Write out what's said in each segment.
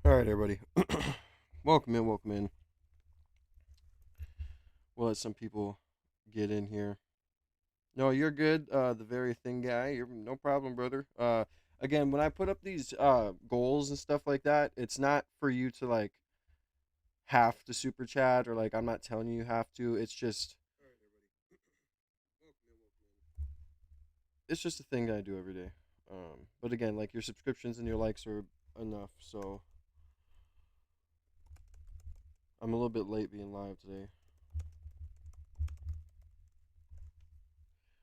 All right, everybody. Welcome in, welcome in. We'll let some people get in here. No, you're good. The very thing guy. You're no problem, brother. Again, when I put up these goals and stuff like that, it's not for you to like have to super chat or like I'm not telling you have to. It's just a thing that I do every day. But again, like your subscriptions and your likes are enough. So I'm a little bit late being live today.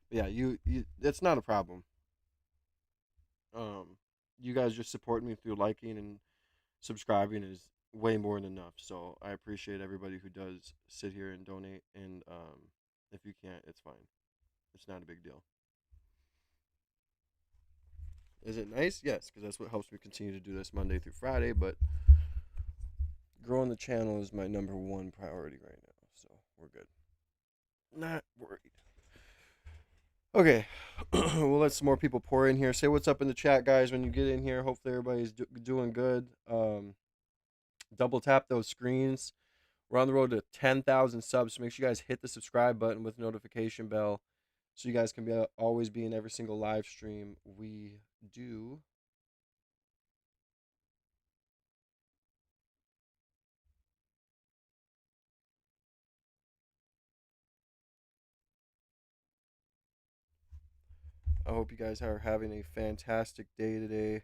But yeah, you that's not a problem. Um, you guys just supporting me through liking and subscribing is way more than enough. So I appreciate everybody who does sit here and donate. And if you can't, it's fine. It's not a big deal. Is it nice? Yes, because that's what helps me continue to do this Monday through Friday. But growing the channel is my number one priority right now. So we're good. Not worried. Okay, we'll let some more people pour in here. Say what's up in the chat, guys, when you get in here. Hopefully, everybody's doing good. Double tap those screens. We're on the road to 10,000 subs. So make sure you guys hit the subscribe button with notification bell so you guys can always be in every single live stream we do. I hope you guys are having a fantastic day today.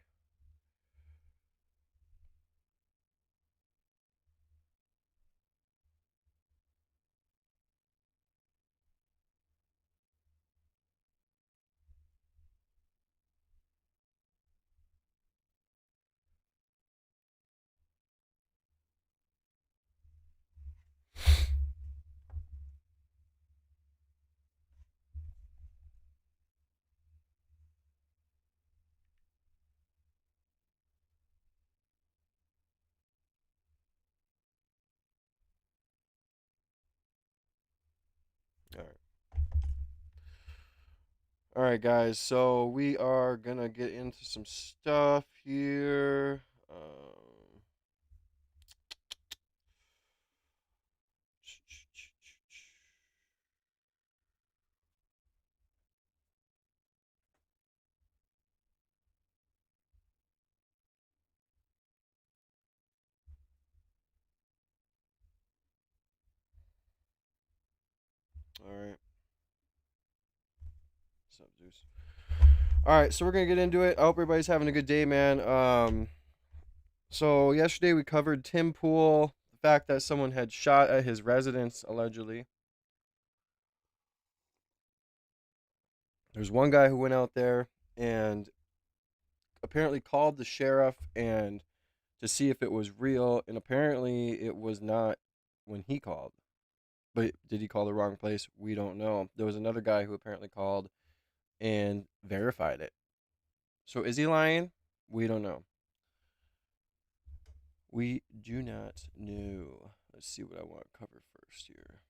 All right. All right, guys. So we are going to get into some stuff here. All right. What's up, Zeus? All right, so we're gonna get into it. I hope everybody's having a good day, man. So yesterday we covered Tim Pool, the fact that someone had shot at his residence allegedly. There's one guy who went out there and apparently called the sheriff and to see if it was real, and apparently it was not when he called. But did he call the wrong place? We don't know. There was another guy who apparently called and verified it. So is he lying? We don't know. We do not know. Let's see what I want to cover first here.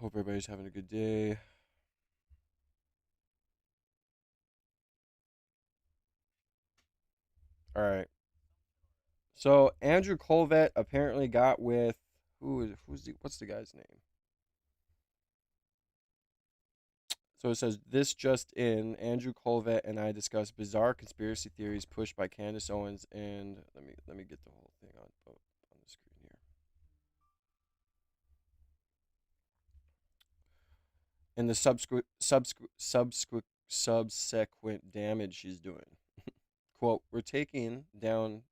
Hope everybody's having a good day. All right. So Andrew Colvett apparently got with what's the guy's name? So it says this just in: Andrew Colvett and I discussed bizarre conspiracy theories pushed by Candace Owens, and let me get the whole thing on the screen here. And the subsequent damage she's doing. Quote, we're taking down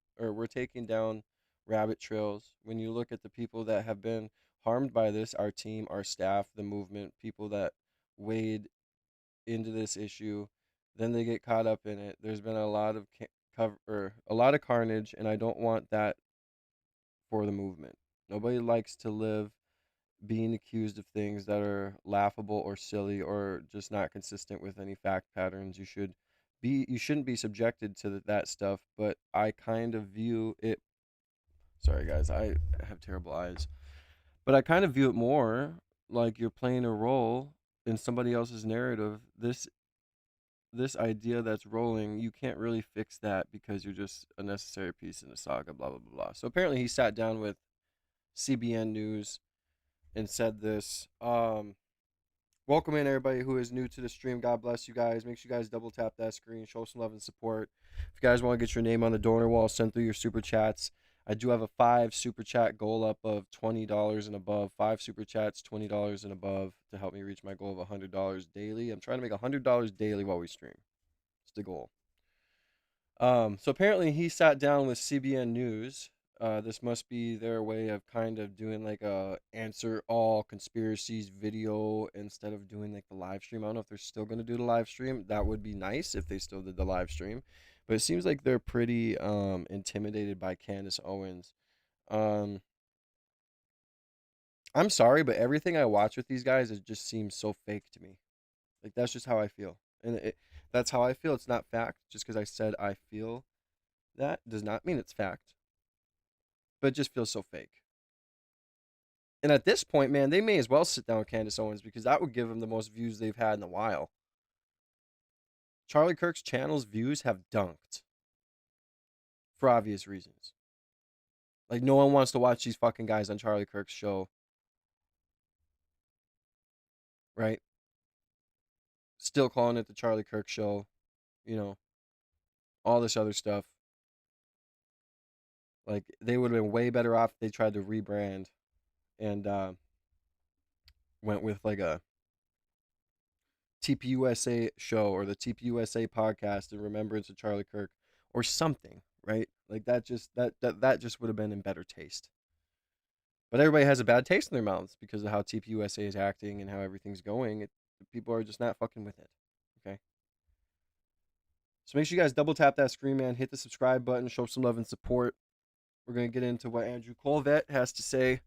rabbit trails. When you look at the people that have been harmed by this, our team, our staff, the movement, people that wade into this issue, then they get caught up in it. There's been a lot of a lot of carnage, and I don't want that for the movement. Nobody likes to live being accused of things that are laughable or silly or just not consistent with any fact patterns. You shouldn't be subjected to that stuff, but I kind of view it. Sorry guys, I have terrible eyes. But I kind of view it more like you're playing a role in somebody else's narrative, this idea that's rolling, you can't really fix that because you're just a necessary piece in the saga, blah blah blah blah. So apparently he sat down with CBN News and said this. Welcome in everybody who is new to the stream. God bless you guys. Make sure you guys double tap that screen, show some love and support. If you guys want to get your name on the donor wall, send through your super chats. I do have a 5 super chat goal up of $20 and above. 5 super chats, $20 and above to help me reach my goal of $100 daily. I'm trying to make $100 daily while we stream. It's the goal. So apparently he sat down with CBN News. This must be their way of kind of doing like a answer all conspiracies video instead of doing like the live stream. I don't know if they're still going to do the live stream. That would be nice if they still did the live stream. But it seems like they're pretty intimidated by Candace Owens. I'm sorry, but everything I watch with these guys, it just seems so fake to me. Like, that's just how I feel. And that's how I feel. It's not fact. Just because I said I feel that does not mean it's fact. But it just feels so fake. And at this point, man, they may as well sit down with Candace Owens because that would give them the most views they've had in a while. Charlie Kirk's channel's views have dunked. For obvious reasons. Like, no one wants to watch these fucking guys on Charlie Kirk's show. Right? Still calling it the Charlie Kirk show. You know. All this other stuff. Like, they would have been way better off if they tried to rebrand and went with like a TPUSA show or the TPUSA podcast in remembrance of Charlie Kirk or something, right? Like that just would have been in better taste. But everybody has a bad taste in their mouths because of how TPUSA is acting and how everything's going. People are just not fucking with it. Okay. So make sure you guys double tap that screen, man. Hit the subscribe button. Show some love and support. We're going to get into what Andrew Colvett has to say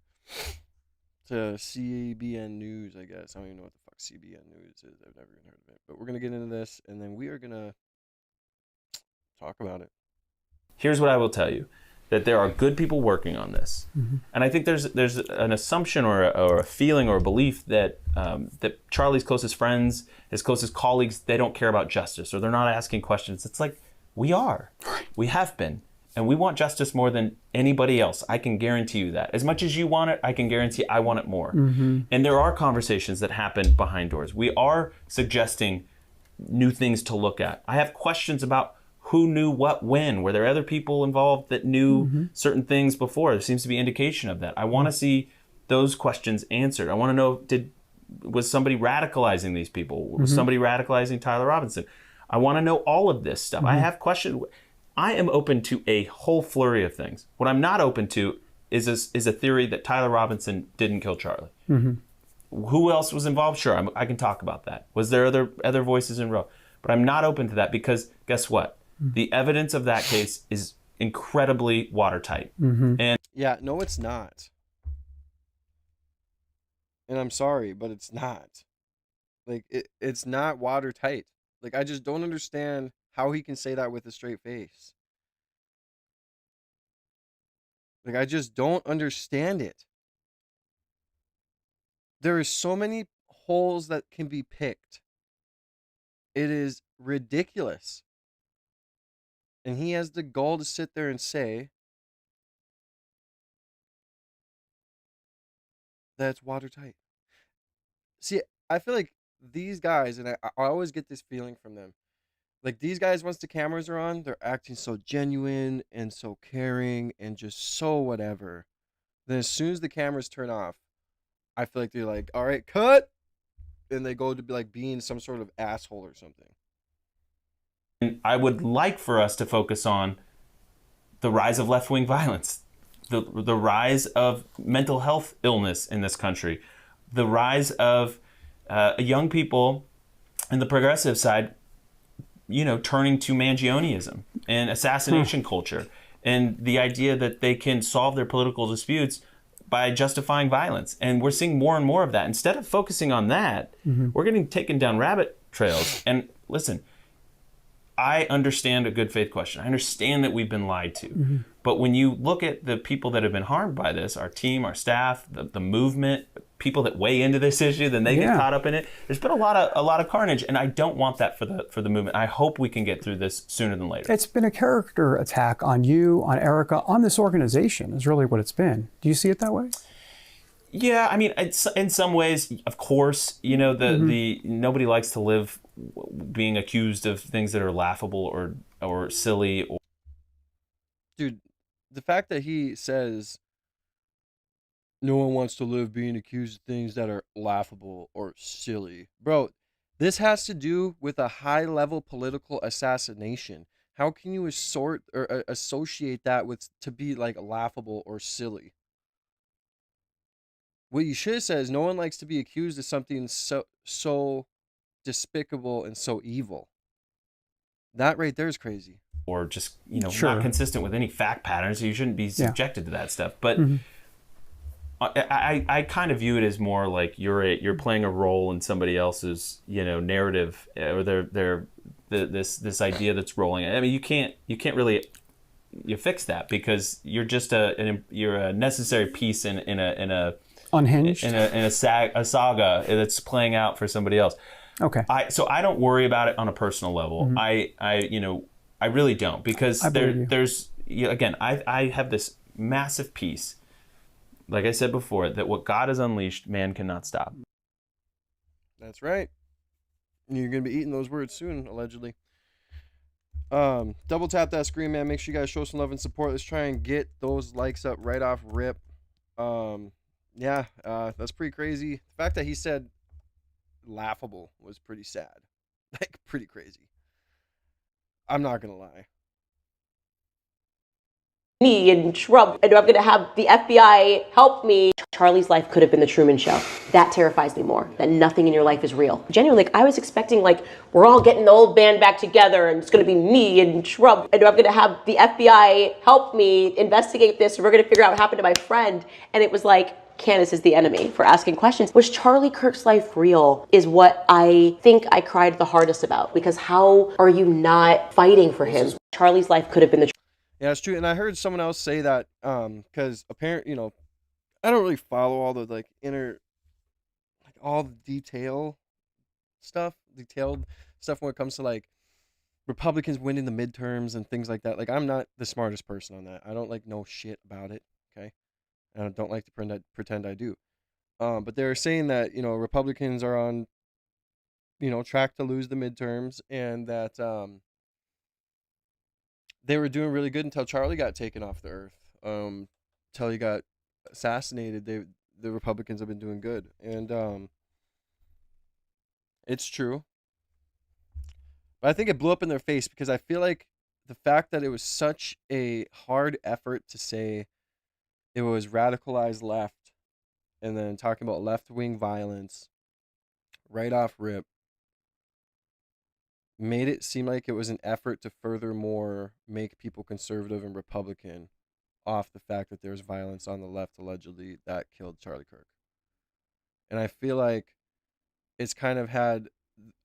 to CBN News, I guess. I don't even know what the fuck CBN News is. I've never even heard of it. But we're going to get into this, and then we are going to talk about it. Here's what I will tell you, that there are good people working on this. Mm-hmm. And I think there's an assumption or a feeling or a belief that that Charlie's closest friends, his closest colleagues, they don't care about justice or they're not asking questions. It's like, we are. We have been. And we want justice more than anybody else. I can guarantee you that. As much as you want it, I can guarantee I want it more. Mm-hmm. And there are conversations that happen behind doors. We are suggesting new things to look at. I have questions about who knew what when. Were there other people involved that knew certain things before? There seems to be indication of that. I want to see those questions answered. I want to know, was somebody radicalizing these people? Was somebody radicalizing Tyler Robinson? I want to know all of this stuff. I have questions. I am open to a whole flurry of things. What I'm not open to is a theory that Tyler Robinson didn't kill Charlie. Mm-hmm. Who else was involved? Sure, I can talk about that. Was there other voices in row? But I'm not open to that because guess what? Mm-hmm. The evidence of that case is incredibly watertight. Mm-hmm. And yeah, no, it's not. And I'm sorry, but it's not. Like, it's not watertight. Like, I just don't understand how he can say that with a straight face. Like, I just don't understand it. There are so many holes that can be picked. It is ridiculous. And he has the gall to sit there and say that it's watertight. See, I feel like these guys, and I always get this feeling from them, like these guys, once the cameras are on, they're acting so genuine and so caring and just so whatever. Then as soon as the cameras turn off, I feel like they're like, all right, cut. And they go to be like being some sort of asshole or something. And I would like for us to focus on the rise of left-wing violence, the rise of mental health illness in this country, the rise of young people in the progressive side, turning to Mangionism and assassination culture and the idea that they can solve their political disputes by justifying violence. And we're seeing more and more of that. Instead of focusing on that, we're getting taken down rabbit trails. And listen, I understand a good faith question. I understand that we've been lied to. But when you look at the people that have been harmed by this, our team, our staff, the movement, people that weigh into this issue, then they get caught up in it. There's been a lot of carnage, and I don't want that for the movement. I hope we can get through this sooner than later. It's been a character attack on you, on Erica, on this organization is really what it's been. Do you see it that way? Yeah, I mean, it's, in some ways, of course, you know, the nobody likes to live being accused of things that are laughable or silly. Dude, the fact that he says no one wants to live being accused of things that are laughable or silly. Bro, this has to do with a high-level political assassination. How can you associate that with to be like laughable or silly? What you should have said is no one likes to be accused of something so despicable and so evil. That right there is crazy. Or just, you know, not consistent with any fact patterns, so you shouldn't be subjected to that stuff. But I kind of view it as more like you're playing a role in somebody else's, you know, narrative, or this idea that's rolling. I mean, you can't really fix that, because you're just you're a necessary piece in a unhinged in a saga that's playing out for somebody else. Okay. So I don't worry about it on a personal level. I really don't, because there's again, I have this massive piece, like I said before, that what God has unleashed, man cannot stop. That's right. You're gonna be eating those words soon, allegedly. Double tap that screen, man. Make sure you guys show some love and support. Let's try and get those likes up right off rip. That's pretty crazy. The fact that he said laughable was pretty sad. Like, pretty crazy. I'm not gonna lie. Me in trouble, and I'm going to have the FBI help me. Charlie's life could have been the Truman Show. That terrifies me more, that nothing in your life is real. Genuinely, like, I was expecting, like, we're all getting the old band back together and it's going to be me in trouble, and I'm going to have the FBI help me investigate this, and we're going to figure out what happened to my friend. And it was like, Candace is the enemy for asking questions. Was Charlie Kirk's life real is what I think I cried the hardest about, because how are you not fighting for him? Charlie's life could have been the Yeah, it's true. And I heard someone else say that, because apparently, I don't really follow all the all the detailed stuff when it comes to like Republicans winning the midterms and things like that. Like, I'm not the smartest person on that. I don't know shit about it. Okay, and I don't like to pretend I do. But they're saying that Republicans are on track to lose the midterms, and that they were doing really good until Charlie got taken off the earth. Until he got assassinated, the Republicans have been doing good, and it's true. But I think it blew up in their face, because I feel like the fact that it was such a hard effort to say it was radicalized left, and then talking about left-wing violence right off rip, made it seem like it was an effort to furthermore make people conservative and Republican off the fact that there's violence on the left allegedly that killed Charlie Kirk. And I feel like it's kind of had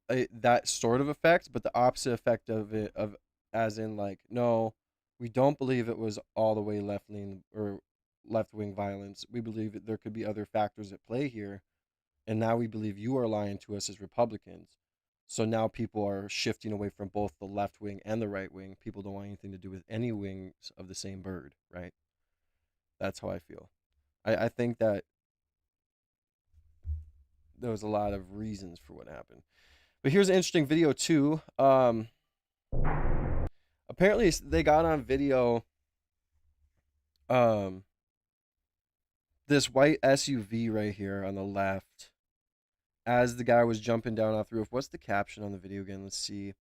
that sort of effect, but the opposite effect of it, as in, like, no, we don't believe it was all the way left-leaning or left-wing violence. We believe that there could be other factors at play here, and now we believe you are lying to us as Republicans. So now people are shifting away from both the left wing and the right wing. People don't want anything to do with any wings of the same bird, right? That's how I feel. I think that there was a lot of reasons for what happened. But here's an interesting video too. Apparently they got on video this white SUV right here on the left as the guy was jumping down off the roof. What's the caption on the video again? Let's see. It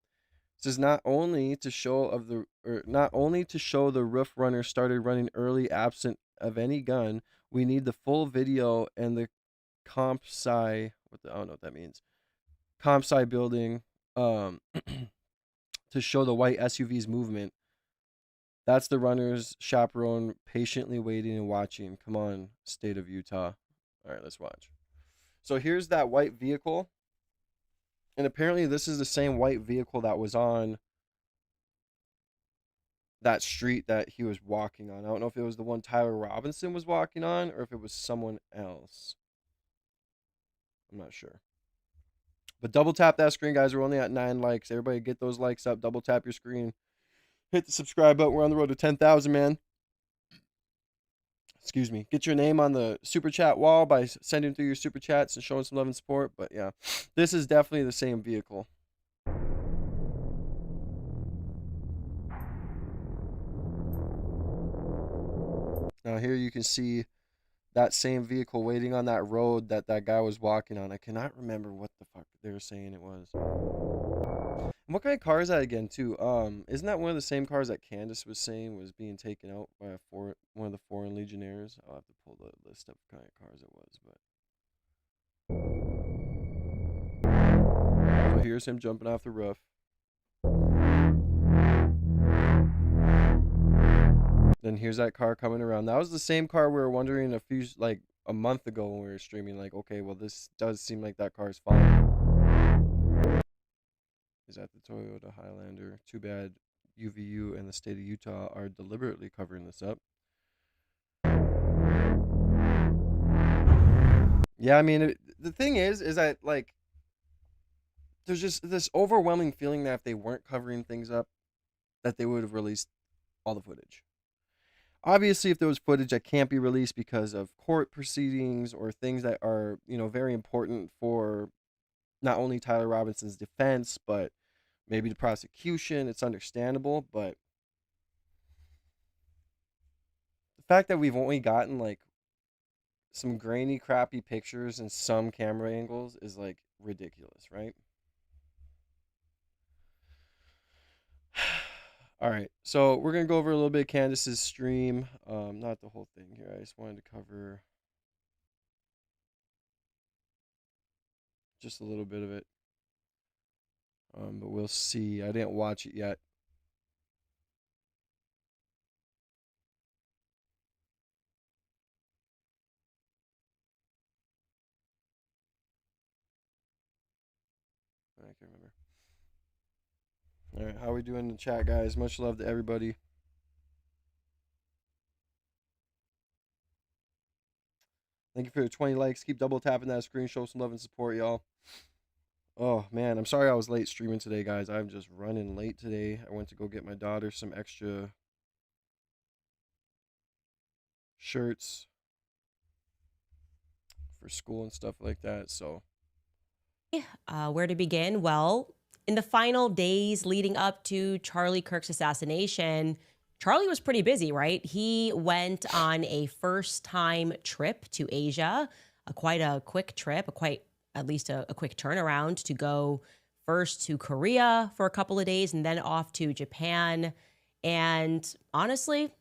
says not only to show the roof runner started running early absent of any gun, we need the full video and the comp sci I don't know what that means. Comp sci building to show the white SUV's movement. That's the runner's chaperone patiently waiting and watching. Come on, state of Utah. All right, let's watch. So here's that white vehicle. And apparently this is the same white vehicle that was on that street that he was walking on. I don't know if it was the one Tyler Robinson was walking on or if it was someone else. I'm not sure. But double tap that screen, guys. We're only at 9 likes. Everybody get those likes up. Double tap your screen. Hit the subscribe button. We're on the road to 10,000, man. Excuse me. Get your name on the super chat wall by sending through your super chats and showing some love and support. But yeah, this is definitely the same vehicle. Now here you can see that same vehicle waiting on that road that guy was walking on. I cannot remember what the fuck they were saying it was. And what kind of car is that again, too? Isn't that one of the same cars that Candace was saying was being taken out by one of the foreign legionnaires? I'll have to pull the list up what kind of cars it was, but so here's him jumping off the roof. Then here's that car coming around. That was the same car we were wondering a month ago when we were streaming, like, okay, well, this does seem like that car's fine. Is that the Toyota Highlander? Too bad UVU and the state of Utah are deliberately covering this up. Yeah, I mean, the thing is that, like, there's just this overwhelming feeling that if they weren't covering things up, that they would have released all the footage. Obviously, if there was footage that can't be released because of court proceedings or things that are, very important for not only Tyler Robinson's defense, but maybe the prosecution, it's understandable. But the fact that we've only gotten, like, some grainy, crappy pictures and some camera angles is, like, ridiculous, right? All right, so we're gonna go over a little bit of Candace's stream. Not the whole thing here. I just wanted to cover just a little bit of it. But we'll see. I didn't watch it yet. I can't remember. All right, how are we doing in the chat, guys? Much love to everybody. Thank you for the 20 likes. Keep double tapping that screen. Show some love and support, y'all. Oh, man. I'm sorry I was late streaming today, guys. I'm just running late today. I went to go get my daughter some extra shirts for school and stuff like that, so. Where to begin? Well, in the final days leading up to Charlie Kirk's assassination, Charlie was pretty busy, right? He went on a first-time trip to Asia, quite a quick trip, at least a quick turnaround to go first to Korea for a couple of days and then off to Japan. And honestly, if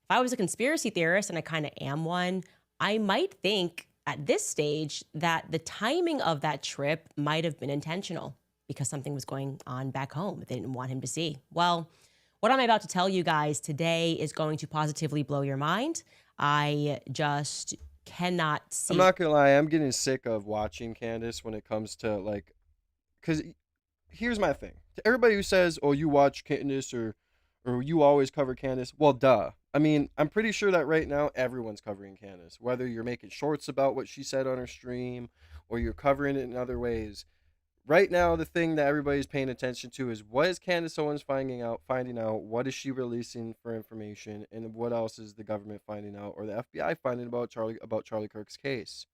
I was a conspiracy theorist, and I kind of am one, I might think at this stage that the timing of that trip might have been intentional because something was going on back home that they didn't want him to see. Well, what I'm about to tell you guys today is going to positively blow your mind. I just cannot see. I'm not gonna lie, I'm getting sick of watching Candace when it comes to, like, because here's my thing. To everybody who says, oh, you watch Candace or you always cover Candace, well, duh. I mean, I'm pretty sure that right now everyone's covering Candace, whether you're making shorts about what she said on her stream or you're covering it in other ways. Right now, the thing that everybody's paying attention to is what is Candace Owens finding out, what is she releasing for information, and what else is the government finding out or the FBI finding about Charlie Kirk's case.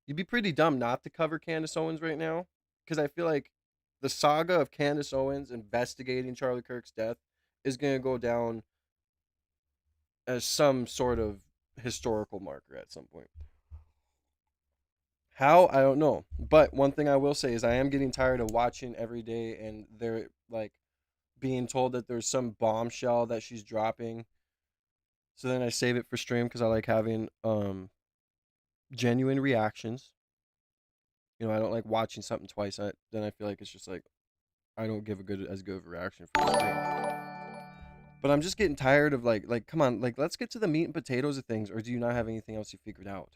You'd be pretty dumb not to cover Candace Owens right now, because I feel like the saga of Candace Owens investigating Charlie Kirk's death is going to go down as some sort of historical marker at some point. How? I don't know. But one thing I will say is I am getting tired of watching every day and they're, like, being told that there's some bombshell that she's dropping. So then I save it for stream because I like having genuine reactions. I don't like watching something twice. Then I feel like it's just like I don't give as good of a reaction for the stream. But I'm just getting tired of like come on, like let's get to the meat and potatoes of things. Or do you not have anything else you figured out?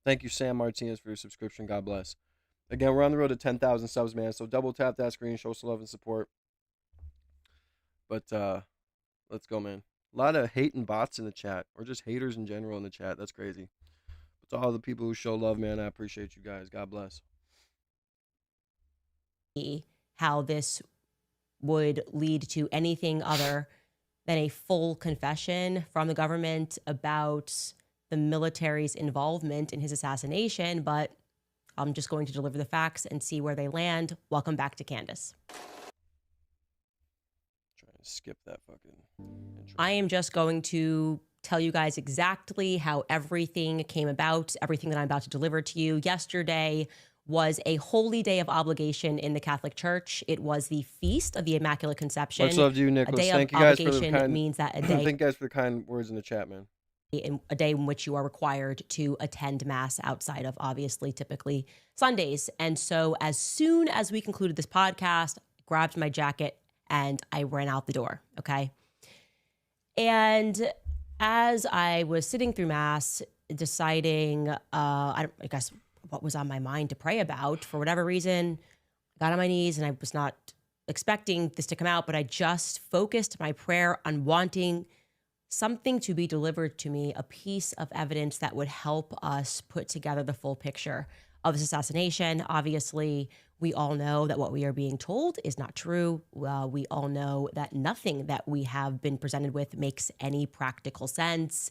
Thank you, Sam Martinez, for your subscription. God bless. Again, we're on the road to 10,000 subs, man. So double tap that screen, show some love and support. But let's go, man. A lot of hate and bots in the chat, or just haters in general in the chat. That's crazy. To all the people who show love, man, I appreciate you guys. God bless. How this would lead to anything other than a full confession from the government about the military's involvement in his assassination, but I'm just going to deliver the facts and see where they land. Welcome back to Candace. Try and skip that fucking intro. I am just going to tell you guys exactly how everything came about, everything that I'm about to deliver to you. Yesterday was a holy day of obligation in the Catholic Church. It was the Feast of the Immaculate Conception. Much love to you, Nicholas. A day Thank of you guys for the obligation kind. means that a day. Thank you guys for the kind words in the chat, man. A day in which you are required to attend Mass outside of, obviously, typically Sundays. And so as soon as we concluded this podcast, I grabbed my jacket and I ran out the door, okay? And as I was sitting through Mass, deciding, I guess what was on my mind to pray about, for whatever reason, I got on my knees and I was not expecting this to come out, but I just focused my prayer on wanting something to be delivered to me, a piece of evidence that would help us put together the full picture of this assassination. Obviously, we all know that what we are being told is not true. We all know that nothing that we have been presented with makes any practical sense,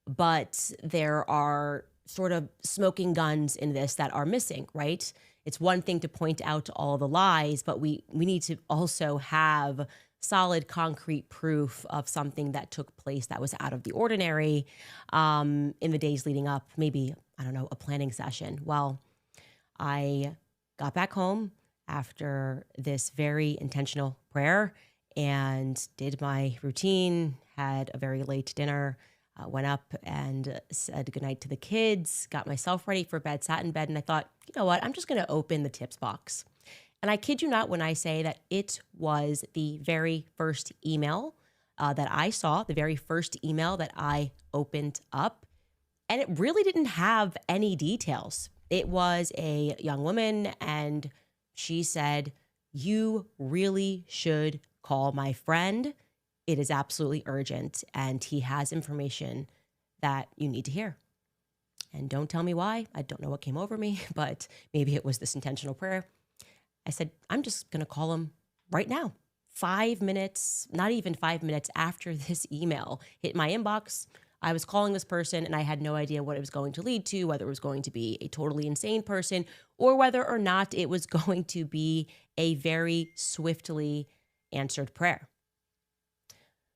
but there are sort of smoking guns in this that are missing, right? It's one thing to point out all the lies, but we need to also have solid, concrete proof of something that took place that was out of the ordinary in the days leading up, maybe, I don't know, a planning session. Well, I got back home after this very intentional prayer and did my routine, had a very late dinner, went up and said goodnight to the kids, got myself ready for bed, sat in bed, and I thought, you know what, I'm just going to open the tips box. And I kid you not when I say that it was the very first email that I saw, the very first email that I opened up. And it really didn't have any details. It was a young woman, and she said, "You really should call my friend. It is absolutely urgent, and he has information that you need to hear." And don't tell me why. I don't know what came over me, but maybe it was this intentional prayer. I said, I'm just going to call him right now. 5 minutes, not even 5 minutes after this email hit my inbox, I was calling this person and I had no idea what it was going to lead to, whether it was going to be a totally insane person or whether or not it was going to be a very swiftly answered prayer.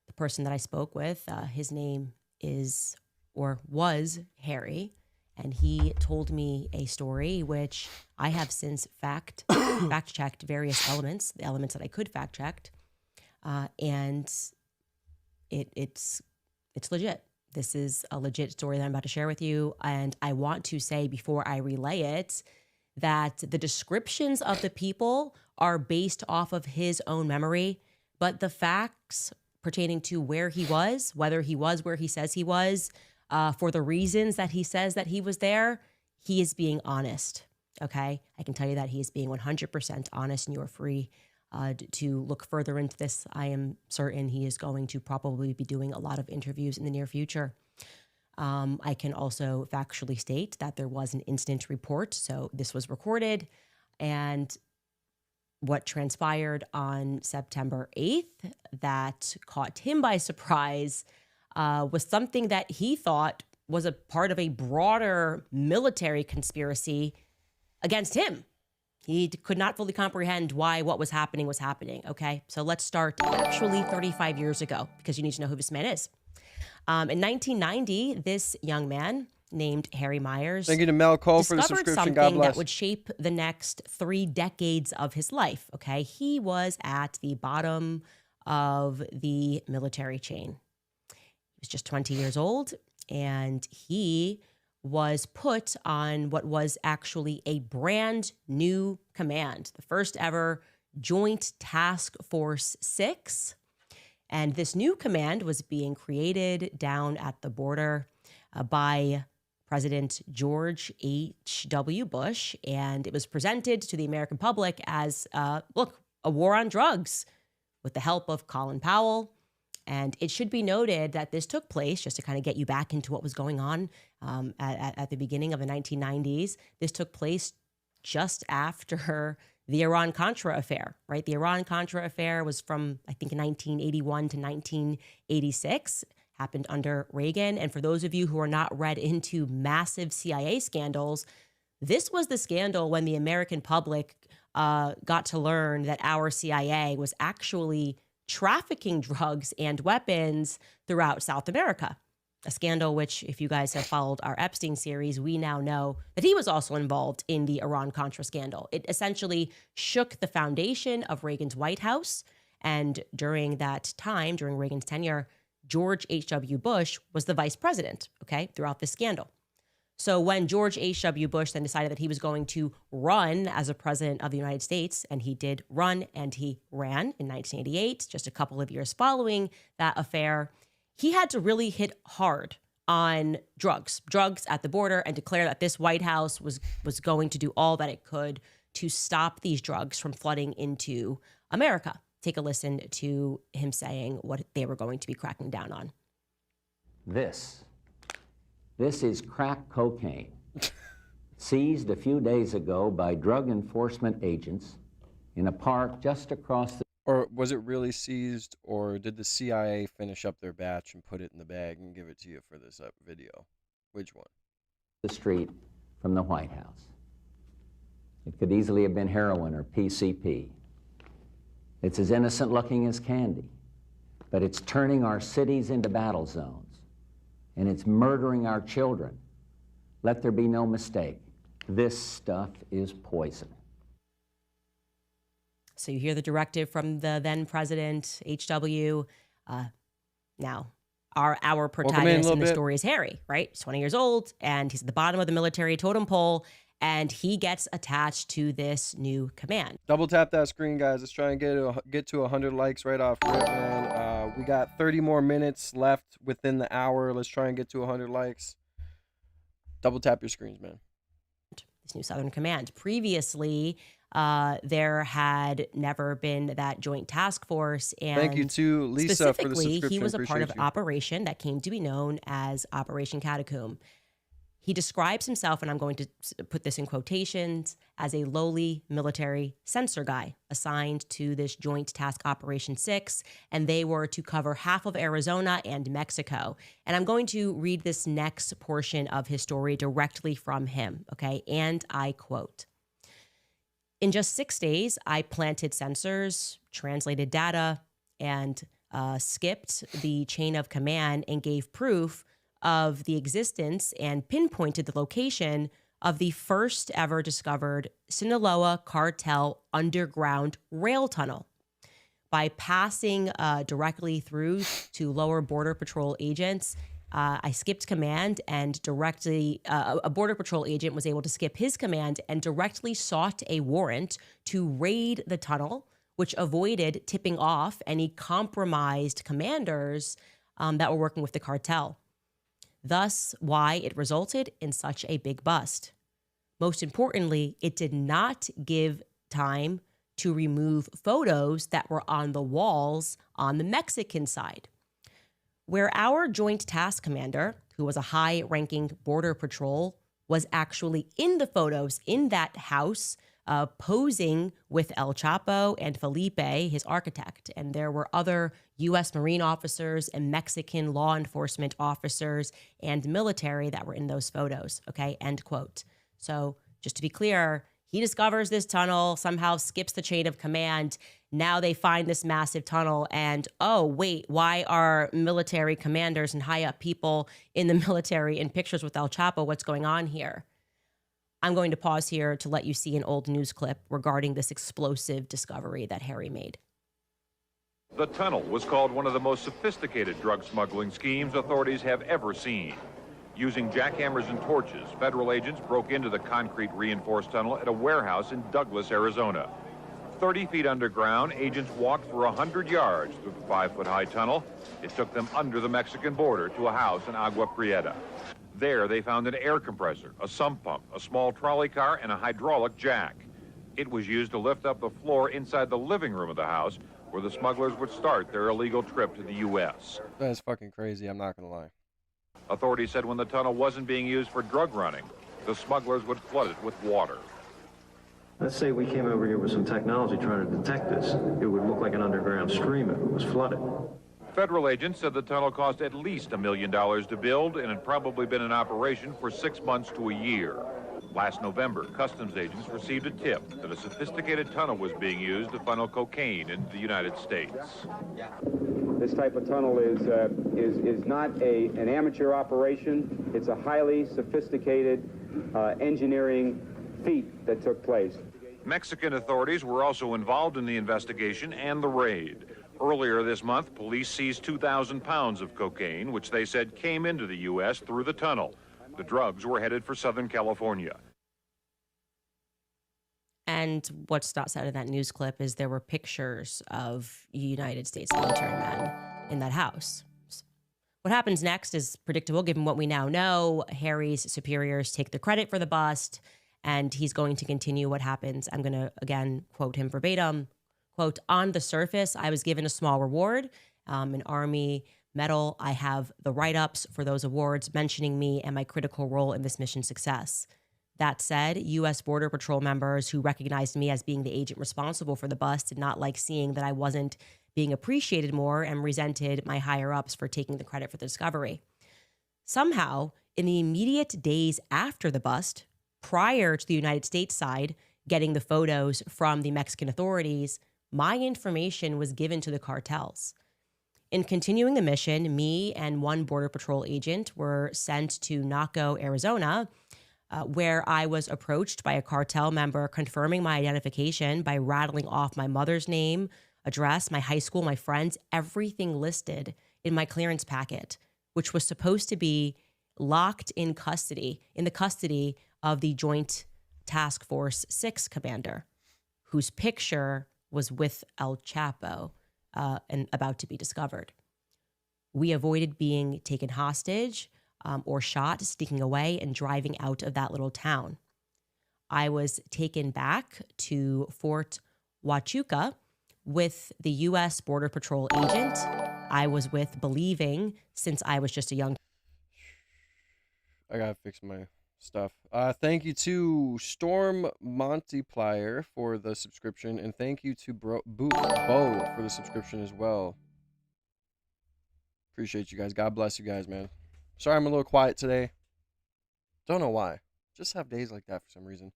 The person that I spoke with, his name is or was Harry. And he told me a story which I have since fact-checked various elements, the elements that I could fact-check, and it's legit. This is a legit story that I'm about to share with you, and I want to say before I relay it that the descriptions of the people are based off of his own memory, but the facts pertaining to where he was, whether he was where he says he was, for the reasons that he says that he was there, he is being honest, okay? I can tell you that he is being 100% honest, and you are free to look further into this. I am certain he is going to probably be doing a lot of interviews in the near future. I can also factually state that there was an incident report, so this was recorded, and what transpired on September 8th that caught him by surprise was something that he thought was a part of a broader military conspiracy against him. He could not fully comprehend why what was happening, okay? So let's start actually 35 years ago, because you need to know who this man is. In 1990, this young man named Harry Myers Thank you to Mel Cole for the discovered subscription. God something bless. that would shape the next 3 decades of his life, okay? He was at the bottom of the military chain. He was just 20 years old, and he was put on what was actually a brand new command, the first ever Joint Task Force 6. And this new command was being created down at the border by President George H.W. Bush, and it was presented to the American public as, look, a war on drugs with the help of Colin Powell And it should be noted that this took place, just to kind of get you back into what was going on at the beginning of the 1990s, this took place just after the Iran-Contra affair, right? The Iran-Contra affair was from, I think, 1981 to 1986, happened under Reagan. And for those of you who are not read into massive CIA scandals, this was the scandal when the American public got to learn that our CIA was actually trafficking drugs and weapons throughout South America. A scandal which, if you guys have followed our Epstein series, we now know that he was also involved in the Iran-Contra scandal. It essentially shook the foundation of Reagan's White House. And during that time, during Reagan's tenure, George H.W. Bush was the vice president, okay, throughout this scandal. So when George H.W. Bush then decided that he was going to run as a president of the United States, and he did run, and he ran in 1988, just a couple of years following that affair, he had to really hit hard on drugs at the border, and declare that this White House was going to do all that it could to stop these drugs from flooding into America. Take a listen to him saying what they were going to be cracking down on. This is crack cocaine, seized a few days ago by drug enforcement agents in a park just across the... Or was it really seized, or did the CIA finish up their batch and put it in the bag and give it to you for this video? Which one? ...the street from the White House. It could easily have been heroin or PCP. It's as innocent looking as candy, but it's turning our cities into battle zones. And it's murdering our children. Let there be no mistake. This stuff is poison. So you hear the directive from the then president, H.W. Now, our protagonist in the story is Harry, right? He's 20 years old, and he's at the bottom of the military totem pole, and he gets attached to this new command. Double tap that screen, guys. Let's try and get to 100 likes right off rip, man. We got 30 more minutes left within the hour. Let's try and get to 100 likes. Double tap your screens, man. This new Southern Command. Previously, there had never been that joint task force. And thank you to Lisa for the subscription. Specifically, he was a part of Appreciate an operation that came to be known as Operation Catacomb. He describes himself, and I'm going to put this in quotations, as a lowly military censor guy assigned to this Joint Task Operation 6, and they were to cover half of Arizona and Mexico. And I'm going to read this next portion of his story directly from him, okay? And I quote, "In just 6 days, I planted sensors, translated data, and skipped the chain of command and gave proof of the existence and pinpointed the location of the first ever discovered Sinaloa cartel underground rail tunnel. By passing directly through to lower Border Patrol agents, I skipped command and directly, a Border Patrol agent was able to skip his command and directly sought a warrant to raid the tunnel, which avoided tipping off any compromised commanders that were working with the cartel. Thus, why it resulted in such a big bust. Most importantly, it did not give time to remove photos that were on the walls on the Mexican side. Where our Joint Task Commander, who was a high-ranking Border Patrol, was actually in the photos in that house, posing with El Chapo and Felipe, his architect. And there were other U.S. Marine officers and Mexican law enforcement officers and military that were in those photos, okay, end quote. So just to be clear, he discovers this tunnel, somehow skips the chain of command. Now they find this massive tunnel and, oh, wait, why are military commanders and high up people in the military in pictures with El Chapo? What's going on here? I'm going to pause here to let you see an old news clip regarding this explosive discovery that Harry made. The tunnel was called one of the most sophisticated drug smuggling schemes authorities have ever seen. Using jackhammers and torches, federal agents broke into the concrete reinforced tunnel at a warehouse in Douglas, Arizona. 30 feet underground, agents walked for 100 yards through the 5-foot-high tunnel. It took them under the Mexican border to a house in Agua Prieta. There, they found an air compressor, a sump pump, a small trolley car, and a hydraulic jack. It was used to lift up the floor inside the living room of the house, where the smugglers would start their illegal trip to the U.S. That's fucking crazy, I'm not gonna lie. Authorities said when the tunnel wasn't being used for drug running, the smugglers would flood it with water. Let's say we came over here with some technology trying to detect this. It would look like an underground stream if it was flooded. Federal agents said the tunnel cost at least $1 million to build and had probably been in operation for 6 months to a year. Last November, customs agents received a tip that a sophisticated tunnel was being used to funnel cocaine into the United States. This type of tunnel is not an amateur operation. It's a highly sophisticated engineering feat that took place. Mexican authorities were also involved in the investigation and the raid. Earlier this month, police seized 2,000 pounds of cocaine, which they said came into the U.S. through the tunnel. The drugs were headed for Southern California. And what's not said in that news clip is there were pictures of United States military men in that house. What happens next is predictable given what we now know. Harry's superiors take the credit for the bust, and he's going to continue what happens. I'm going to, again, quote him verbatim. Quote, "On the surface, I was given a small reward, an Army medal. I have the write-ups for those awards mentioning me and my critical role in this mission's success. That said, U.S. Border Patrol members who recognized me as being the agent responsible for the bust did not like seeing that I wasn't being appreciated more and resented my higher-ups for taking the credit for the discovery. Somehow, in the immediate days after the bust, prior to the United States side getting the photos from the Mexican authorities, my information was given to the cartels. In continuing the mission, me and one Border Patrol agent were sent to Naco, Arizona, where I was approached by a cartel member confirming my identification by rattling off my mother's name, address, my high school, my friends, everything listed in my clearance packet, which was supposed to be locked in custody, in the custody of the Joint Task Force 6 commander, whose picture was with El Chapo and about to be discovered. We avoided being taken hostage or shot, sneaking away and driving out of that little town. I was taken back to Fort Huachuca with the U.S. Border Patrol agent I was with, believing since I was just a young... I gotta fix my stuff. Thank you to Storm Montiplier for the subscription, and thank you to Bo for the subscription as well. Appreciate you guys. God bless you guys, man. Sorry I'm a little quiet today. Don't know why. Just have days like that for some reason.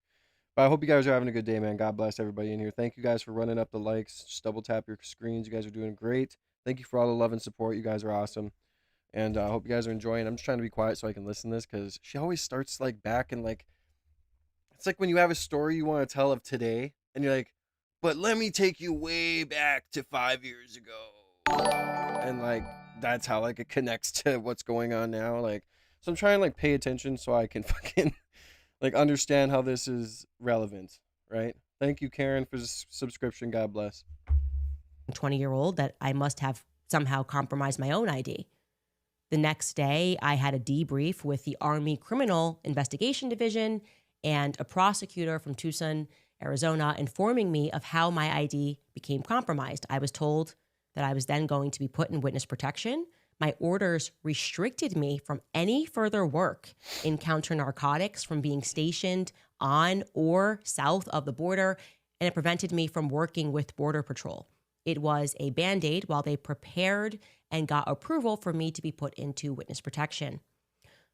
But I hope you guys are having a good day, man. God bless everybody in here. Thank you guys for running up the likes. Just double tap your screens. You guys are doing great. Thank you for all the love and support. You guys are awesome. And I hope you guys are enjoying. I'm just trying to be quiet so I can listen to this because she always starts like back and like, it's like when you have a story you want to tell of today and you're like, but let me take you way back to 5 years ago. And like, that's how like it connects to what's going on now. Like, so I'm trying to like pay attention so I can fucking like understand how this is relevant, right? Thank you, Karen, for the subscription. God bless. 20-year-old that I must have somehow compromised my own ID. The next day, I had a debrief with the Army Criminal Investigation Division and a prosecutor from Tucson, Arizona, informing me of how my ID became compromised. I was told that I was then going to be put in witness protection. My orders restricted me from any further work in counter narcotics, from being stationed on or south of the border, and it prevented me from working with Border Patrol. It was a Band-Aid while they prepared and got approval for me to be put into witness protection.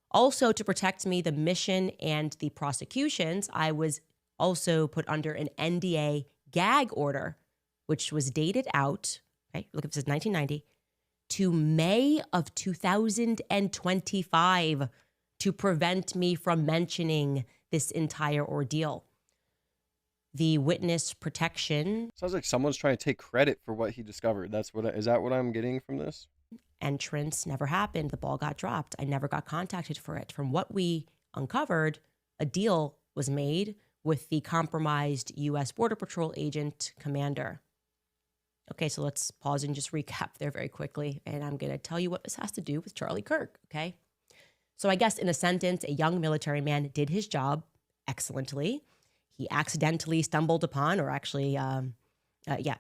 Also, to protect me, the mission and the prosecutions, I was also put under an NDA gag order, which was dated out, okay, look, it says 1990, to May of 2025 to prevent me from mentioning this entire ordeal. The witness protection Sounds like someone's trying to take credit for what he discovered. Is that what I'm getting from this? entrance never happened. The ball got dropped. I never got contacted for it. From what we uncovered, a deal was made with the compromised U.S. Border Patrol agent commander. Okay, so let's pause and just recap there very quickly. And I'm going to tell you what this has to do with Charlie Kirk, okay? So I guess in a sentence, a young military man did his job excellently. He accidentally stumbled upon, or actually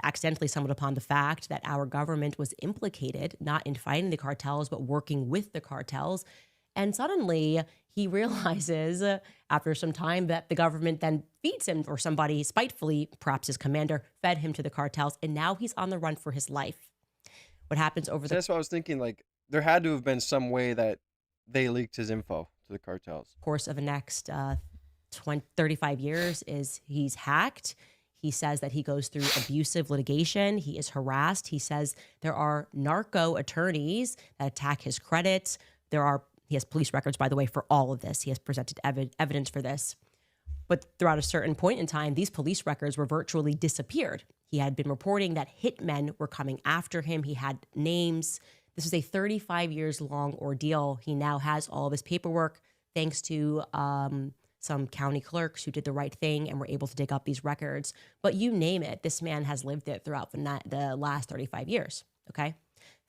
accidentally stumbled upon the fact that our government was implicated, not in fighting the cartels, but working with the cartels. And suddenly he realizes after some time that the government then feeds him, or somebody spitefully, perhaps his commander, fed him to the cartels. And now he's on the run for his life. What happens over So the that's what I was thinking. Like, there had to have been some way that they leaked his info to the cartels. course of the next 35 years is he's hacked. He says that he goes through abusive litigation. He is harassed. He says there are narco attorneys that attack his credit. He has police records, by the way, for all of this. He has presented evidence for this. But throughout a certain point in time, these police records were virtually disappeared. He had been reporting that hitmen were coming after him. He had names. This was a 35 years long ordeal. He now has all of his paperwork thanks to some county clerks who did the right thing and were able to dig up these records. But you name it, this man has lived it throughout the last 35 years, okay?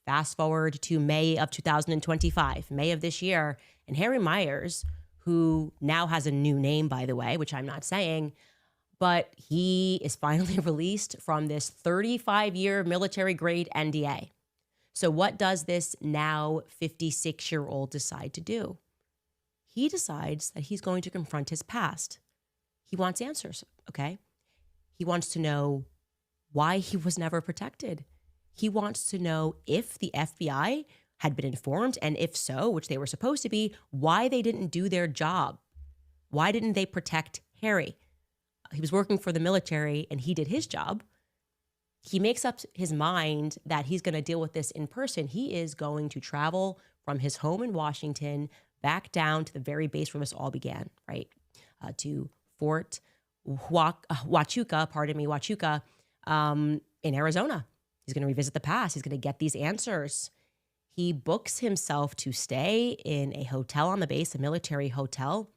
Fast forward to May of 2025, May of this year, and Harry Myers, who now has a new name, by the way, which I'm not saying, but he is finally released from this 35-year military-grade NDA. So what does this now 56-year-old decide to do? He decides that he's going to confront his past. He wants answers, okay? He wants to know why he was never protected. He wants to know if the FBI had been informed, and if so, which they were supposed to be, why they didn't do their job. Why didn't they protect Harry? He was working for the military and he did his job. He makes up his mind that he's going to deal with this in person. He is going to travel from his home in Washington back down to the very base where this all began, right? To Fort Huachuca, in Arizona. He's going to revisit the past. He's going to get these answers. He books himself to stay in a hotel on the base, a military hotel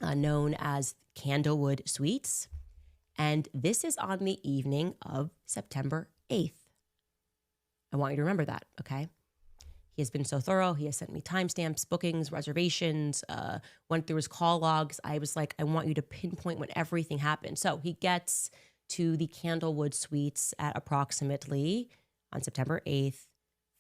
known as Candlewood Suites. And this is on the evening of September 8th. I want you to remember that, okay? He has been so thorough. He has sent me timestamps, bookings, reservations, went through his call logs. I was like, I want you to pinpoint when everything happened. So he gets to the Candlewood Suites at approximately, on September 8th,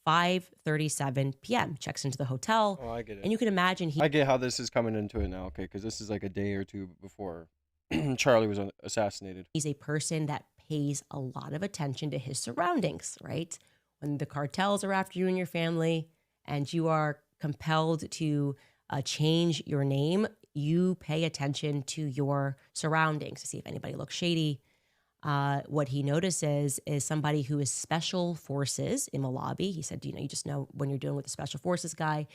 5:37 p.m. Checks into the hotel. Oh, I get it. And you can imagine I get how this is coming into it now, okay? Because this is like a day or two before Charlie was assassinated. he's a person that pays a lot of attention to his surroundings, right? When the cartels are after you and your family and you are compelled to change your name, you pay attention to your surroundings to see if anybody looks shady. What he notices is somebody who is special forces in the lobby. He said, you just know when you're dealing with a special forces guy.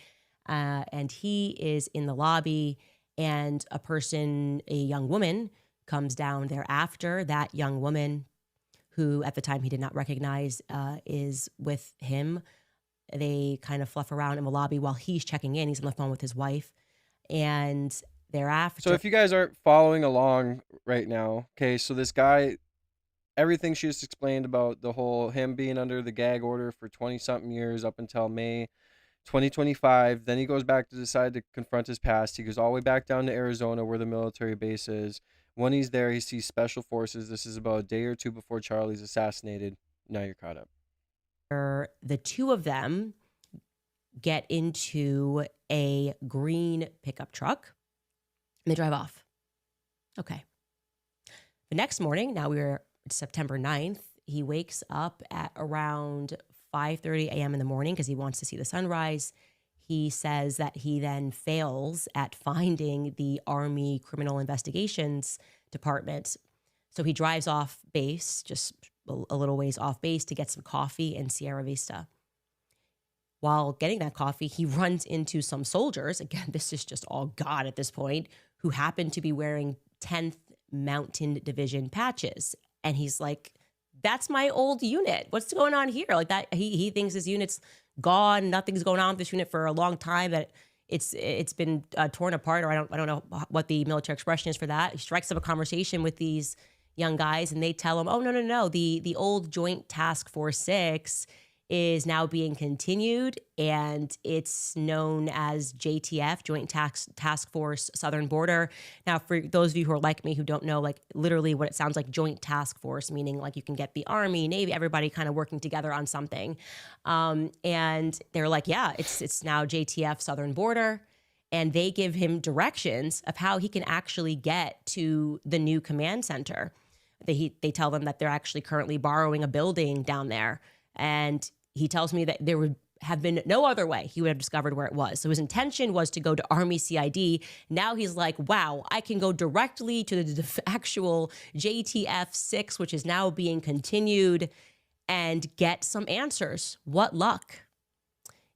And he is in the lobby, and a young woman, comes down thereafter. That young woman, who at the time he did not recognize, is with him. They kind of fluff around in the lobby while he's checking in. He's on the phone with his wife. And thereafter. So if you guys aren't following along right now, okay, so this guy, everything she just explained about the whole him being under the gag order for 20-something years up until May 2025. Then he goes back to decide to confront his past. He goes all the way back down to Arizona where the military base is. When he's there, he sees special forces. This is about a day or two before Charlie's assassinated. Now you're caught up. The two of them get into a green pickup truck and they drive off. Okay. The next morning, now we're September 9th, he wakes up at around 5:30 a.m. in the morning because he wants to see the sunrise. He says that he then fails at finding the Army Criminal Investigations Department. So he drives off base, just a little ways off base, to get some coffee in Sierra Vista. While getting that coffee, he runs into some soldiers. Again, this is just all God at this point, who happen to be wearing 10th Mountain Division patches. And he's like, that's my old unit. What's going on here? Like that, he thinks his unit's gone. Nothing's going on with this unit for a long time. That it's been torn apart, or I don't know what the military expression is for that. He strikes up a conversation with these young guys, and they tell him, "Oh no, the old Joint Task Force 6 is now being continued, and it's known as JTF, Joint Task Force Southern Border. Now, for those of you who are like me who don't know, like literally what it sounds like, Joint Task Force, meaning like you can get the Army, Navy, everybody kind of working together on something. And they're like, yeah, it's now JTF Southern Border. And they give him directions of how he can actually get to the new command center. They tell them that they're actually currently borrowing a building down there. And he tells me that there would have been no other way he would have discovered where it was. So his intention was to go to Army CID. Now he's like, wow, I can go directly to the actual JTF 6, which is now being continued, and get some answers. What luck.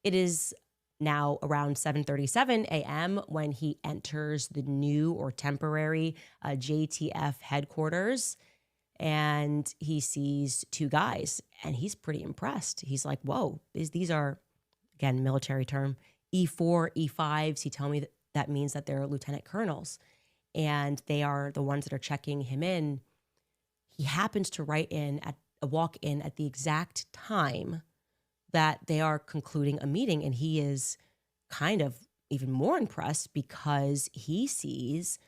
It is now around 7:37 a.m. when he enters the new or temporary JTF headquarters. And he sees two guys, and he's pretty impressed. He's like, whoa, these are, again, military term, E4, E5s. He told me that means that they're lieutenant colonels, and they are the ones that are checking him in. He happens to walk in at the exact time that they are concluding a meeting, and he is kind of even more impressed because he sees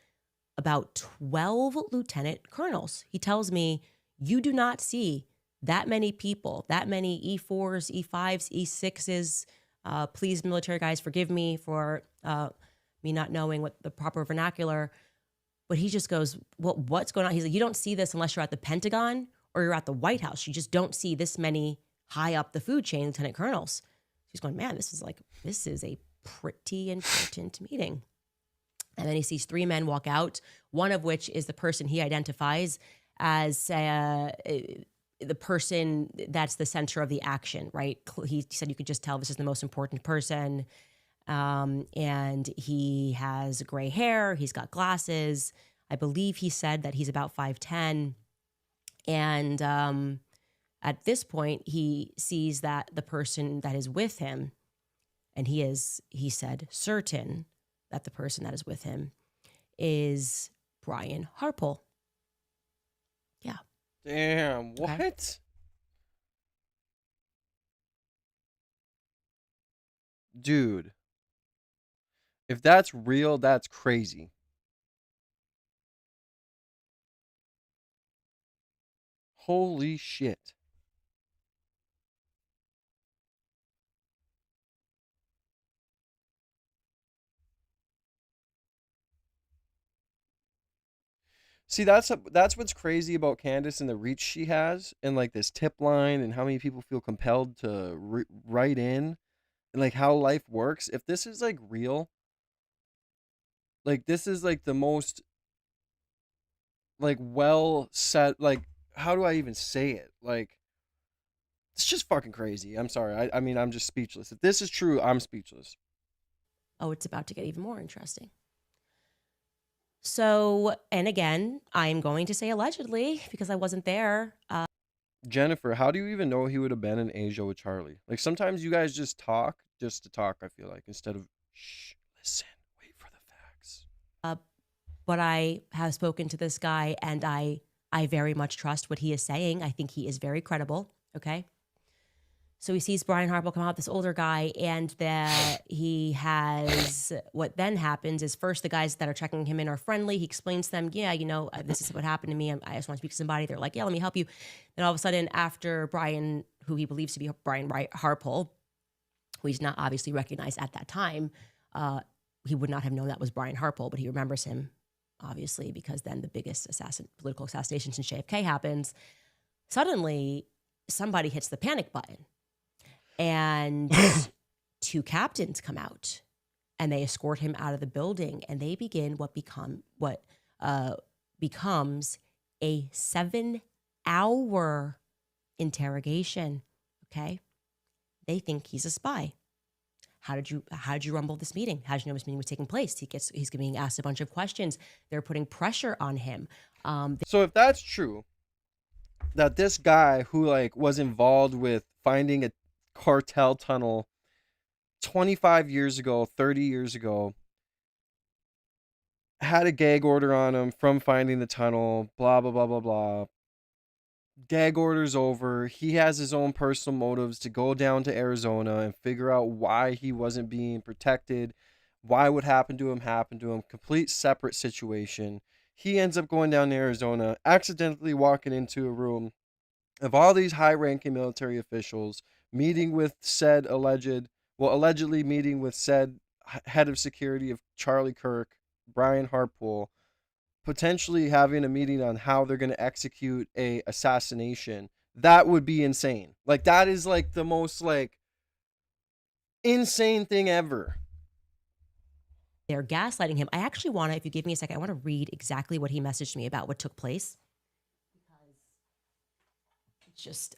about 12 lieutenant colonels. He tells me, you do not see that many people, that many E4s, E5s, E6s. Please, military guys, forgive me for me not knowing what the proper vernacular. But he just goes, well, what's going on? He's like, you don't see this unless you're at the Pentagon or you're at the White House. You just don't see this many high up the food chain lieutenant colonels. He's going, man, this is a pretty important meeting. And then he sees three men walk out, one of which is the person he identifies as the person that's the center of the action, right? He said you could just tell this is the most important person. And he has gray hair. He's got glasses. I believe he said that he's about 5'10". And at this point, he sees that the person that is with him, and he said, certain that the person that is with him is Brian Harpole. Yeah. Damn, what? Okay. Dude. If that's real, that's crazy. Holy shit. See, that's what's crazy about Candace and the reach she has, and like this tip line, and how many people feel compelled to write in, and like how life works. If this is like real, like this is like the most like well set. Like, how do I even say it? Like, it's just fucking crazy. I'm sorry. I mean, I'm just speechless. If this is true, I'm speechless. Oh, it's about to get even more interesting. So, and again, I'm going to say allegedly because I wasn't there. Jennifer, how do you even know he would have been in Asia with Charlie? Like, sometimes you guys just talk just to talk, I feel like, instead of, shh, listen, wait for the facts. But I have spoken to this guy, and I very much trust what he is saying. I think he is very credible, okay? So he sees Brian Harpole come out, this older guy, and that he has, what then happens is first the guys that are checking him in are friendly. He explains to them, yeah, this is what happened to me. I just want to speak to somebody. They're like, yeah, let me help you. Then all of a sudden, after Brian, who he believes to be Brian Harpole, who he's not obviously recognized at that time, he would not have known that was Brian Harpole, but he remembers him, obviously, because then the biggest political assassination since JFK happens. Suddenly, somebody hits the panic button. And two captains come out, and they escort him out of the building, and they begin what becomes a 7-hour interrogation. Okay, they think he's a spy. How did you rumble this meeting? How did you know this meeting was taking place? He's being asked a bunch of questions. They're putting pressure on him. So if that's true, that this guy who like was involved with finding a cartel tunnel 25 years ago, 30 years ago, had a gag order on him from finding the tunnel, blah, blah, blah, blah, blah. gag order's over. He has his own personal motives to go down to Arizona and figure out why he wasn't being protected, why what happened to him, complete separate situation. He ends up going down to Arizona, accidentally walking into a room of all these high-ranking military officials, meeting with said allegedly meeting with said head of security of Charlie Kirk, Brian Hartpool, potentially having a meeting on how they're going to execute a assassination. That would be insane. Like, that is like the most like insane thing ever. They're gaslighting him. I actually want to, if you give me a second, I want to read exactly what he messaged me about what took place. It's just,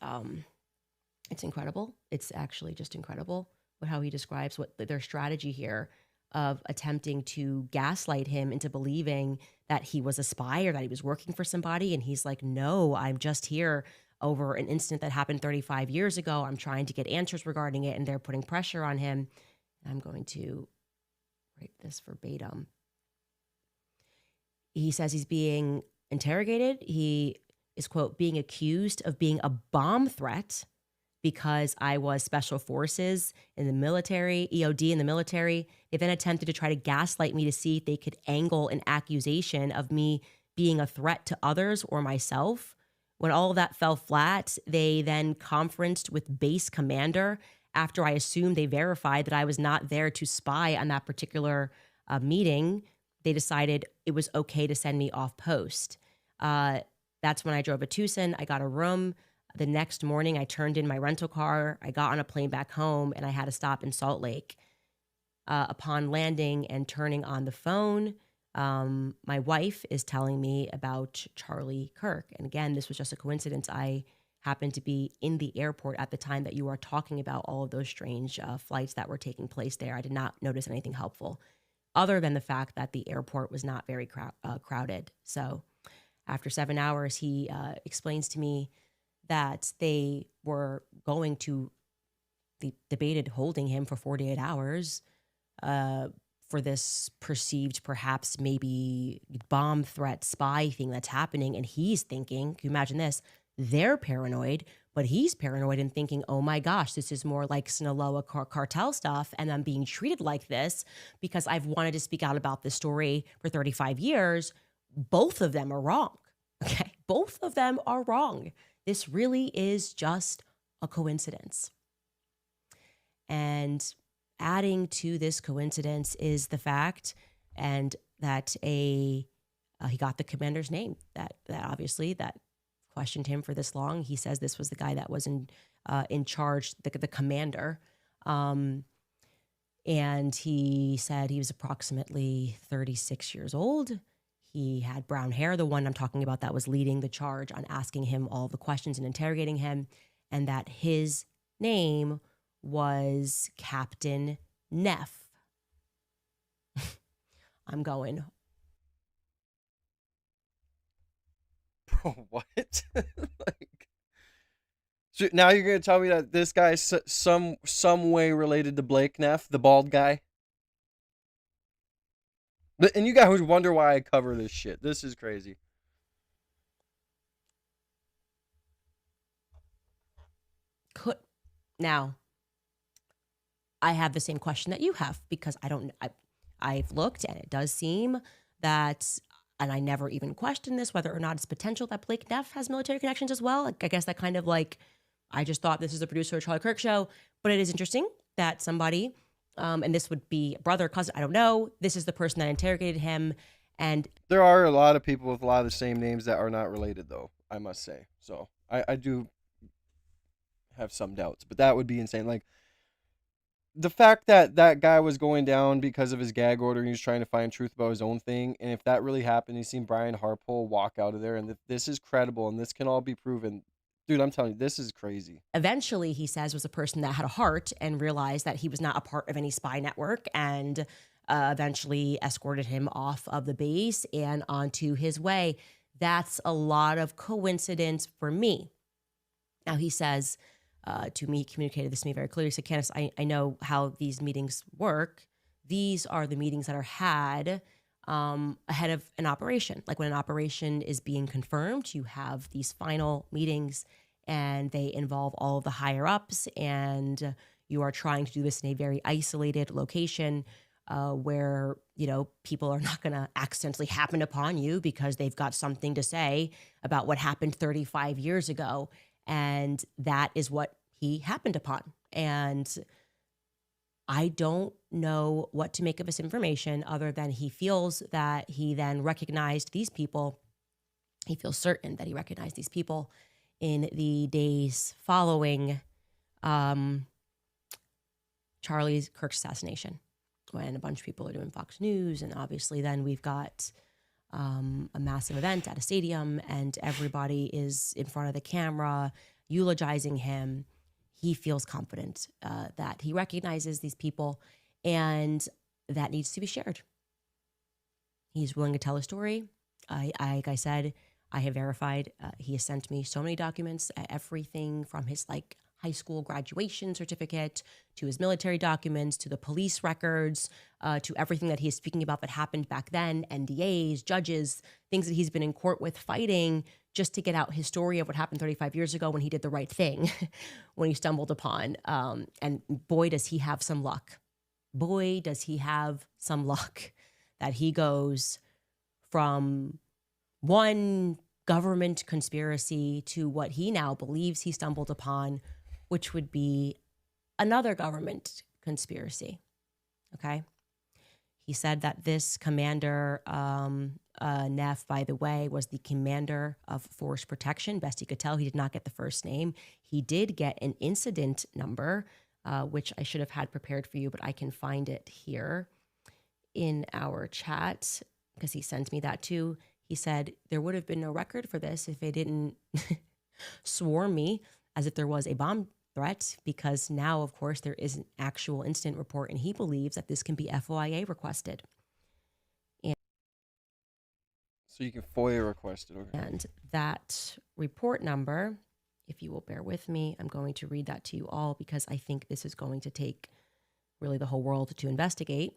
it's incredible. It's actually just incredible how he describes what their strategy here of attempting to gaslight him into believing that he was a spy or that he was working for somebody. And he's like, no, I'm just here over an incident that happened 35 years ago. I'm trying to get answers regarding it, and they're putting pressure on him. I'm going to write this verbatim. He says he's being interrogated. He is, quote, being accused of being a bomb threat because I was special forces in the military, EOD in the military. They then attempted to try to gaslight me to see if they could angle an accusation of me being a threat to others or myself. When all of that fell flat, they then conferenced with base commander after I assumed they verified that I was not there to spy on that particular meeting. They decided it was okay to send me off post. That's when I drove to Tucson. I got a room. The next morning, I turned in my rental car. I got on a plane back home, and I had to stop in Salt Lake. Upon landing and turning on the phone, my wife is telling me about Charlie Kirk. And again, this was just a coincidence. I happened to be in the airport at the time that you are talking about all of those strange flights that were taking place there. I did not notice anything helpful other than the fact that the airport was not very crowded. So after 7 hours, he explains to me that they were going to, they debated holding him for 48 hours for this perceived, perhaps maybe bomb threat spy thing that's happening. And he's thinking, can you imagine this? They're paranoid, but he's paranoid and thinking, oh my gosh, this is more like Sinaloa cartel stuff. And I'm being treated like this because I've wanted to speak out about this story for 35 years. Both of them are wrong. Okay. Both of them are wrong. This really is just a coincidence. And adding to this coincidence is the fact and that he got the commander's name that obviously that questioned him for this long. He says this was the guy that was in charge, the commander. And he said he was approximately 36 years old. He had brown hair, the one I'm talking about that was leading the charge on asking him all the questions and interrogating him, and that his name was Captain Neff. I'm going, Bro, what? Like, so now you're gonna tell me that this guy's some way related to Blake Neff, the bald guy? And you guys wonder why I cover this shit. This is crazy. now I have the same question that you have because I've looked and it does seem that, and I never even questioned this, whether or not it's potential that Blake Neff has military connections as well. Like, I guess that kind of like, I just thought this is the producer of Charlie Kirk show, but it is interesting that somebody, and this would be a brother, cousin, I don't know, this is the person that interrogated him. And there are a lot of people with a lot of the same names that are not related, though, I must say. So I do have some doubts, but that would be insane. Like, the fact that that guy was going down because of his gag order and he was trying to find truth about his own thing, and if that really happened, he's seen Brian Hartpool walk out of there, and this is credible and this can all be proven. Dude, I'm telling you, this is crazy. Eventually, he says, was a person that had a heart and realized that he was not a part of any spy network, and eventually escorted him off of the base and onto his way. That's a lot of coincidence for me. Now, he says to me, he communicated this to me very clearly. He said, Candace, I know how these meetings work. These are the meetings that are had ahead of an operation. Like when an operation is being confirmed, you have these final meetings and they involve all of the higher ups, and you are trying to do this in a very isolated location where, you know, people are not going to accidentally happen upon you because they've got something to say about what happened 35 years ago. And that is what he happened upon. And I don't know what to make of this information other than he feels that he then recognized these people. He feels certain that he recognized these people in the days following Charlie Kirk's assassination, when a bunch of people are doing Fox News. And obviously then we've got a massive event at a stadium and everybody is in front of the camera eulogizing him. He feels confident that he recognizes these people and that needs to be shared. He's willing to tell a story. Like I said, I have verified. He has sent me so many documents, everything from his like high school graduation certificate to his military documents, to the police records, to everything that he is speaking about that happened back then, NDAs, judges, things that he's been in court with fighting just to get out his story of what happened 35 years ago when he did the right thing, when he stumbled upon. And boy, does he have some luck. Boy, does he have some luck that he goes from one government conspiracy to what he now believes he stumbled upon, which would be another government conspiracy. Okay. He said that this commander, Neff, by the way, was the commander of force protection. Best he could tell, he did not get the first name. He did get an incident number, which I should have had prepared for you, but I can find it here in our chat because he sent me that too. He said there would have been no record for this if they didn't swarm me as if there was a bomb threat, because now, of course, there is an actual incident report, and he believes that this can be FOIA requested. And So you can FOIA request it. Okay. And that report number, if you will bear with me, I'm going to read that to you all because I think this is going to take really the whole world to investigate.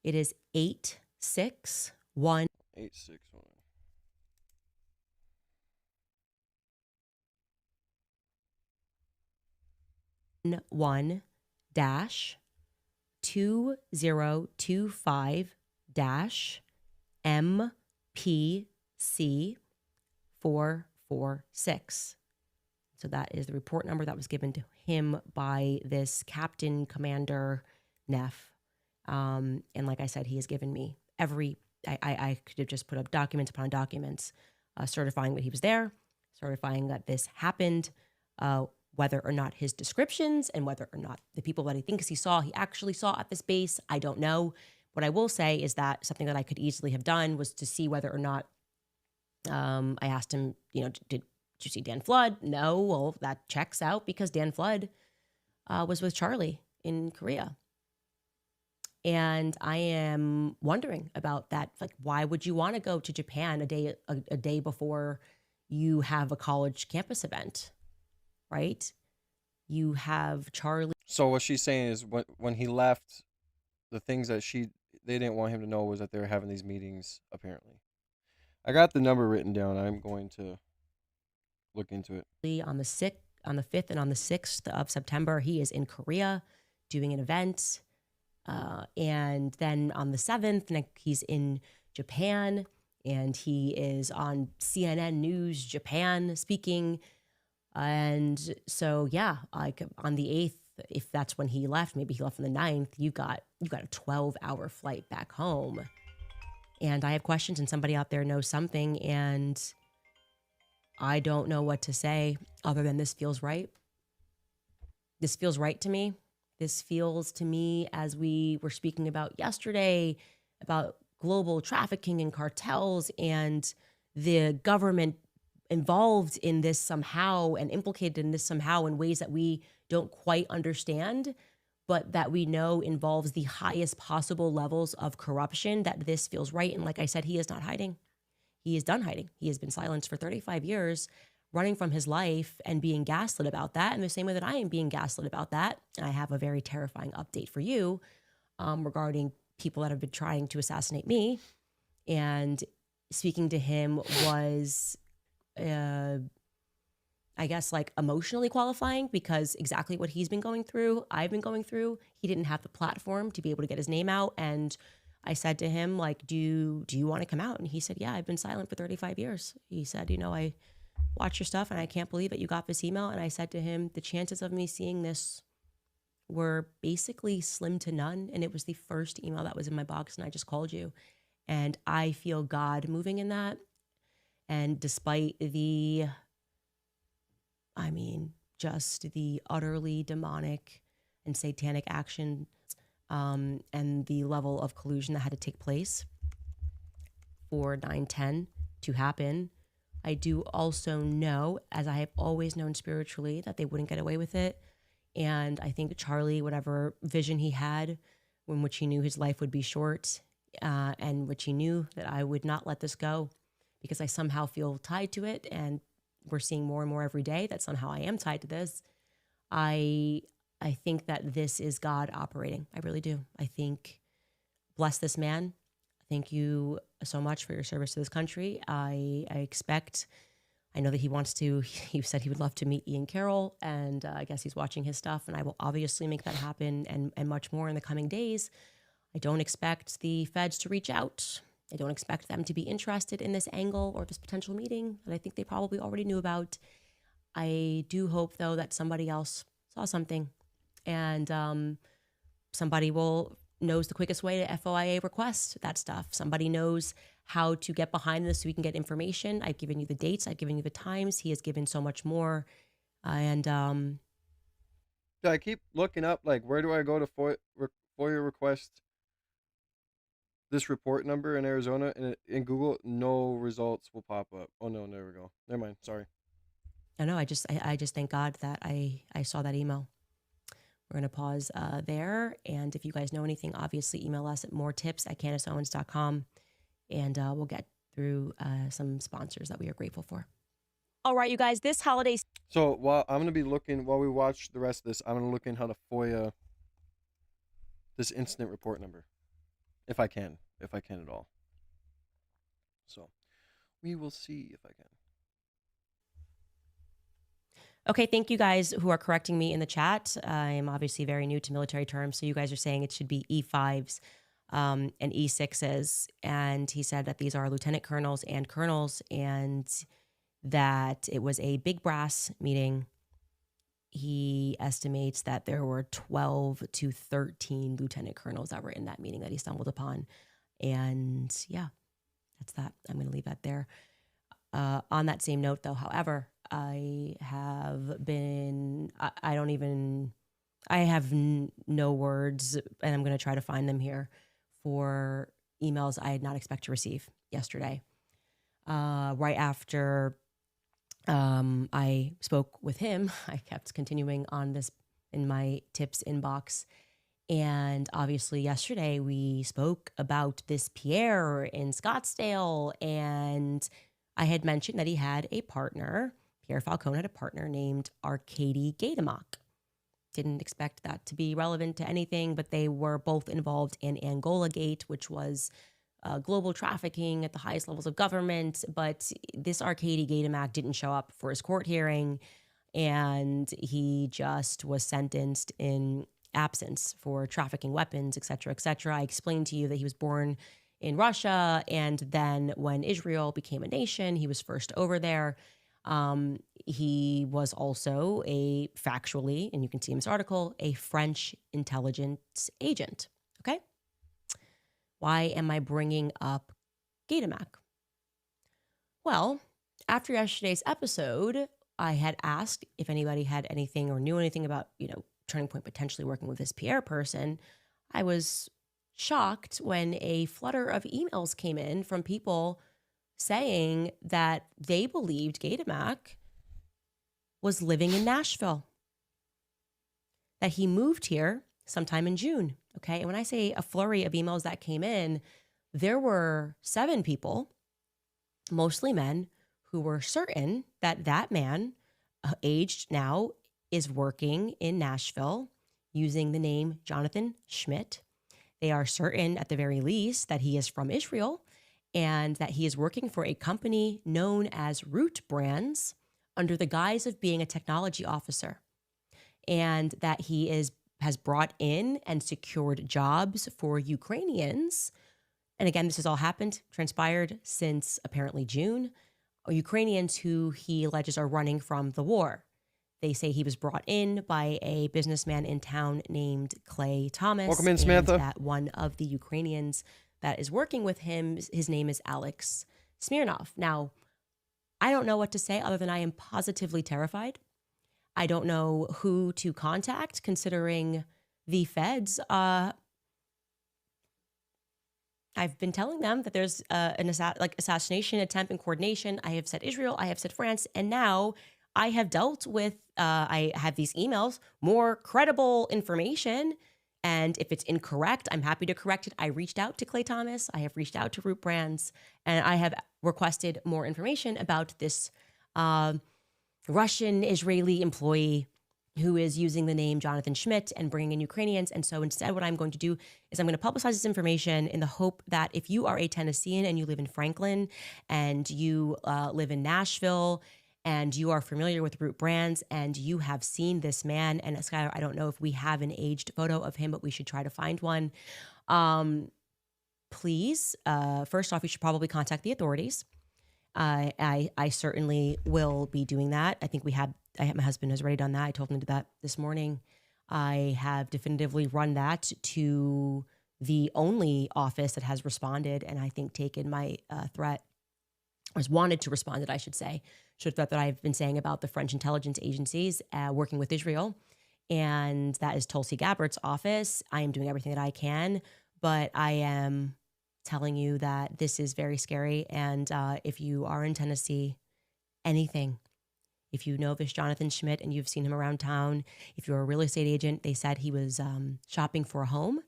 It is 861. 861. One dash 2025 dash MPC 446. So that is the report number that was given to him by this Captain Commander Neff. And like I said, he has given me I could have just put up documents upon documents certifying that he was there, certifying that this happened, whether or not his descriptions and whether or not the people that he thinks he actually saw at this base, I don't know. What I will say is that something that I could easily have done was to see whether or not I asked him, you know, did you see Dan Flood? No. Well, that checks out because Dan Flood was with Charlie in Korea. And I am wondering about that. Like, why would you want to go to Japan a day before you have a college campus event, right? You have Charlie. So what she's saying is when he left, the things that they didn't want him to know was that they were having these meetings, apparently. I got the number written down. I'm going to look into it. On the 5th and on the 6th of September, he is in Korea doing an event. And then on the 7th, he's in Japan and he is on CNN News Japan speaking. And so, yeah, like on the 8th, if that's when he left, maybe he left on the 9th, you got a 12-hour flight back home. And I have questions and somebody out there knows something and I don't know what to say other than this feels right. This feels right to me. This feels to me, as we were speaking about yesterday, about global trafficking and cartels and the government involved in this somehow and implicated in this somehow in ways that we don't quite understand, but that we know involves the highest possible levels of corruption, that this feels right. And like I said, he is not hiding. He is done hiding. He has been silenced for 35 years, running from his life and being gaslit about that in the same way that I am being gaslit about that. And I have a very terrifying update for you regarding people that have been trying to assassinate me. And speaking to him was, I guess, like emotionally qualifying, because exactly what he's been going through, I've been going through. He didn't have the platform to be able to get his name out. And I said to him, like, do you want to come out? And he said, yeah, I've been silent for 35 years. He said, I watch your stuff and I can't believe that you got this email. And I said to him, the chances of me seeing this were basically slim to none. And it was the first email that was in my box, and I just called you. And I feel God moving in that. And despite just the utterly demonic and satanic action, and the level of collusion that had to take place for 9/10 to happen, I do also know, as I have always known spiritually, that they wouldn't get away with it. And I think Charlie, whatever vision he had, in which he knew his life would be short, and which he knew that I would not let this go, because I somehow feel tied to it. And we're seeing more and more every day that somehow I am tied to this. I think that this is God operating. I really do. I think, bless this man. Thank you so much for your service to this country. I know that he said he would love to meet Ian Carroll, and I guess he's watching his stuff, and I will obviously make that happen and much more in the coming days. I don't expect the feds to reach out. I don't expect them to be interested in this angle or this potential meeting that I think they probably already knew about. I do hope, though, that somebody else saw something, and somebody knows the quickest way to FOIA request that stuff. Somebody knows how to get behind this so we can get information. I've given you the dates. I've given you the times. He has given so much more. And I keep looking up, like, where do I go to FOIA request this report number in Arizona? And in Google, no results will pop up. Oh, no, there we go. Never mind. Sorry. I know. I just thank God that I saw that email. We're going to pause there. And if you guys know anything, obviously email us at moretips@CandaceOwens.com. And we'll get through some sponsors that we are grateful for. All right, you guys, this holiday. So while we watch the rest of this, I'm going to look in how to FOIA this incident report number. If I can at all. So we will see if I can. Okay, thank you guys who are correcting me in the chat. I am obviously very new to military terms, so you guys are saying it should be E5s and E6s. And he said that these are lieutenant colonels and colonels, and that it was a big brass meeting. He estimates that there were 12 to 13 lieutenant colonels that were in that meeting that he stumbled upon. And yeah, that's that. I'm going to leave that there. On that same note, though, however, I have no words, and I'm going to try to find them here, for emails I did not expect to receive yesterday. Right after I spoke with him, I kept continuing on this in my tips inbox. And obviously yesterday we spoke about this Pierre in Scottsdale, and I had mentioned that he had a partner. Pierre Falcone had a partner named Arkady Gaydamak. Didn't expect that to be relevant to anything, but they were both involved in Angola Gate, which was global trafficking at the highest levels of government. But this Arkady Gaydamak didn't show up for his court hearing, and he just was sentenced in absence for trafficking weapons, et cetera, et cetera. I explained to you that he was born in Russia, and then when Israel became a nation, he was first over there. He was also factually, and you can see in this article, a French intelligence agent. Okay. Why am I bringing up Gaydamak? Well, after yesterday's episode, I had asked if anybody had anything or knew anything about, Turning Point potentially working with this Pierre person. I was shocked when a flutter of emails came in from people saying that they believed Gaydamak was living in Nashville, that he moved here sometime in June. Okay. And when I say a flurry of emails that came in, there were 7 people, mostly men, who were certain that that man, aged now, is working in Nashville using the name Jonathan Schmidt. They are certain, at the very least, that he is from Israel and that he is working for a company known as Root Brands under the guise of being a technology officer, and that has brought in and secured jobs for Ukrainians. And again, this has all transpired since apparently June. Ukrainians who he alleges are running from the war. They say he was brought in by a businessman in town named Clay Thomas. Welcome in, and Samantha. that one of the Ukrainians that is working with him, his name is Alex Smirnov. Now, I don't know what to say other than I am positively terrified. I don't know who to contact, considering the feds. I've been telling them that there's an assassination attempt in coordination. I have said Israel, I have said France, and now I have dealt with, I have these emails, more credible information. And if it's incorrect, I'm happy to correct it. I reached out to Clay Thomas. I have reached out to Root Brands, and I have requested more information about this Russian Israeli employee who is using the name Jonathan Schmidt and bringing in Ukrainians. And so instead, what I'm going to do is I'm going to publicize this information in the hope that if you are a Tennessean and you live in Franklin and you live in Nashville and you are familiar with Root Brands and you have seen this man, and Skylar, I don't know if we have an aged photo of him, but we should try to find one. Please, first off, you should probably contact the authorities. I certainly will be doing that. I think my husband has already done that. I told him to do that this morning. I have definitively run that to the only office that has responded, and I think taken my threat, or has wanted to respond, I should say, to the threat that I've been saying about the French intelligence agencies working with Israel. And that is Tulsi Gabbard's office. I am doing everything that I can, but I am telling you that this is very scary. And if you are in Tennessee, if you know this Jonathan Schmidt and you've seen him around town, if you're a real estate agent, they said he was shopping for a home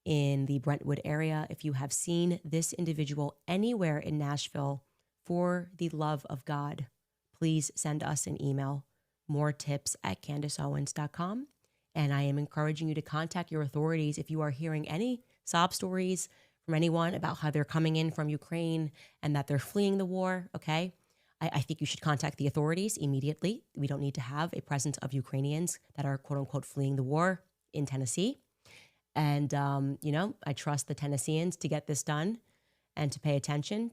in the Brentwood area. If you have seen this individual anywhere in Nashville, for the love of God, please send us an email, moretips@CandaceOwens.com. And I am encouraging you to contact your authorities if you are hearing any sob stories from anyone about how they're coming in from Ukraine and that they're fleeing the war, okay? I think you should contact the authorities immediately. We don't need to have a presence of Ukrainians that are quote unquote fleeing the war in Tennessee. And, I trust the Tennesseans to get this done and to pay attention.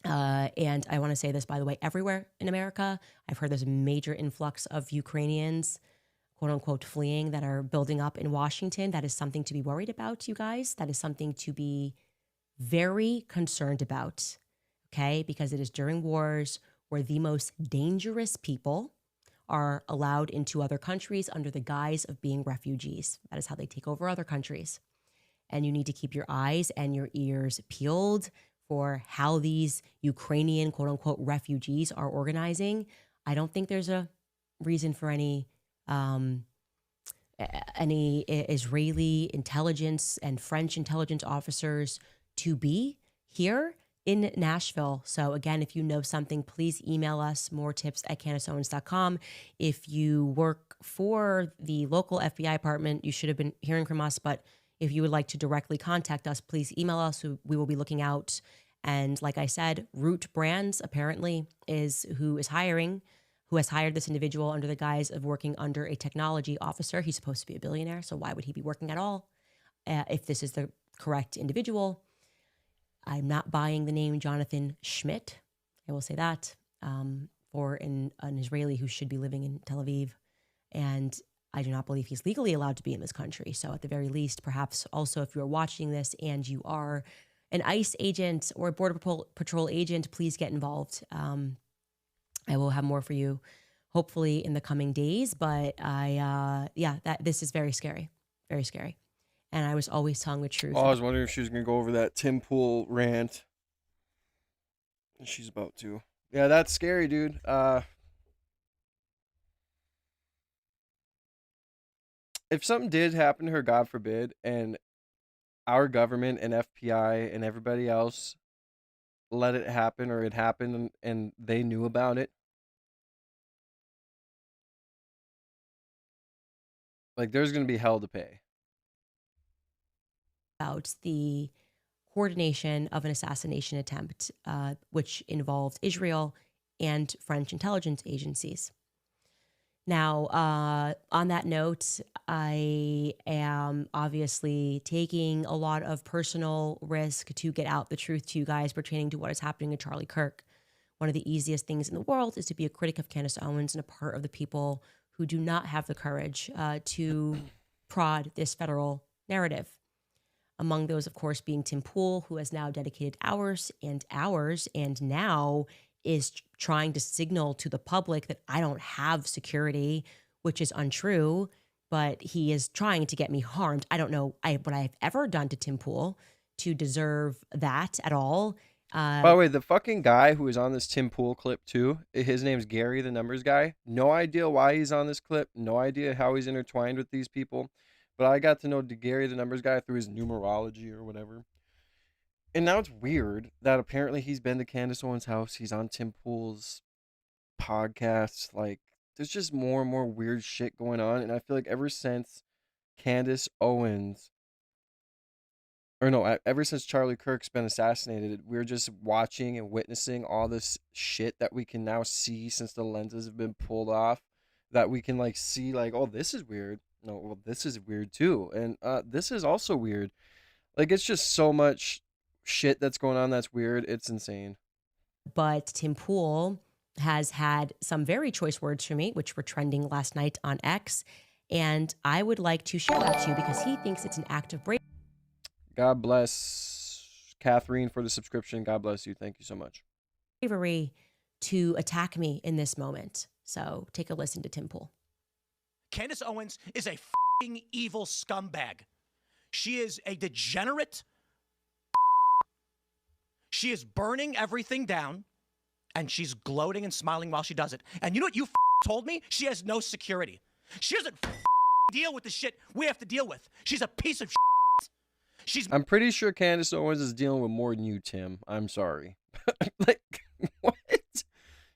And I want to say this, by the way, everywhere in America, I've heard there's a major influx of Ukrainians, quote unquote, fleeing that are building up in Washington. That is something to be worried about, you guys. That is something to be very concerned about, okay? Because it is during wars where the most dangerous people are allowed into other countries under the guise of being refugees. That is how they take over other countries. And you need to keep your eyes and your ears peeled for how these Ukrainian, quote unquote, refugees are organizing. I don't think there's a reason for any Israeli intelligence and French intelligence officers to be here in Nashville. So again, if you know something, please email us, moretips@CandaceOwens.com. If you work for the local FBI department, you should have been hearing from us, but if you would like to directly contact us, please email us. We will be looking out. And like I said, Root Brands apparently is who has hired this individual under the guise of working under a technology officer. He's supposed to be a billionaire, so why would he be working at all? If this is the correct individual, I'm not buying the name Jonathan Schmidt. I will say that, for an Israeli who should be living in Tel Aviv. And I do not believe he's legally allowed to be in this country. So at the very least, perhaps also if you're watching this and you are an ICE agent or a Border Patrol agent, please get involved. I will have more for you hopefully in the coming days, but this is very scary, very scary. And I was always telling the truth. Oh, I was wondering if she was going to go over that Tim Pool rant. And she's about to. Yeah, that's scary, dude. If something did happen to her, God forbid, and our government and FBI and everybody else let it happen, or it happened and they knew about it, like, there's going to be hell to pay. about the coordination of an assassination attempt, which involved Israel and French intelligence agencies. Now, on that note, I am obviously taking a lot of personal risk to get out the truth to you guys pertaining to what is happening to Charlie Kirk. One of the easiest things in the world is to be a critic of Candace Owens and a part of the people who do not have the courage to prod this federal narrative. Among those, of course, being Tim Pool, who has now dedicated hours and now is trying to signal to the public that I don't have security, which is untrue, but he is trying to get me harmed. I don't know what I've ever done to Tim Pool to deserve that at all. By the way, the fucking guy who was on this Tim Pool clip too, his name's Gary, the numbers guy. No idea why he's on this clip. No idea how he's intertwined with these people. But I got to know Gary, the numbers guy, through his numerology or whatever. And now it's weird that apparently he's been to Candace Owens' house. He's on Tim Pool's podcast. Like, there's just more and more weird shit going on. And I feel like ever since Candace Owens, or no, ever since Charlie Kirk's been assassinated, we're just watching and witnessing all this shit that we can now see since the lenses have been pulled off. That we can like see, like, oh, this is weird. No, well, this is weird too. And this is also weird. Like, it's just so much shit that's going on that's weird. It's insane. But Tim Pool has had some very choice words for me, which were trending last night on X. And I would like to share that to you because he thinks it's an act of bravery. God bless Catherine for the subscription. God bless you. Thank you so much. Bravery to attack me in this moment. So take a listen to Tim Pool. Candace Owens is a f***ing evil scumbag. She is a degenerate. She is burning everything down, and she's gloating and smiling while she does it. And you know what you told me? She has no security. She doesn't deal with the shit we have to deal with. She's a piece of shit. I'm pretty sure Candace Owens is dealing with more than you, Tim. I'm sorry. Like, what?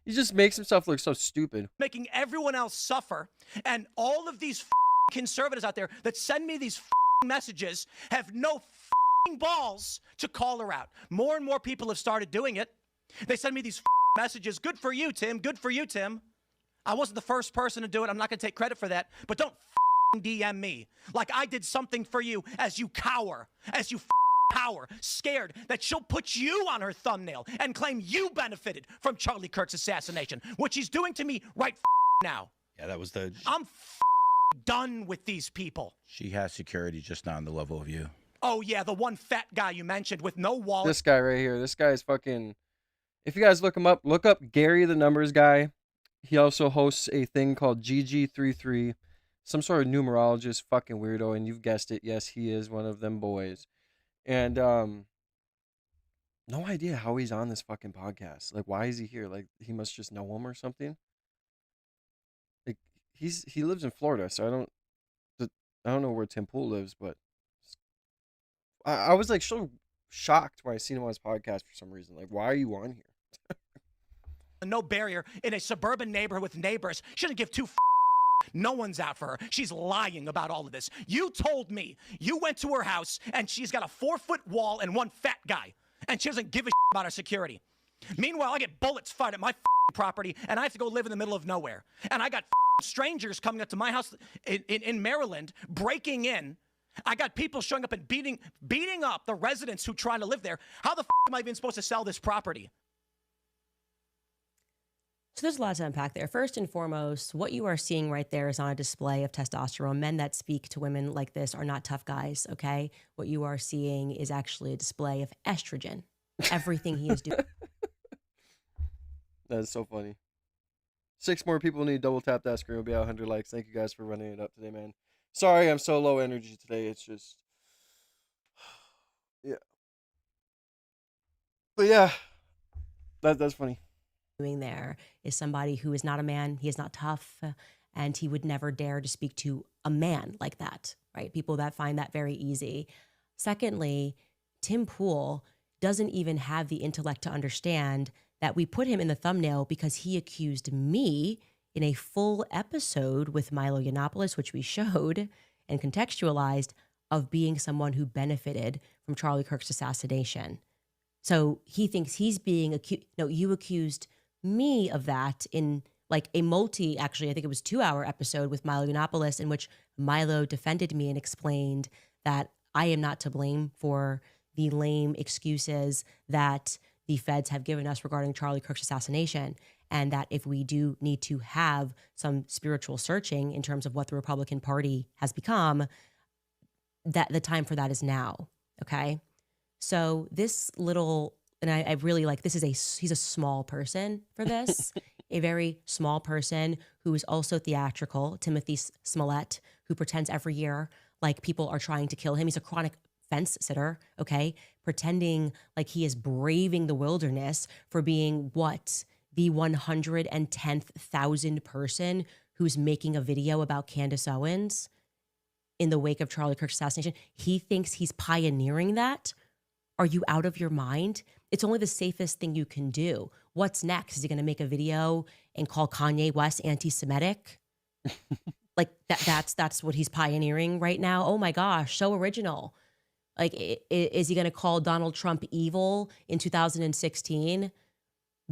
He just makes himself look so stupid. Making everyone else suffer, and all of these conservatives out there that send me these messages have no balls to call her out. More and more people have started doing it. They send me these messages. Good for you, Tim. Good for you, Tim. I wasn't the first person to do it. I'm not going to take credit for that. But don't DM me like I did something for you as you cower, as you power, scared that she'll put you on her thumbnail and claim you benefited from Charlie Kirk's assassination, which he's doing to me right now. Yeah, that was the... I'm done with these people. She has security, just not on the level of you. Oh, yeah, the one fat guy you mentioned with no wallet. This guy right here. This guy's fucking... If you guys look up Gary the numbers guy. He also hosts a thing called GG33. Some sort of numerologist fucking weirdo. And you've guessed it. Yes, he is one of them boys. And no idea how he's on this fucking podcast. Like, why is he here? Like, he must just know him or something. Like, he lives in Florida, so I don't know where Tim Pool lives, but I was like so shocked when I seen him on his podcast for some reason. Like, why are you on here? No barrier in a suburban neighborhood with neighbors. She doesn't give two no one's out for her. She's lying about all of this. You told me you went to her house and she's got a 4-foot wall and one fat guy, and she doesn't give a about her security. Meanwhile, I get bullets fired at my property and I have to go live in the middle of nowhere. And I got strangers coming up to my house in Maryland, breaking in. I got people showing up and beating up the residents who try to live there. How the am I even supposed to sell this property? So there's a lot to unpack there. First and foremost, what you are seeing right there is on a display of testosterone. Men that speak to women like this are not tough guys, okay? What you are seeing is actually a display of estrogen. Everything he is doing. That is so funny. 6 more people need double tap that screen. We'll be at 100 likes. Thank you guys for running it up today, man. Sorry, I'm so low energy today. It's just, yeah. But yeah, that's funny. Doing there is somebody who is not a man. He is not tough, and he would never dare to speak to a man like that, right? People that find that very easy. Secondly, Tim Pool doesn't even have the intellect to understand that we put him in the thumbnail because he accused me in a full episode with Milo Yiannopoulos, which we showed and contextualized, of being someone who benefited from Charlie Kirk's assassination. So he thinks he's being accused. No, you accused me of that in like a actually, I think it was 2-hour episode with Milo Yiannopoulos, in which Milo defended me and explained that I am not to blame for the lame excuses that the feds have given us regarding Charlie Kirk's assassination. And that if we do need to have some spiritual searching in terms of what the Republican Party has become, that the time for that is now. Okay. So this little, and I really like, he's a small person for this, a very small person who is also theatrical, Timothy Smollett, who pretends every year like people are trying to kill him. He's a chronic fence sitter, okay? Pretending like he is braving the wilderness for being what? The 110,000th person who's making a video about Candace Owens in the wake of Charlie Kirk's assassination. He thinks he's pioneering that. Are you out of your mind? It's only the safest thing you can do. What's next? Is he going to make a video and call Kanye West anti-Semitic? Like that's what he's pioneering right now. Oh my gosh, so original. Like, is he going to call Donald Trump evil in 2016?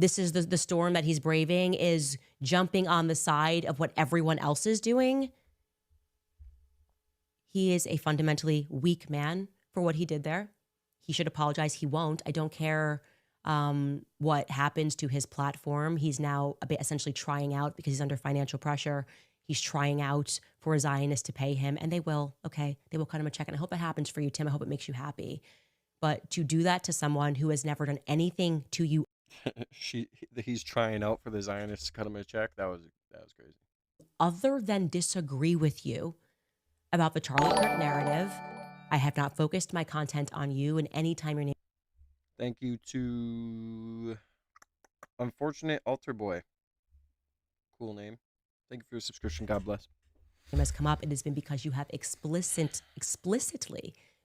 This is the storm that he's braving, is jumping on the side of what everyone else is doing. He is a fundamentally weak man for what he did there. He should apologize. He won't. I don't care what happens to his platform. He's now essentially trying out because he's under financial pressure. He's trying out for a Zionist to pay him, and they will. Okay, they will cut him a check, and I hope it happens for you, Tim. I hope it makes you happy. But to do that to someone who has never done anything to you, He's trying out for the Zionists to cut him a check. That was crazy. other than disagree with you about the Charlie Kirk narrative, I have not focused my content on you, and anytime your name Thank you to Unfortunate Altar Boy. Cool name. Thank you for your subscription. God bless. has come up, it has been because you have explicitly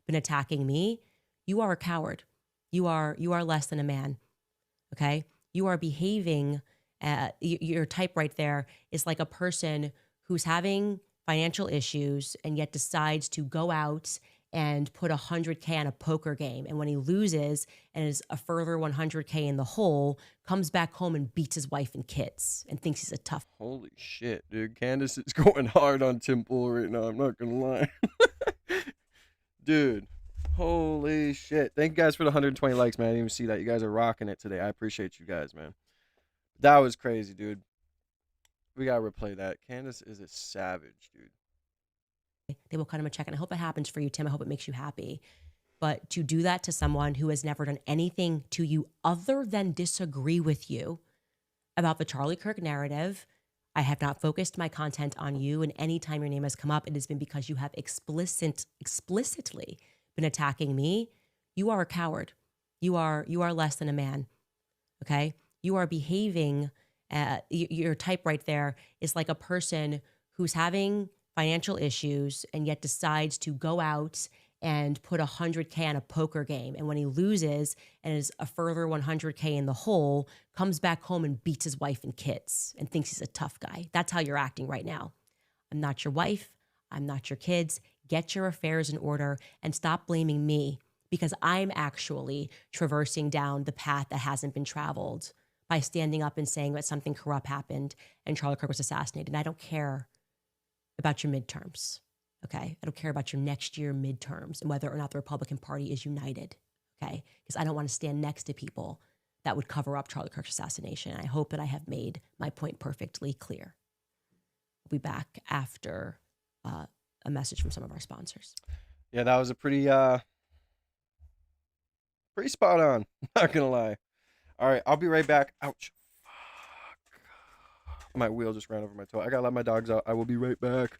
been attacking me. You are a coward. You are less than a man. Okay? You are behaving, your type right there is like a person who's having financial issues and yet decides to go out and put 100K on a poker game. And when he loses and is a further 100K in the hole, comes back home and beats his wife and kids and thinks he's a tough. Holy shit, dude. Candace is going hard on Tim Pool right now. I'm not going to lie. Dude, holy shit. Thank you guys for the 120 likes, man. I didn't even see that. You guys are rocking it today. I appreciate you guys, man. That was crazy, dude. We got to replay that. Candace is a savage, dude. They will cut him a check, and I hope it happens for you, Tim. I hope it makes you happy. But to do that to someone who has never done anything to you other than disagree with you about the Charlie Kirk narrative, I have not focused my content on you, and anytime your name has come up, it has been because you have explicitly been attacking me. You are a coward. You are less than a man. Okay? You are behaving, your type right there is like a person who's having financial issues and yet decides to go out and put 100K on a poker game. And when he loses and is a further 100K in the hole, comes back home and beats his wife and kids and thinks he's a tough guy. That's how you're acting right now. I'm not your wife. I'm not your kids. Get your affairs in order and stop blaming me, because I'm actually traversing down the path that hasn't been traveled by standing up and saying that something corrupt happened and Charlie Kirk was assassinated. And I don't care about your midterms, okay? I don't care about your next year midterms and whether or not the Republican Party is united, okay? Because I don't want to stand next to people that would cover up Charlie Kirk's assassination. I hope that I have made my point perfectly clear. We'll be back after a message from some of our sponsors. Yeah, that was a pretty spot on. Not gonna lie. All right, I'll be right back. Ouch. Fuck. My wheel just ran over my toe. I gotta let my dogs out. I will be right back.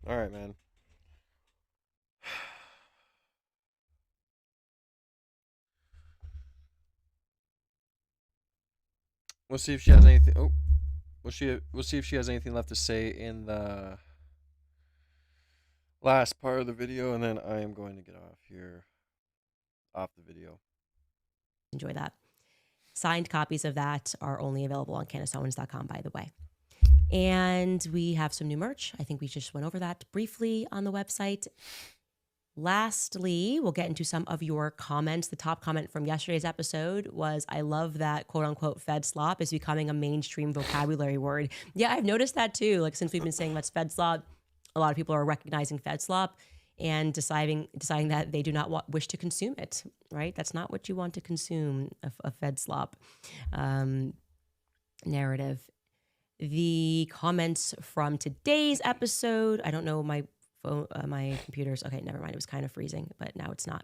All right, man. We'll see if she has anything. Oh, we'll see if she has anything left to say in the last part of the video, and then I am going to get off here, off the video. Enjoy that. Signed copies of that are only available on CandaceOwens.com, by the way. And we have some new merch. I think we just went over that briefly on the website. Lastly, we'll get into some of your comments. The top comment from yesterday's episode was, I love that quote unquote Fed slop is becoming a mainstream vocabulary word. Yeah, I've noticed that too. Like since we've been saying let's Fed slop, a lot of people are recognizing Fed slop and deciding that they do not wish to consume it, right? That's not what you want to consume, a Fed slop narrative. The comments from today's episode, I don't know my phone, my computer's, okay, never mind. It was kind of freezing, but now it's not.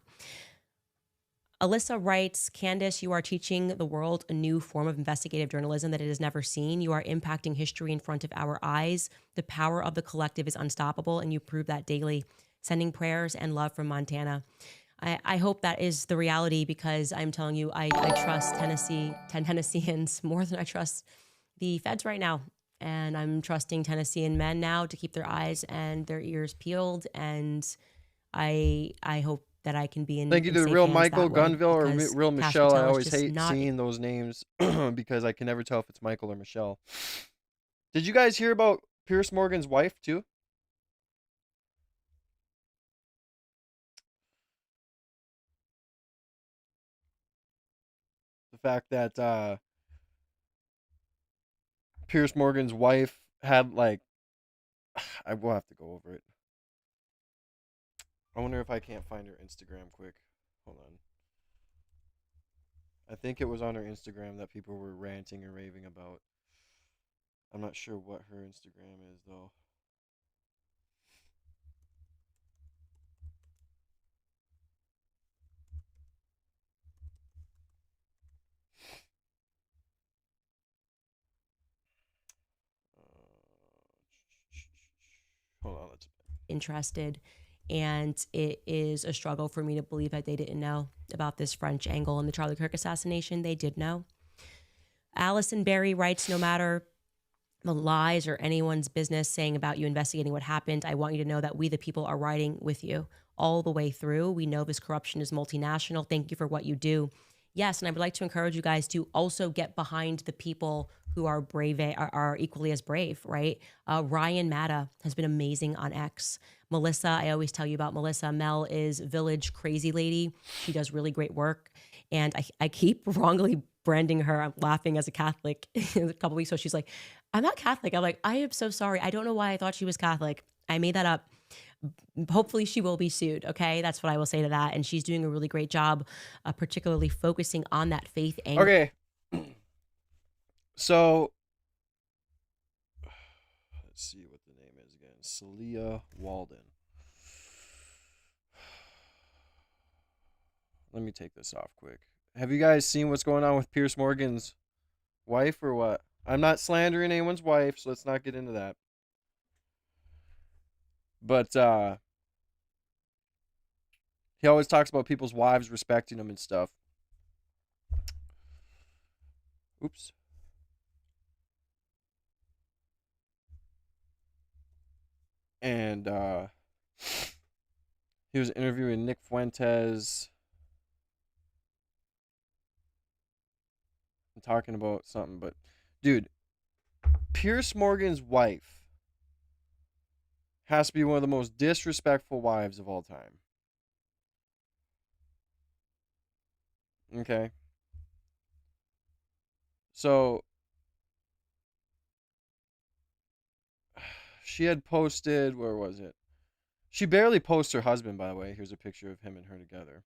Alyssa writes, Candace, you are teaching the world a new form of investigative journalism that it has never seen. You are impacting history in front of our eyes. The power of the collective is unstoppable, and you prove that daily. Sending prayers and love from Montana. I hope that is the reality, because I'm telling you, I trust Tennesseans more than I trust the feds right now. And I'm trusting Tennessean men now to keep their eyes and their ears peeled. And I hope that I can be in Thank you to the safe real hands Michael that way, Gunville or because real Cash Michelle. I Patel is always just hate not. seeing those names because I can never tell if it's Michael or Michelle. Did you guys hear about Pierce Morgan's wife too? The fact that Pierce Morgan's wife had like, I will have to go over it. I wonder if I can't find her Instagram quick. Hold on. I think it was on her Instagram that people were ranting and raving about. I'm not sure what her Instagram is though. Hold on, let's. Interested, and it is a struggle for me to believe that they didn't know about this French angle in the Charlie Kirk assassination. They did know. Allison Berry writes, no matter the lies or anyone's business saying about you investigating what happened, I want you to know that we, the people, are riding with you all the way through. We know this corruption is multinational. Thank you for what you do. Yes, and I would like to encourage you guys to also get behind the people who are brave, are equally as brave, right? Ryan Matta has been amazing on X. Melissa, I always tell you about Melissa. Mel is Village Crazy Lady. She does really great work. And I keep wrongly branding her. I'm laughing as a Catholic. A couple weeks ago, she's like, I'm not Catholic. I'm like, I am so sorry. I don't know why I thought she was Catholic. I made that up. Hopefully she will be sued. Okay. That's what I will say to that. And she's doing a really great job, particularly focusing on that faith angle. Okay. So, let's see what the name is again. Celia Walden. Let me take this off quick. Have you guys seen what's going on with Pierce Morgan's wife or what? I'm not slandering anyone's wife, so let's not get into that. But he always talks about people's wives respecting him and stuff. Oops. And he was interviewing Nick Fuentes and talking about something, but dude, Pierce Morgan's wife has to be one of the most disrespectful wives of all time. Okay. So she had posted, where was it? She barely posts her husband, by the way. Here's a picture of him and her together.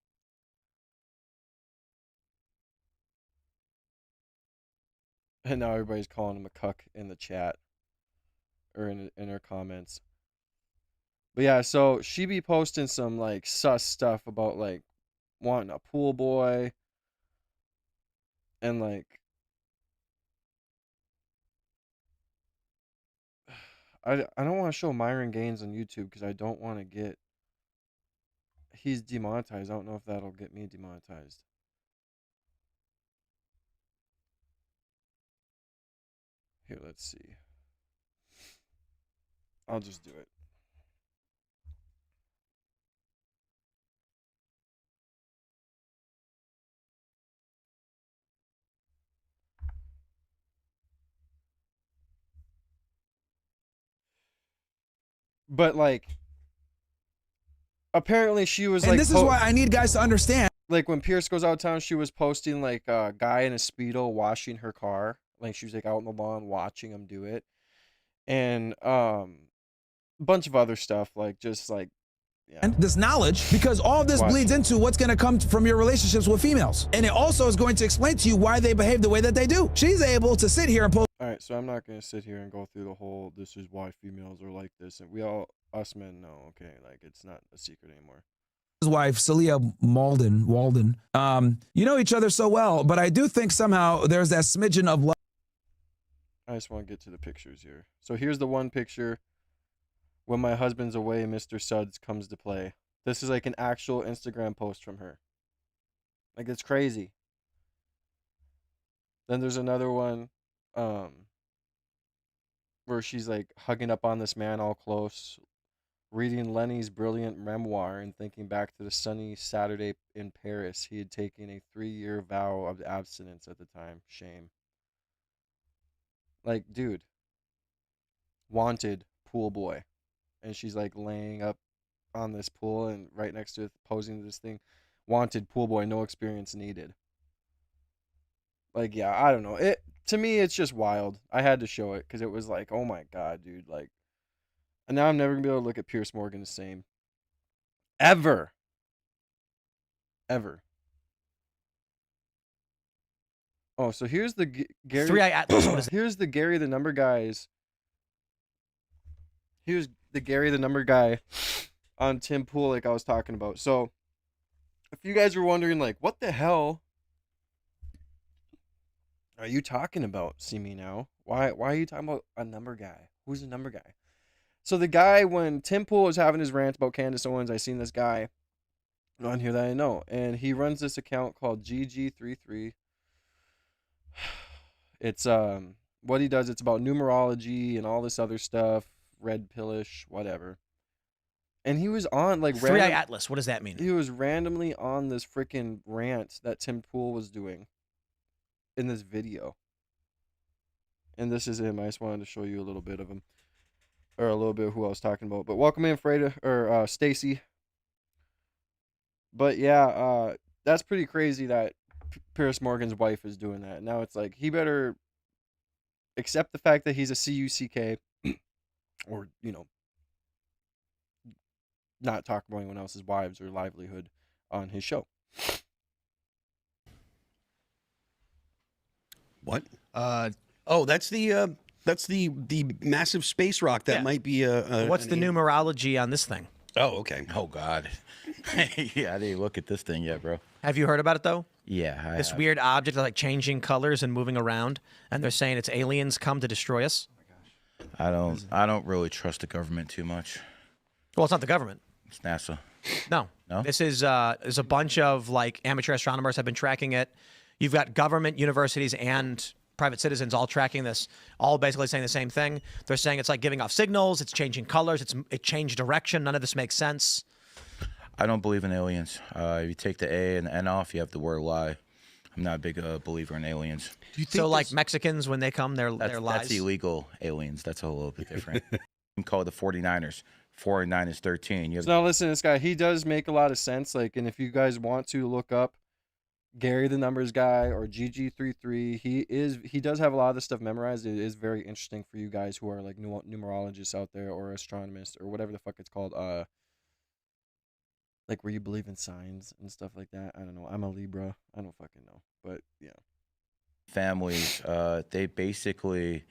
And now everybody's calling him a cuck in the chat or in her comments. But yeah, so she be posting some like sus stuff about like wanting a pool boy and like I don't want to show Myron Gaines on YouTube because I don't want to get. He's demonetized. I don't know if that'll get me demonetized. Here, let's see. I'll just do it. But like, apparently she was And like. this is why I need guys to understand. Like when Pierce goes out of town, she was posting like a guy in a Speedo washing her car. Like she was like out on the lawn watching him do it, and bunch of other stuff like just like. Yeah. And this knowledge, because all of this bleeds into what's going to come from your relationships with females. And it also is going to explain to you why they behave the way that they do. She's able to sit here and post. All right, so I'm not going to sit here and go through the whole, this is why females are like this. And we all, us men know, okay, like it's not a secret anymore. His wife, Celia Walden, you know each other so well, but I do think somehow there's that smidgen of love. I just want to get to the pictures here. So here's the one picture. When my husband's away, Mr. Suds comes to play. This is like an actual Instagram post from her. Like, it's crazy. Then there's another one where she's like hugging up on this man all close, reading Lenny's brilliant memoir and thinking back to the sunny Saturday in Paris. He had taken a 3-year vow of abstinence at the time. Shame. Like, dude. Wanted pool boy. And she's like laying up on this pool and right next to it, posing this thing. Wanted pool boy, no experience needed. Like, yeah, I don't know. It to me, it's just wild. I had to show it because it was like, oh my God, dude. Like, and now I'm never going to be able to look at Pierce Morgan the same. Ever. Ever. Oh, so here's the Gary. 3i Atlas. Here's the Gary the Number Guys. Here's the Gary the Number Guy on Tim Pool, like I was talking about. So, if you guys were wondering, like, what the hell are you talking about? See me now. Why are you talking about a number guy? Who's a number guy? So the guy, when Tim Pool was having his rant about Candace Owens, I seen this guy on here that I know, and he runs this account called GG33. It's what he does. It's about numerology and all this other stuff. Red pillish, whatever. And he was on like 3i Atlas. What does that mean? He was randomly on this freaking rant that Tim Pool was doing in this video. And this is him. I just wanted to show you a little bit of him, or a little bit of who I was talking about. But welcome in, Freda or Stacy. But yeah, that's pretty crazy that Pierce Morgan's wife is doing that. Now it's like he better accept the fact that he's a CUCK. Or, you know, not talk about anyone else's wives or livelihood on his show. What? Oh, that's the massive space rock that might be a. What's the numerology on this thing? Oh, okay. Oh God. Yeah, I didn't look at this thing yet, bro. Have you heard about it though? Yeah. This weird object like changing colors and moving around, and they're saying it's aliens come to destroy us. I don't really trust the government too much. Well, it's not the government. It's NASA. No. This is there's a bunch of like amateur astronomers have been tracking it. You've got government, universities, and private citizens all tracking this, all basically saying the same thing. They're saying it's like giving off signals, it's changing colors, it changed direction. None of this makes sense. I don't believe in aliens. If you take the A and the N off, you have the word lie. I'm not a big believer in aliens. Do you think so like Mexicans, when they come, they're lies? That's illegal aliens. That's a little bit different. I'm called the 49ers. 4 and 9 is 13. So now listen to this guy. He does make a lot of sense. Like, and if you guys want to look up Gary the Numbers Guy or GG33, he does have a lot of this stuff memorized. It is very interesting for you guys who are like numerologists out there or astronomists or whatever the fuck it's called. Like where you believe in signs and stuff like that. I don't know. I'm a Libra. I don't fucking know. But yeah. Families, they basically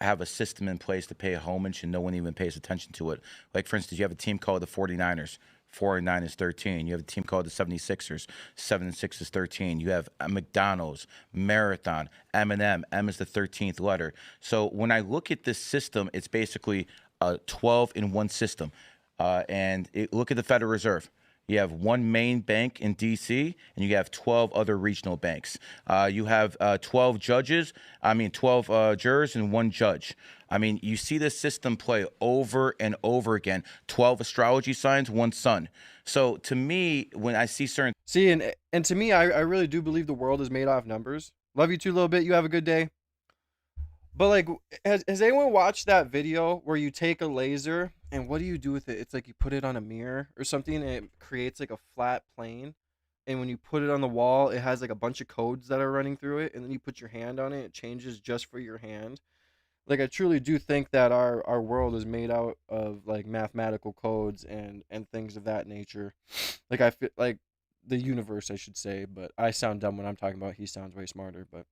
have a system in place to pay homage and no one even pays attention to it. Like, for instance, you have a team called the 49ers. 4 and 9 is 13. You have a team called the 76ers. 7 and 6 is 13. You have McDonald's, Marathon, M&M. M is the 13th letter. So when I look at this system, it's basically 12 in one system. Look at the Federal Reserve. You have one main bank in D.C. and you have 12 other regional banks. You have 12 jurors and one judge. I mean, you see this system play over and over again. 12 astrology signs, one sun. So to me, when I see certain... See, and to me, I really do believe the world is made off numbers. Love you too, little bit. You have a good day. But like, has anyone watched that video where you take a laser and what do you do with it? It's like you put it on a mirror or something and it creates like a flat plane. And when you put it on the wall, it has like a bunch of codes that are running through it. And then you put your hand on it, it changes just for your hand. Like, I truly do think that our world is made out of like mathematical codes and things of that nature. Like, I feel like the universe, I should say, but I sound dumb when I'm talking about it. He sounds way smarter, but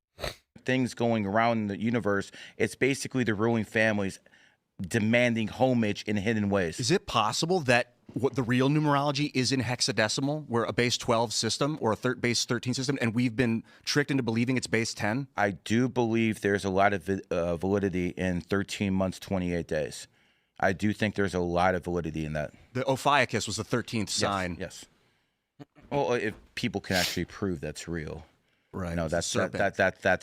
things going around in the universe, it's basically the ruling families demanding homage in hidden ways. Is it possible that what the real numerology is in hexadecimal, where a base 12 system or a base 13 system, and we've been tricked into believing it's base 10? I do believe there's a lot of validity in 13 months, 28 days. I do think there's a lot of validity in that. The Ophiuchus was the 13th sign. Yes. Well, if people can actually prove that's real. Right. You know, that's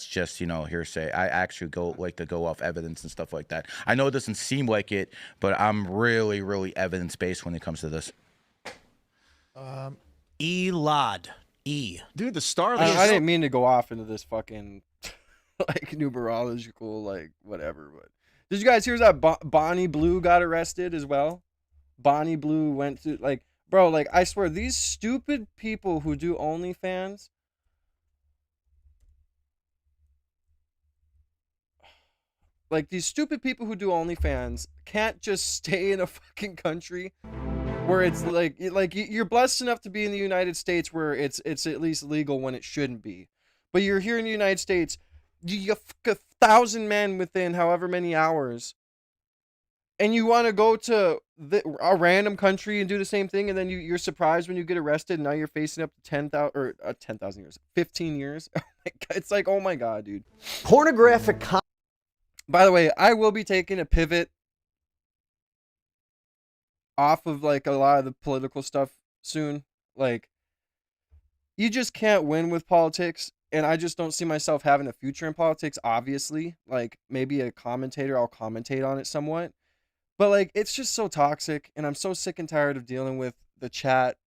just, you know, hearsay. I actually like to go off evidence and stuff like that. I know it doesn't seem like it, but I'm really, really evidence-based when it comes to this. Elad. E. Dude, the star... I didn't mean to go off into this fucking, like, numerological, like, whatever. But did you guys hear that Bonnie Blue got arrested as well? Bonnie Blue went to, like, bro, like, I swear, these stupid people who do OnlyFans... Like, these stupid people who do OnlyFans can't just stay in a fucking country where it's like you're blessed enough to be in the United States where it's at least legal when it shouldn't be. But you're here in the United States, you fuck 1,000 men within however many hours, and you want to go to a random country and do the same thing, and then you're surprised when you get arrested, and now you're facing up to 10,000 years, 15 years. It's like, oh my God, dude. Pornographic content. By the way, I will be taking a pivot off of like a lot of the political stuff soon. Like, you just can't win with politics, and I just don't see myself having a future in politics, obviously. Like, maybe a commentator, I'll commentate on it somewhat. But like, it's just so toxic, and I'm so sick and tired of dealing with the chat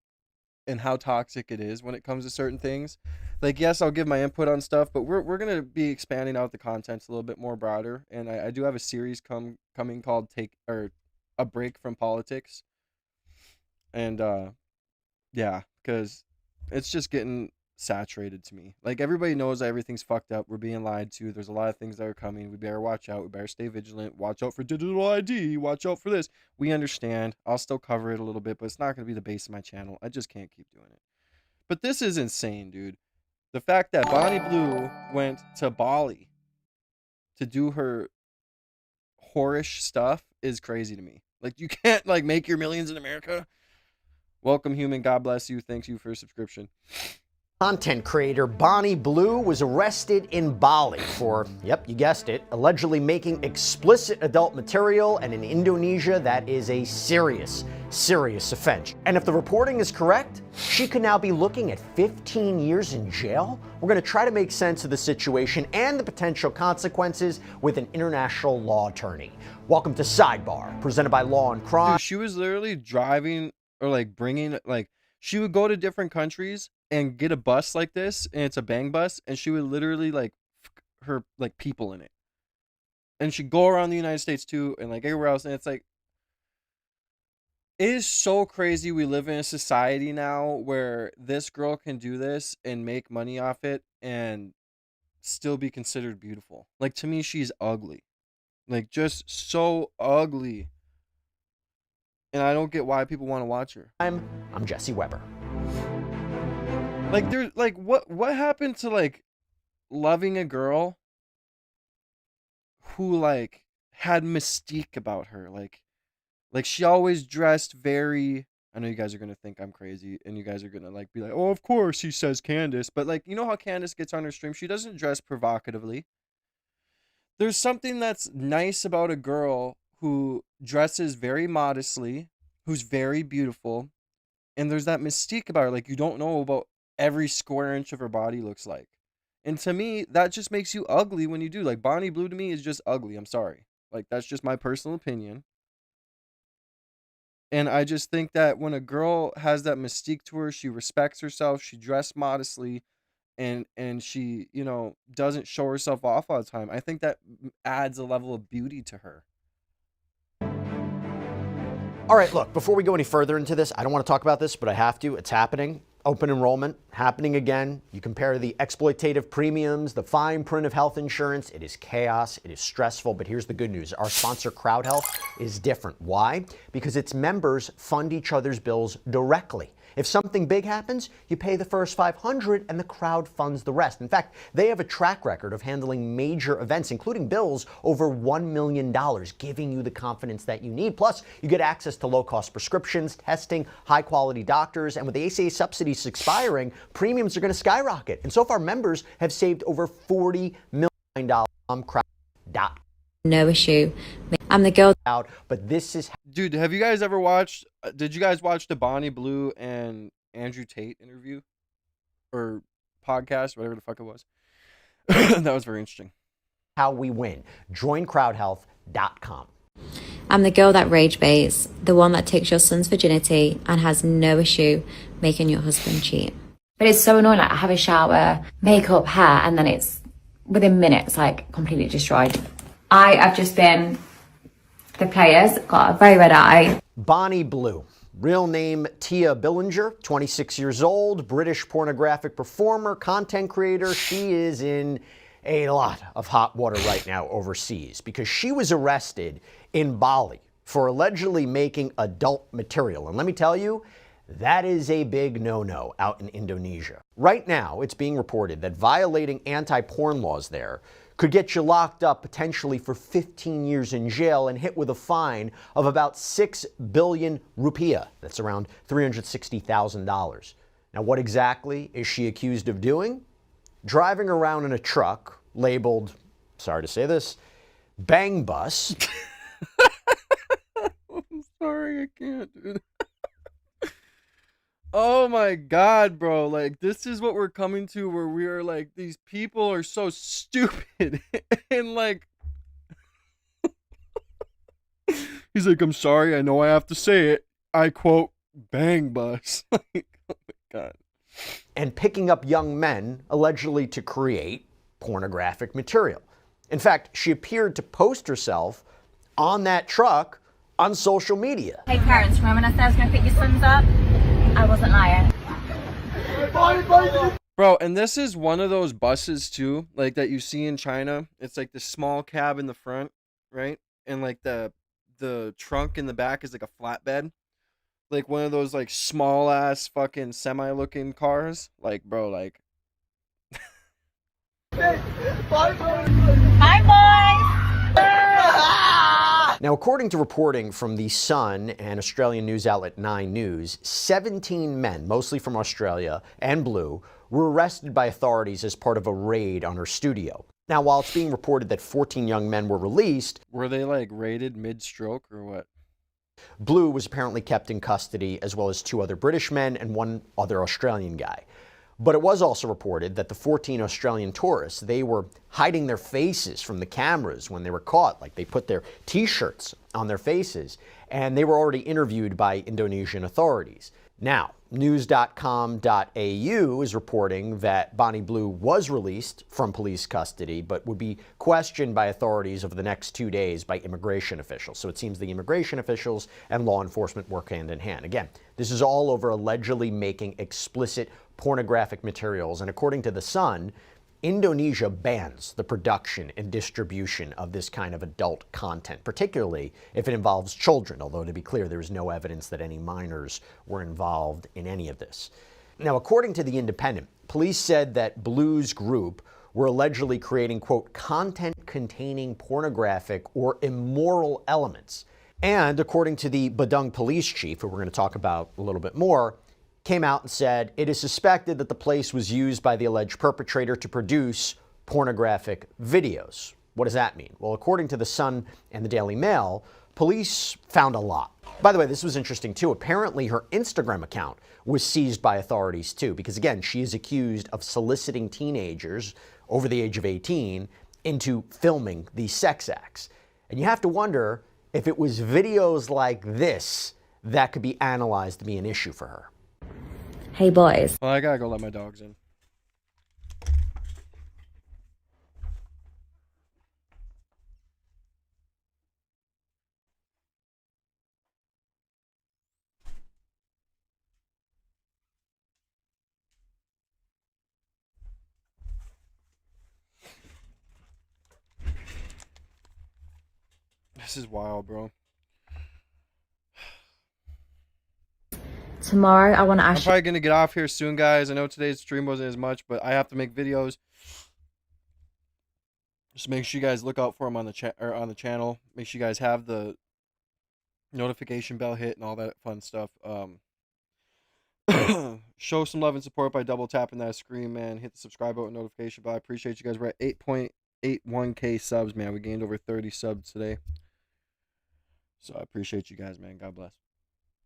and how toxic it is when it comes to certain things. Like, yes, I'll give my input on stuff, but we're going to be expanding out the content a little bit more broader. And I do have a series coming called A Break from Politics. And yeah, because it's just getting saturated to me. Like, everybody knows that everything's fucked up. We're being lied to. There's a lot of things that are coming. We better watch out. We better stay vigilant. Watch out for digital ID. Watch out for this. We understand. I'll still cover it a little bit, but it's not going to be the base of my channel. I just can't keep doing it. But this is insane, dude. The fact that Bonnie Blue went to Bali to do her whorish stuff is crazy to me. Like, you can't, like, make your millions in America. Welcome, human. God bless you. Thank you for a subscription. Content creator Bonnie Blue was arrested in Bali for, yep, you guessed it, allegedly making explicit adult material, and in Indonesia that is a serious offense. And if the reporting is correct, she could now be looking at 15 years in jail. We're going to try to make sense of the situation and the potential consequences with an international law attorney. Welcome to Sidebar, presented by Law and Crime. Dude, she was literally driving or like bringing, like, she would go to different countries and get a bus like this, and it's a bang bus, and she would literally like her like people in it, and she'd go around the United States too, and like everywhere else, and it's like, it is so crazy. We live in a society now where this girl can do this and make money off it and still be considered beautiful. Like, to me, she's ugly, like, just so ugly, and I don't get why people want to watch her. I'm Jesse Weber. Like, there's like, what happened to like loving a girl who like had mystique about her? Like she always dressed very, I know you guys are gonna think I'm crazy, and you guys are gonna like be like, oh, of course he says Candace, but like, you know how Candace gets on her stream? She doesn't dress provocatively. There's something that's nice about a girl who dresses very modestly, who's very beautiful, and there's that mystique about her. Like, you don't know about every square inch of her body looks like. And to me, that just makes you ugly when you do. Like, Bonnie Blue to me is just ugly. I'm sorry. Like, that's just my personal opinion. And I just think that when a girl has that mystique to her, she respects herself, she dressed modestly, and she, doesn't show herself off all the time. I think that adds a level of beauty to her. All right, look, before we go any further into this, I don't want to talk about this, but I have to. It's happening. Open enrollment happening again. You compare the exploitative premiums, the fine print of health insurance. It is chaos. It is stressful. But here's the good news. Our sponsor, Crowd Health, is different. Why? Because its members fund each other's bills directly. If something big happens, you pay the first $500 and the crowd funds the rest. In fact, they have a track record of handling major events, including bills over $1 million, giving you the confidence that you need. Plus, you get access to low-cost prescriptions, testing, high-quality doctors, and with the ACA subsidies expiring, premiums are going to skyrocket. And so far, members have saved over $40 million on Crowd.com. No issue. I'm the girl out, but this is... Dude, have you guys ever watched... Did you guys watch the Bonnie Blue and Andrew Tate interview? Or podcast, whatever the fuck it was. That was very interesting. How we win. Join crowdhealth.com. I'm the girl that rage baits, the one that takes your son's virginity and has no issue making your husband cheat. But it's so annoying, like I have a shower, makeup, hair, and then it's within minutes, like completely destroyed. I have just been the players, got a very red eye. Bonnie Blue, real name Tia Billinger, 26 years old, British pornographic performer, content creator. She is in a lot of hot water right now overseas because she was arrested in Bali for allegedly making adult material. And let me tell you, that is a big no-no out in Indonesia. Right now, it's being reported that violating anti-porn laws there could get you locked up potentially for 15 years in jail and hit with a fine of about 6 billion rupiah. That's around $360,000. Now, what exactly is she accused of doing? Driving around in a truck labeled, sorry to say this, Bang Bus. I'm sorry, I can't, dude. Oh my God, bro. Like, this is what we're coming to, where we are like, these people are so stupid. And like, he's like, I'm sorry, I know I have to say it. I quote, Bang Bus. Like, oh my God. And picking up young men allegedly to create pornographic material. In fact, she appeared to post herself on that truck on social media. Hey parents, remember when I said I was going to pick your sons up? I wasn't lying. Bro, and this is one of those buses too, like that you see in China. It's like the small cab in the front, right? And like the trunk in the back is like a flatbed. Like one of those like small ass fucking semi looking cars. Like, bro, like Bye boys! Now, according to reporting from The Sun and Australian news outlet 9 News, 17 men, mostly from Australia and Blue, were arrested by authorities as part of a raid on her studio. Now, while it's being reported that 14 young men were released... Were they like raided mid-stroke or what? Blue was apparently kept in custody, as well as 2 other British men and 1 other Australian guy. But it was also reported that the 14 Australian tourists, they were hiding their faces from the cameras when they were caught. Like, they put their T-shirts on their faces, and they were already interviewed by Indonesian authorities. Now, news.com.au is reporting that Bonnie Blue was released from police custody, but would be questioned by authorities over the next 2 days by immigration officials. So it seems the immigration officials and law enforcement work hand in hand. Again, this is all over allegedly making explicit pornographic materials, and according to The Sun, Indonesia bans the production and distribution of this kind of adult content, particularly if it involves children, although to be clear, there is no evidence that any minors were involved in any of this. Now, according to The Independent, police said that Blue's group were allegedly creating, quote, content containing pornographic or immoral elements. And according to the Badung police chief, who we're going to talk about a little bit more, came out and said it is suspected that the place was used by the alleged perpetrator to produce pornographic videos. What does that mean? Well, according to The Sun and the Daily Mail, Police found a lot. By the way, this was interesting too. Apparently her Instagram account was seized by authorities too, because again, she is accused of soliciting teenagers over the age of 18 into filming these sex acts. And you have to wonder if it was videos like this that could be analyzed to be an issue for her. Hey boys. Well, I gotta go let my dogs in. This is wild, bro. Tomorrow I want to I'm ask probably gonna get off here soon, guys. I know today's stream wasn't as much, but I have to make videos. Just make sure you guys look out for them on the channel. Make sure you guys have the notification bell hit and all that fun stuff. Show some love and support by double tapping that screen, man. Hit the subscribe button, notification bell. I appreciate you guys. We're at 8.81k subs, man. We gained over 30 subs today. So I appreciate you guys, man. God bless.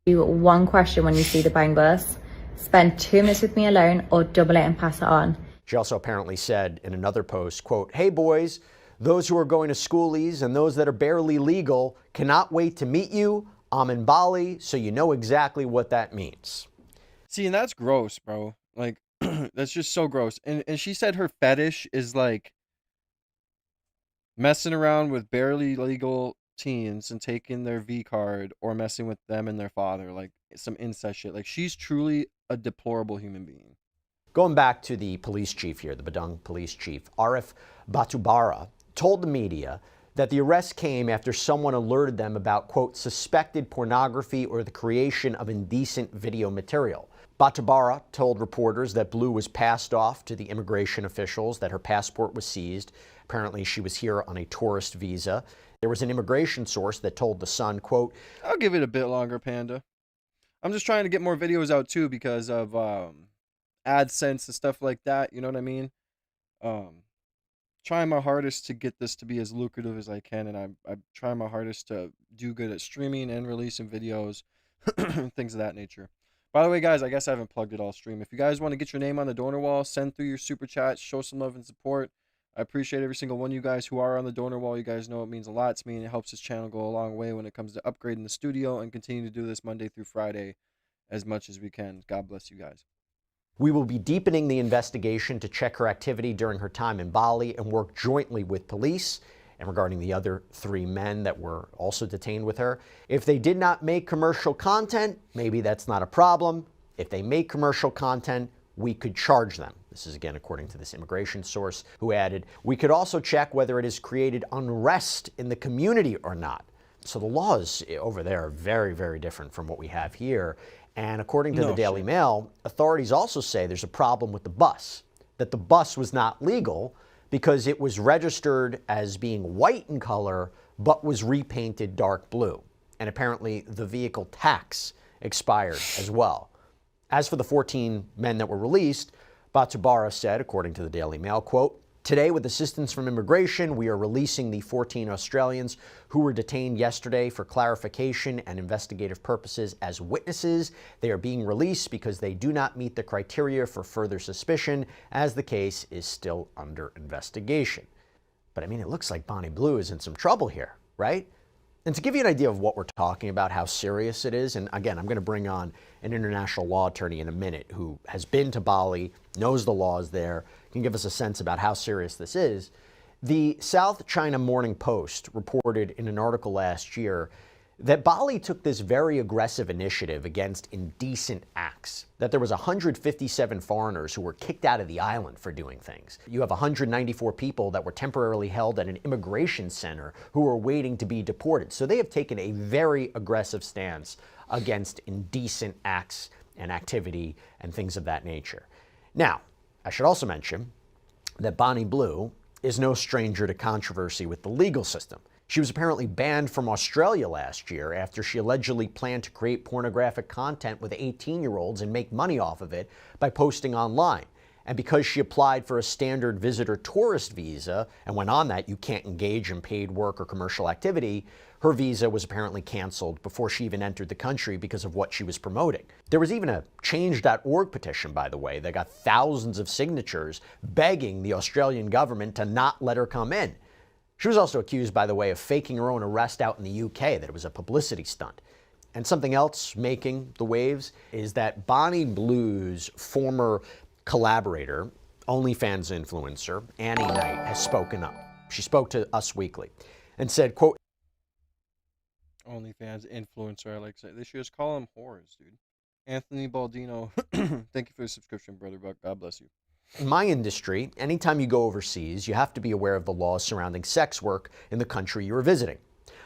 you one question when you see the bang bus. Spend 2 minutes with me alone or double it and pass it on. She also apparently said in another post, quote, "Hey boys, those who are going to schoolies and those that are barely legal cannot wait to meet you. I'm in Bali, so you know exactly what that means." See, and that's gross, bro. Like, that's just so gross. And she said her fetish is like messing around with barely legal teens and taking their V card or messing with them and their father, like some incest shit. Like, she's truly a deplorable human being. Going back to the police chief here, the Badung police chief, Arif Batubara, told the media that the arrest came after someone alerted them about, quote, suspected pornography or the creation of indecent video material. Batubara told reporters that Blue was passed off to the immigration officials, that her passport was seized. Apparently, she was here on a tourist visa. There was an immigration source that told the Sun, quote, I'll give it a bit longer, Panda. I'm just trying to get more videos out, too, because of AdSense and stuff like that. You know what I mean? Trying my hardest to get this to be as lucrative as I can, and I'm trying my hardest to do good at streaming and releasing videos, things of that nature. By the way, guys, I guess I haven't plugged it all stream. If you guys want to get your name on the donor wall, send through your super chats, show some love and support. I appreciate every single one of you guys who are on the donor wall. You guys know it means a lot to me, and it helps this channel go a long way when it comes to upgrading the studio and continue to do this Monday through Friday as much as we can. God bless you guys. "We will be deepening the investigation to check her activity during her time in Bali and work jointly with police." And regarding the other 3 men that were also detained with her, "If they did not make commercial content, maybe that's not a problem. If they make commercial content, we could charge them." This is again according to this immigration source, who added, "We could also check whether it has created unrest in the community or not." So the laws over there are very, very different from what we have here. And according to the Daily Mail, authorities also say there's a problem with the bus, that the bus was not legal because it was registered as being white in color, but was repainted dark blue. And apparently the vehicle tax expired as well. As for the 14 men that were released, Batubara said, according to the Daily Mail, quote, "Today, with assistance from immigration, we are releasing the 14 Australians who were detained yesterday for clarification and investigative purposes as witnesses. They are being released because they do not meet the criteria for further suspicion, as the case is still under investigation." But I mean, it looks like Bonnie Blue is in some trouble here, right? And to give you an idea of what we're talking about, how serious it is, and again, I'm going to bring on an international law attorney in a minute who has been to Bali, knows the laws there, can give us a sense about how serious this is. The South China Morning Post reported in an article last year that Bali took this very aggressive initiative against indecent acts, that there was 157 foreigners who were kicked out of the island for doing things. You have 194 people that were temporarily held at an immigration center who were waiting to be deported. So they have taken a very aggressive stance against indecent acts and activity and things of that nature. Now, I should also mention that Bonnie Blue is no stranger to controversy with the legal system. She was apparently banned from Australia last year after she allegedly planned to create pornographic content with 18-year-olds and make money off of it by posting online. And because she applied for a standard visitor tourist visa, and when on that you can't engage in paid work or commercial activity, her visa was apparently canceled before she even entered the country because of what she was promoting. There was even a change.org petition, by the way, that got thousands of signatures begging the Australian government to not let her come in. She was also accused, by the way, of faking her own arrest out in the UK, that it was a publicity stunt. And something else making the waves is that Bonnie Blue's former collaborator, OnlyFans influencer, Annie Knight, has spoken up. She spoke to Us Weekly and said, quote, OnlyFans influencer, I like to say. They should just call them whores, dude. Anthony Baldino, thank you for the subscription, brother Buck. God bless you. in my industry, anytime you go overseas, you have to be aware of the laws surrounding sex work in the country you are visiting.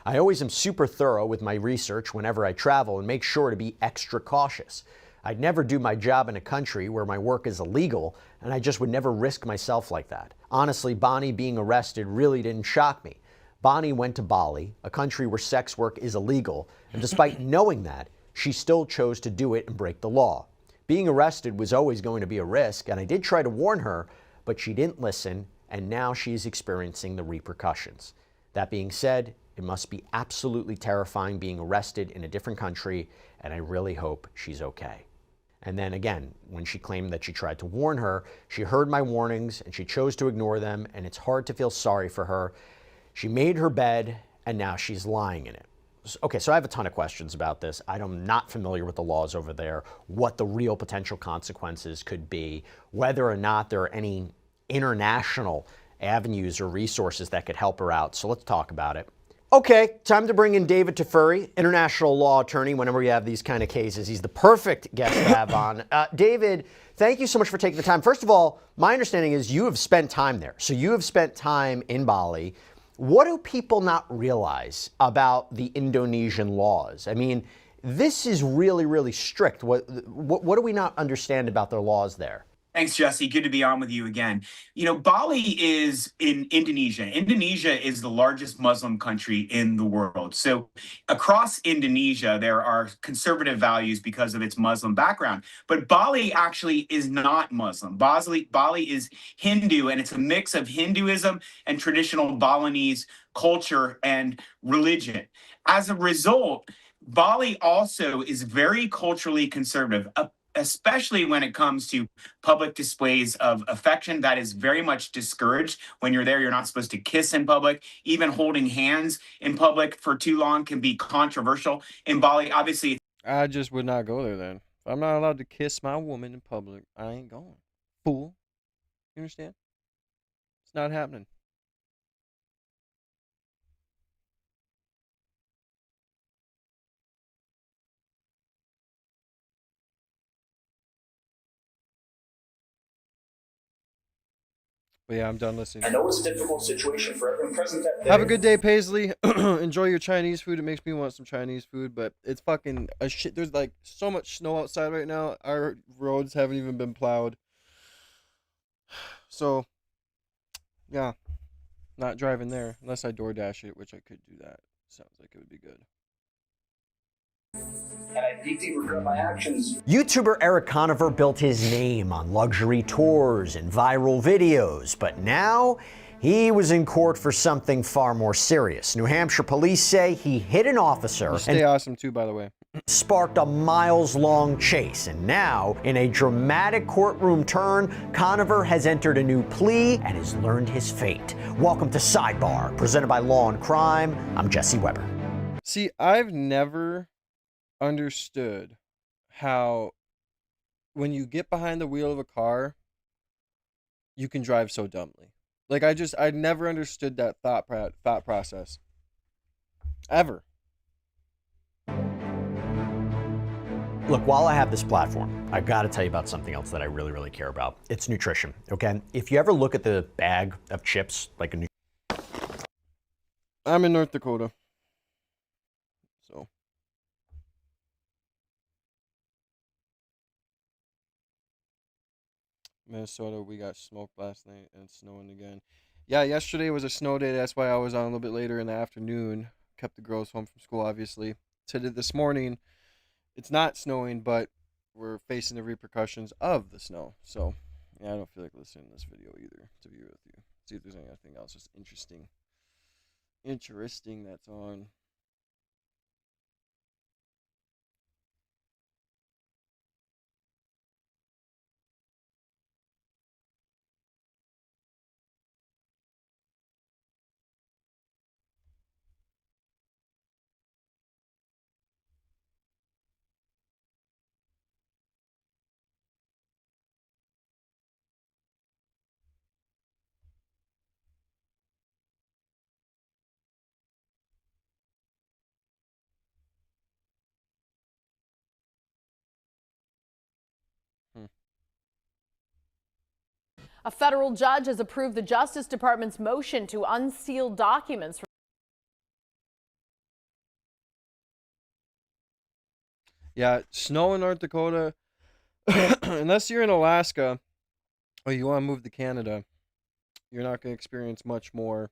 I always am super thorough with my research whenever I travel and make sure to be extra cautious. I'd never do my job in a country where my work is illegal, and I just would never risk myself like that. Honestly, Bonnie being arrested really didn't shock me. Bonnie went to Bali, a country where sex work is illegal, and despite knowing that, she still chose to do it and break the law. Being arrested was always going to be a risk, and I did try to warn her, but she didn't listen, and now she is experiencing the repercussions. That being said, it must be absolutely terrifying being arrested in a different country, and I really hope she's okay. And then again, when she claimed that she tried to warn her, she heard my warnings and she chose to ignore them, and it's hard to feel sorry for her. She made her bed and now she's lying in it. Okay, so I have a ton of questions about this. I'm not familiar with the laws over there, what the real potential consequences could be, whether or not there are any international avenues or resources that could help her out. So let's talk about it. Okay, time to bring in David Tafuri, international law attorney. Whenever you have these kind of cases, he's the perfect guest to have on. David, thank you so much for taking the time. First of all, my understanding is you have spent time there. So you have spent time in Bali. What do people not realize about the Indonesian laws? I mean, this is really, really strict. What do we not understand about their laws there? Thanks, Jesse. Good to be on with you again. You know, Bali is in Indonesia. Indonesia is the largest Muslim country in the world. So across Indonesia, there are conservative values because of its Muslim background. But Bali actually is not Muslim. Bali is Hindu, and it's a mix of Hinduism and traditional Balinese culture and religion. As a result, Bali also is very culturally conservative, especially when it comes to public displays of affection. That is very much discouraged. When you're there, you're not supposed to kiss in public. Even holding hands in public for too long can be controversial. In Bali, obviously, I just would not go there then. If I'm not allowed to kiss my woman in public, I ain't going. Fool. You understand? It's not happening. But yeah, I'm done listening. I know it's a difficult situation for everyone present that day. Have a good day, Paisley. Enjoy your Chinese food. It makes me want some Chinese food, but it's fucking a shit. There's like so much snow outside right now. Our roads haven't even been plowed. So, yeah, not driving there unless I DoorDash it, which I could do that. Sounds like it would be good. And I deeply regret my actions. YouTuber Eric Conover built his name on luxury tours and viral videos, but now he was in court for something far more serious. New Hampshire police say he hit an officer Stay awesome too, by the way. Sparked a miles-long chase, and now, in a dramatic courtroom turn, Conover has entered a new plea and has learned his fate. Welcome to Sidebar, presented by Law and Crime. I'm Jesse Weber. See, I've never understood how when you get behind the wheel of a car, you can drive so dumbly. Like, I never understood that thought process. Ever. Look, while I have this platform, I've got to tell you about something else that I really, really care about. It's nutrition, okay? If you ever look at the bag of chips, like a I'm in North Dakota. So. Minnesota, we got smoked last night and snowing again. Yeah, yesterday was a snow day. That's why I was on a little bit later in the afternoon. Kept the girls home from school, obviously. Today, this morning, it's not snowing, but we're facing the repercussions of the snow. So, Yeah, I don't feel like listening to this video either, to be with you. See if there's anything else just interesting that's on. A federal judge has approved the Justice Department's motion to unseal documents. Yeah, snow in North Dakota, unless you're in Alaska or you want to move to Canada, you're not going to experience much more,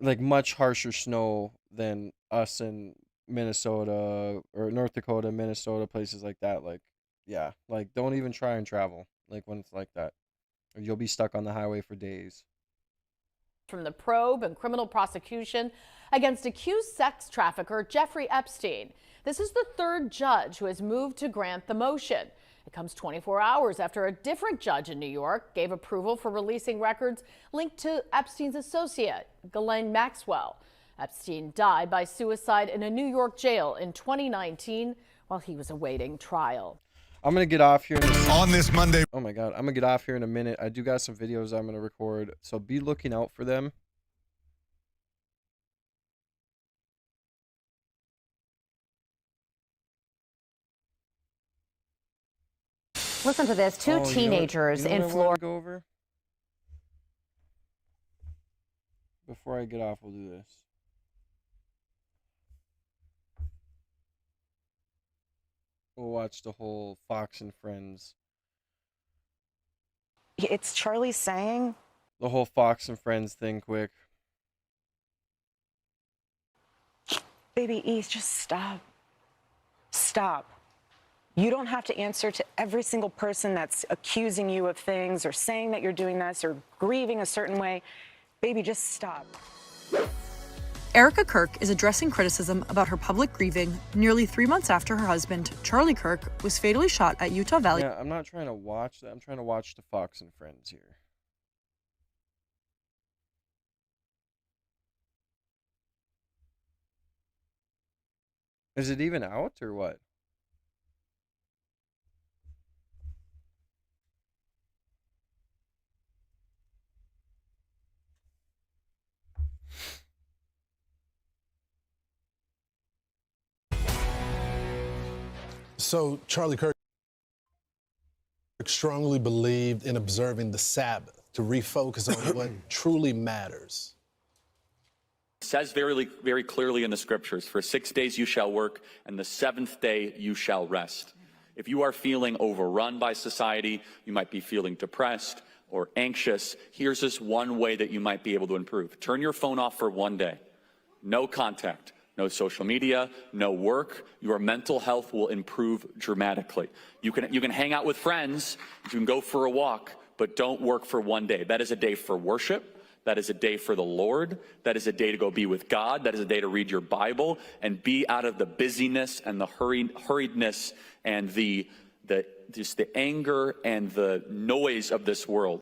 like much harsher snow than us in Minnesota or North Dakota, Minnesota, places like that. Like, yeah, like don't even try and travel like when it's like that, or you'll be stuck on the highway for days. From the probe and criminal prosecution against accused sex trafficker Jeffrey Epstein. This is the third judge who has moved to grant the motion. It comes 24 hours after a different judge in New York gave approval for releasing records linked to Epstein's associate, Ghislaine Maxwell. Epstein died by suicide in a New York jail in 2019 while he was awaiting trial. I'm going to get off here on this Monday. Oh my God. I'm going to get off here in a minute. I do got some videos I'm going to record, so be looking out for them. Listen to this. Two teenagers in Florida. Go over? Before I get off, we'll do this. We'll watch the whole Fox and Friends. It's Charlie saying. The whole Fox and Friends thing quick. Baby E, just stop. Stop. You don't have to answer to every single person that's accusing you of things or saying that you're doing this or grieving a certain way. Baby, just stop. Erica Kirk is addressing criticism about her public grieving nearly 3 months after her husband, Charlie Kirk, was fatally shot at Utah Valley. Yeah, I'm not trying to watch that. I'm trying to watch the Fox and Friends here. Is it even out or what? So Charlie Kirk strongly believed in observing the Sabbath to refocus on what truly matters. It says very clearly in the scriptures, for 6 days you shall work, and the seventh day you shall rest. If you are feeling overrun by society, you might be feeling depressed or anxious, here's just one way that you might be able to improve. Turn your phone off for 1 day. No contact. No social media, no work, your mental health will improve dramatically. You can hang out with friends, you can go for a walk, but don't work for 1 day. That is a day for worship. That is a day for the Lord. That is a day to go be with God. That is a day to read your Bible and be out of the busyness and the hurriedness and just the anger and the noise of this world.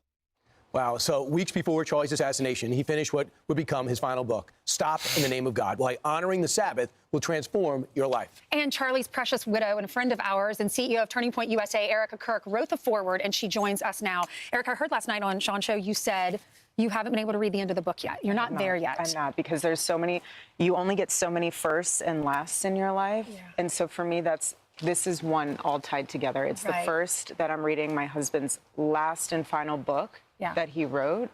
Wow. So weeks before Charlie's assassination, he finished what would become his final book, Stop in the Name of God, why honoring the Sabbath will transform your life. And Charlie's precious widow and a friend of ours and CEO of Turning Point USA, Erica Kirk, wrote the foreword, and she joins us now. Erica, I heard last night on Sean's show you said you haven't been able to read the end of the book yet. You're not there yet. I'm not, because there's so many, you only get so many firsts and lasts in your life. Yeah. And so for me, this is one all tied together. It's the first that I'm reading my husband's last and final book that he wrote.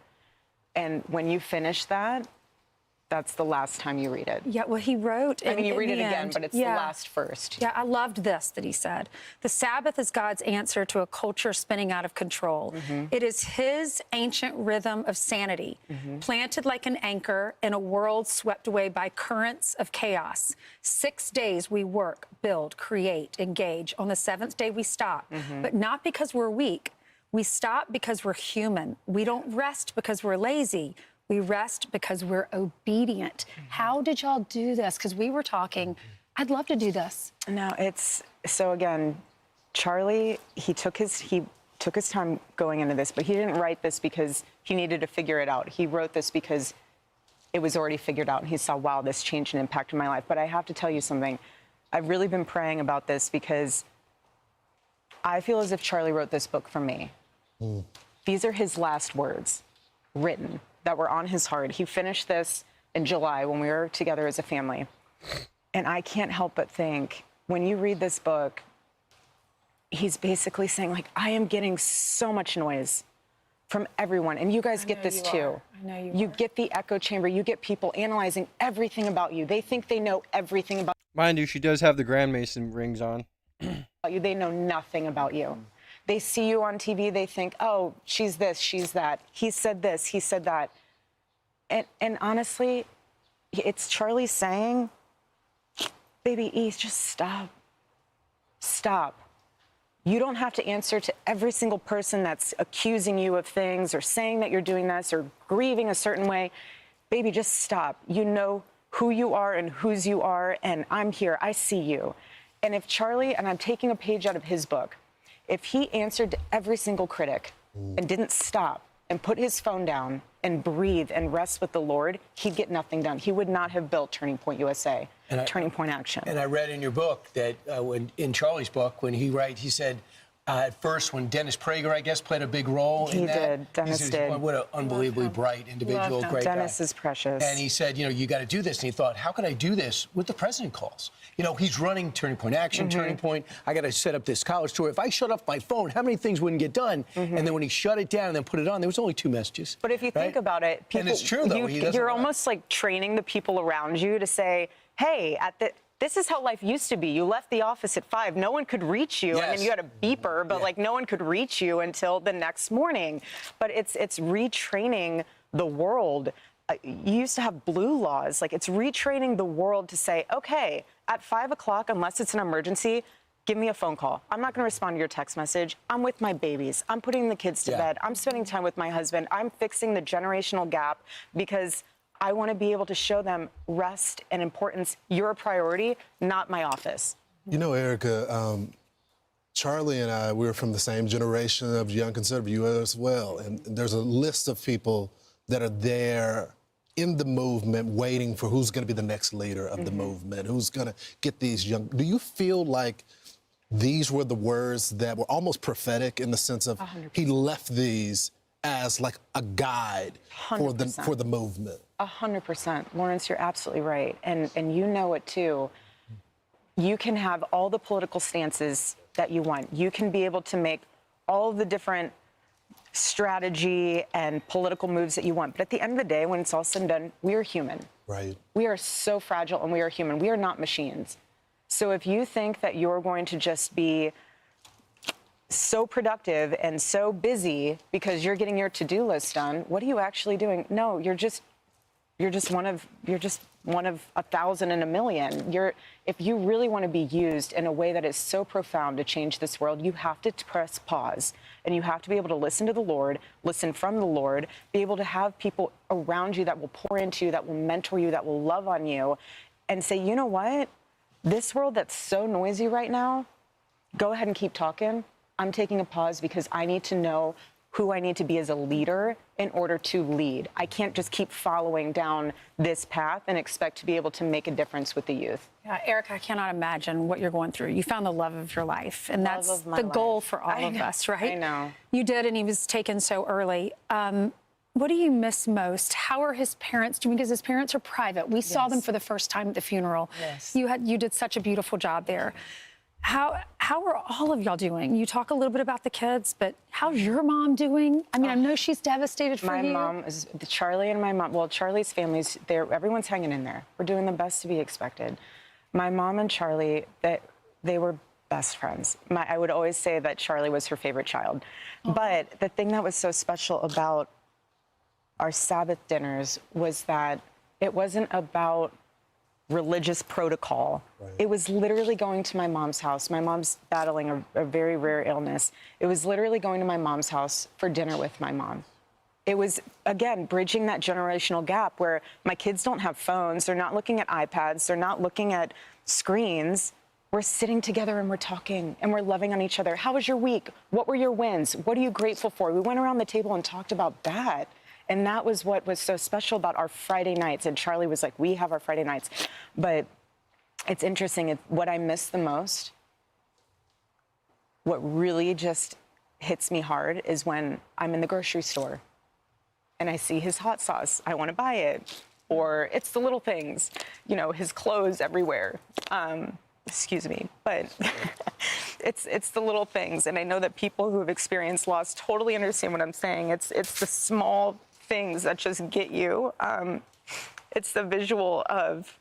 And when you finish that, that's the last time you read it. Yeah, well, he wrote... I mean, you read it again, but it's the last first. Yeah, I loved this that he said. The Sabbath is God's answer to a culture spinning out of control. Mm-hmm. It is his ancient rhythm of sanity, planted like an anchor in a world swept away by currents of chaos. 6 days we work, build, create, engage. On the seventh day we stop, but not because we're weak. We stop because we're human. We don't rest because we're lazy. We rest because we're obedient. How did y'all do this? Because we were talking, I'd love to do this. No, it's, so again, Charlie, he took his time going into this, but he didn't write this because he needed to figure it out. He wrote this because it was already figured out, and he saw, wow, this changed and impacted my life. But I have to tell you something. I've really been praying about this because I feel as if Charlie wrote this book for me. These are his last words written that were on his heart. He finished this in July when we were together as a family. And I can't help but think, when you read this book, he's basically saying, like, I am getting so much noise from everyone. And you guys get this too. I know You get the echo chamber. You get people analyzing everything about you. They think they know everything about Mind you, she does have the Grand Mason rings on. you. They know nothing about you. They see you on TV. They think, oh, she's this, she's that. He said this, he said that. And honestly, it's Charlie saying, baby E, just stop. Stop. You don't have to answer to every single person that's accusing you of things or saying that you're doing this or grieving a certain way. Baby, just stop. You know who you are and whose you are, and I'm here. I see you. And if Charlie, and I'm taking a page out of his book, if he answered to every single critic and didn't stop and put his phone down and breathe and rest with the Lord, he'd get nothing done. He would not have built Turning Point USA, Turning Point Action. And I read in your book that in Charlie's book, when he said, at first, when Dennis Prager, I guess, played a big role in that. He did. Dennis did. What an unbelievably bright individual, great guy. Dennis is precious. And he said, you got to do this. And he thought, how can I do this with the president calls? He's running Turning Point Action, Turning Point. I got to set up this college tour. If I shut off my phone, how many things wouldn't get done? And then when he shut it down and then put it on, there was only 2 messages. But if you think about it, people, and it's true, though. You're almost like training the people around you to say, hey, this is how life used to be. You left the office at 5. No one could reach you. Yes. I mean, you had a beeper, but like no one could reach you until the next morning. But it's retraining the world. You used to have blue laws. Like, it's retraining the world to say, okay, at 5 o'clock, unless it's an emergency, give me a phone call. I'm not going to respond to your text message. I'm with my babies. I'm putting the kids to bed. I'm spending time with my husband. I'm fixing the generational gap because I want to be able to show them rest and importance. You're a priority, not my office. You know, Erica, Charlie and I, we were from the same generation of young conservative, you as well. And there's a list of people that are there in the movement waiting for who's going to be the next leader of the movement, who's going to get these young. Do you feel like these were the words that were almost prophetic in the sense of 100%. He left these as like a guide for the movement? 100%. Lawrence, you're absolutely right. And you know it too. You can have all the political stances that you want. You can be able to make all the different strategy and political moves that you want. But at the end of the day, when it's all said and done, we are human. Right. We are so fragile and we are human. We are not machines. So if you think that you're going to just be so productive and so busy because you're getting your to-do list done, what are you actually doing? No, you're just one of 1,000 in a million. If you really want to be used in a way that is so profound to change this world, you have to press pause and you have to be able to listen to the Lord, listen from the Lord, be able to have people around you that will pour into you, that will mentor you, that will love on you, and say, you know what? This world that's so noisy right now, go ahead and keep talking. I'm taking a pause because I need to know who I need to be as a leader in order to lead. I can't just keep following down this path and expect to be able to make a difference with the youth. Yeah, Erica, I cannot imagine what you're going through. You found the love of your life, and that's the goal for all of us, right? I know. You did, and he was taken so early. What do you miss most? How are his parents doing? Because his parents are private. We saw them for the first time at the funeral. Yes. You did such a beautiful job there. How are all of y'all doing? You talk a little bit about the kids, but how's your mom doing? I mean, I know she's devastated for you. My mom is, Charlie and my mom, well, Charlie's family's there, everyone's hanging in there. We're doing the best to be expected. My mom and Charlie, they were best friends. I would always say that Charlie was her favorite child. But the thing that was so special about our Sabbath dinners was that it wasn't about religious protocol. It was literally going to my mom's house. My mom's battling a very rare illness. It was literally going to my mom's house for dinner with my mom. It was, again, bridging that generational gap where my kids don't have phones. They're not looking at iPads. They're not looking at screens. We're sitting together and we're talking and we're loving on each other. How was your week? What were your wins? What are you grateful for? We went around the table and talked about that. And that was what was so special about our Friday nights. And Charlie was like, we have our Friday nights. But it's interesting. What I miss the most, what really just hits me hard is when I'm in the grocery store and I see his hot sauce. I want to buy it. Or it's the little things, you know, his clothes everywhere. Excuse me, but it's the little things. And I know that people who have experienced loss totally understand what I'm saying. It's the small things that just get you. It's the visual of,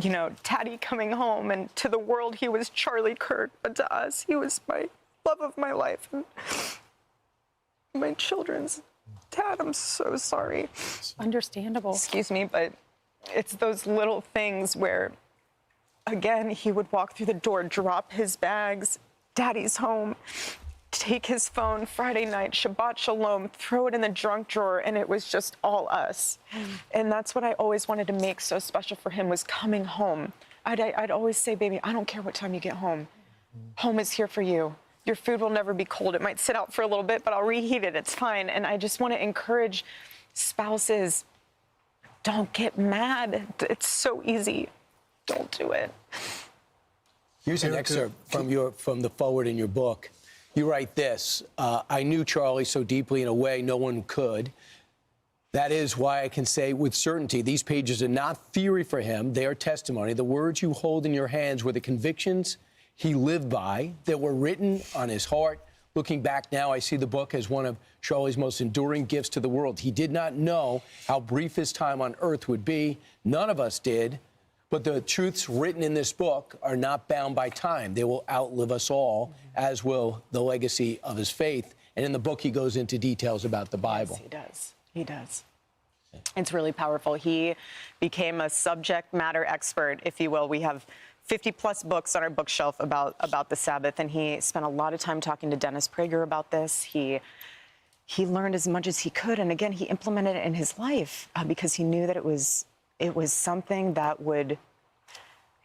you know, Daddy coming home, and to the world he was Charlie Kirk, but to us he was my love of my life and my children's dad. I'm so sorry. Understandable. Excuse me, but it's those little things where, again, he would walk through the door, drop his bags, Daddy's home, take his phone, Friday night, Shabbat Shalom, throw it in the junk drawer, and it was just all us. And that's what I always wanted to make so special for him, was coming home. I'd always say, baby, I don't care what time you get home. Home is here for you. Your food will never be cold. It might sit out for a little bit, but I'll reheat it. It's fine. And I just want to encourage spouses, don't get mad. It's so easy. Don't do it. Here's an excerpt from the forward in your book. You write this: I knew Charlie so deeply in a way no one could. That is why I can say with certainty these pages are not theory for him. They are testimony. The words you hold in your hands were the convictions he lived by that were written on his heart. Looking back now, I see the book as one of Charlie's most enduring gifts to the world. He did not know how brief his time on earth would be. None of us did. But the truths written in this book are not bound by time. They will outlive us all, as will the legacy of his faith. And in the book, he goes into details about the Bible. Yes, he does. He does. It's really powerful. He became a subject matter expert, if you will. We have 50-plus books on our bookshelf about the Sabbath, and he spent a lot of time talking to Dennis Prager about this. He learned as much as he could, and again, he implemented it in his life because he knew that it was something that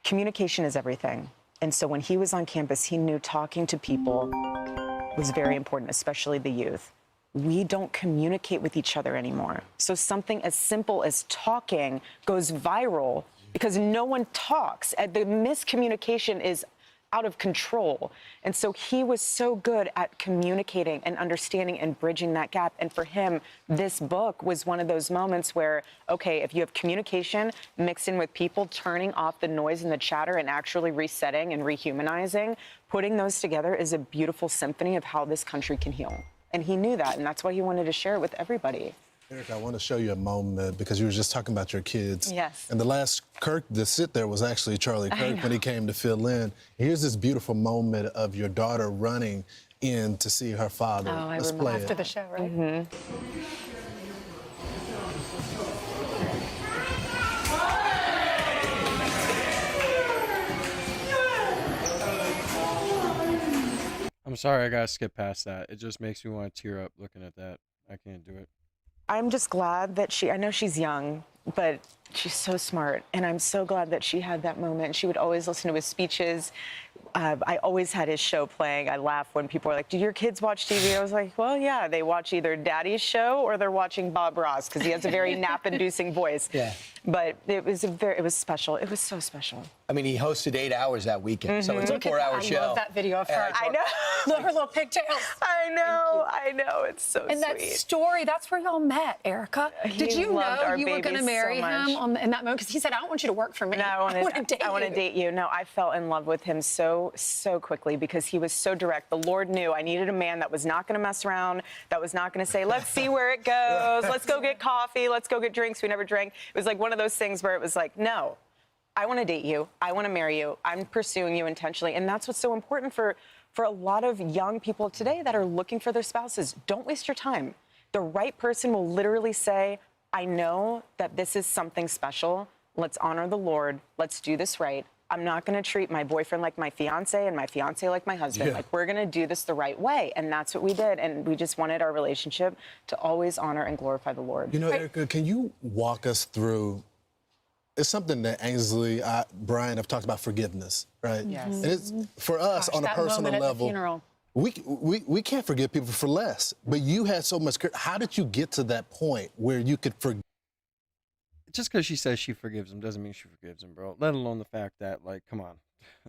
communication is everything. And so when he was on campus, he knew talking to people was very important, especially the youth. We don't communicate with each other anymore. So something as simple as talking goes viral because no one talks. The miscommunication is out of control. And so he was so good at communicating and understanding and bridging that gap. And for him, this book was one of those moments where, okay, if you have communication mixed in with people turning off the noise and the chatter and actually resetting and rehumanizing, putting those together is a beautiful symphony of how this country can heal. And he knew that, and that's why he wanted to share it with everybody. Eric, I want to show you a moment because you were just talking about your kids. Yes. And the last Kirk to sit there was actually Charlie Kirk when he came to fill in. Here's this beautiful moment of your daughter running in to see her father. Oh, I Let's remember play after it. the show, right? I'm sorry, I gotta skip past that. It just makes me want to tear up looking at that. I can't do it. I'm just glad that I know she's young, but she's so smart. And I'm so glad that she had that moment. She would always listen to his speeches. I always had his show playing. I laugh when people are like, do your kids watch TV? I was like, well, yeah, they watch either Daddy's show or they're watching Bob Ross because he has a very nap-inducing voice. Yeah. But it was special. It was so special. I mean, he hosted 8 hours that weekend, so it's a 4-hour show. I love that video of her. I know. Love her little pigtails. I know. It's so and sweet. that story, that's where y'all met, Erica. Did you loved know our you were going to baby marry so him in that moment? Because he said, I don't want you to work for me. No, I want to date you. No, I fell in love with him so quickly because he was so direct. The Lord knew I needed a man that was not going to mess around, that was not going to say, let's see where it goes. Let's go get coffee. Let's go get drinks. We never drank. It was like one of those things where it was like, no, I want to date you. I want to marry you. I'm pursuing you intentionally. And that's what's so important for a lot of young people today that are looking for their spouses. Don't waste your time. The right person will literally say, I know that this is something special. Let's honor the Lord. Let's do this right. I'm not going to treat my boyfriend like my fiance and my fiance like my husband. Yeah. Like, we're going to do this the right way. And that's what we did. And we just wanted our relationship to always honor and glorify the Lord. You know, Erica, can you walk us through? It's something that Ainsley, Brian have talked about, forgiveness, right? Yes. And it's for us on a that personal moment at the level. funeral. We can't forgive people for less. But you had so much. How did you get to that point where you could forgive? Just because she says she forgives him doesn't mean she forgives him, bro. Let alone the fact that, like, come on,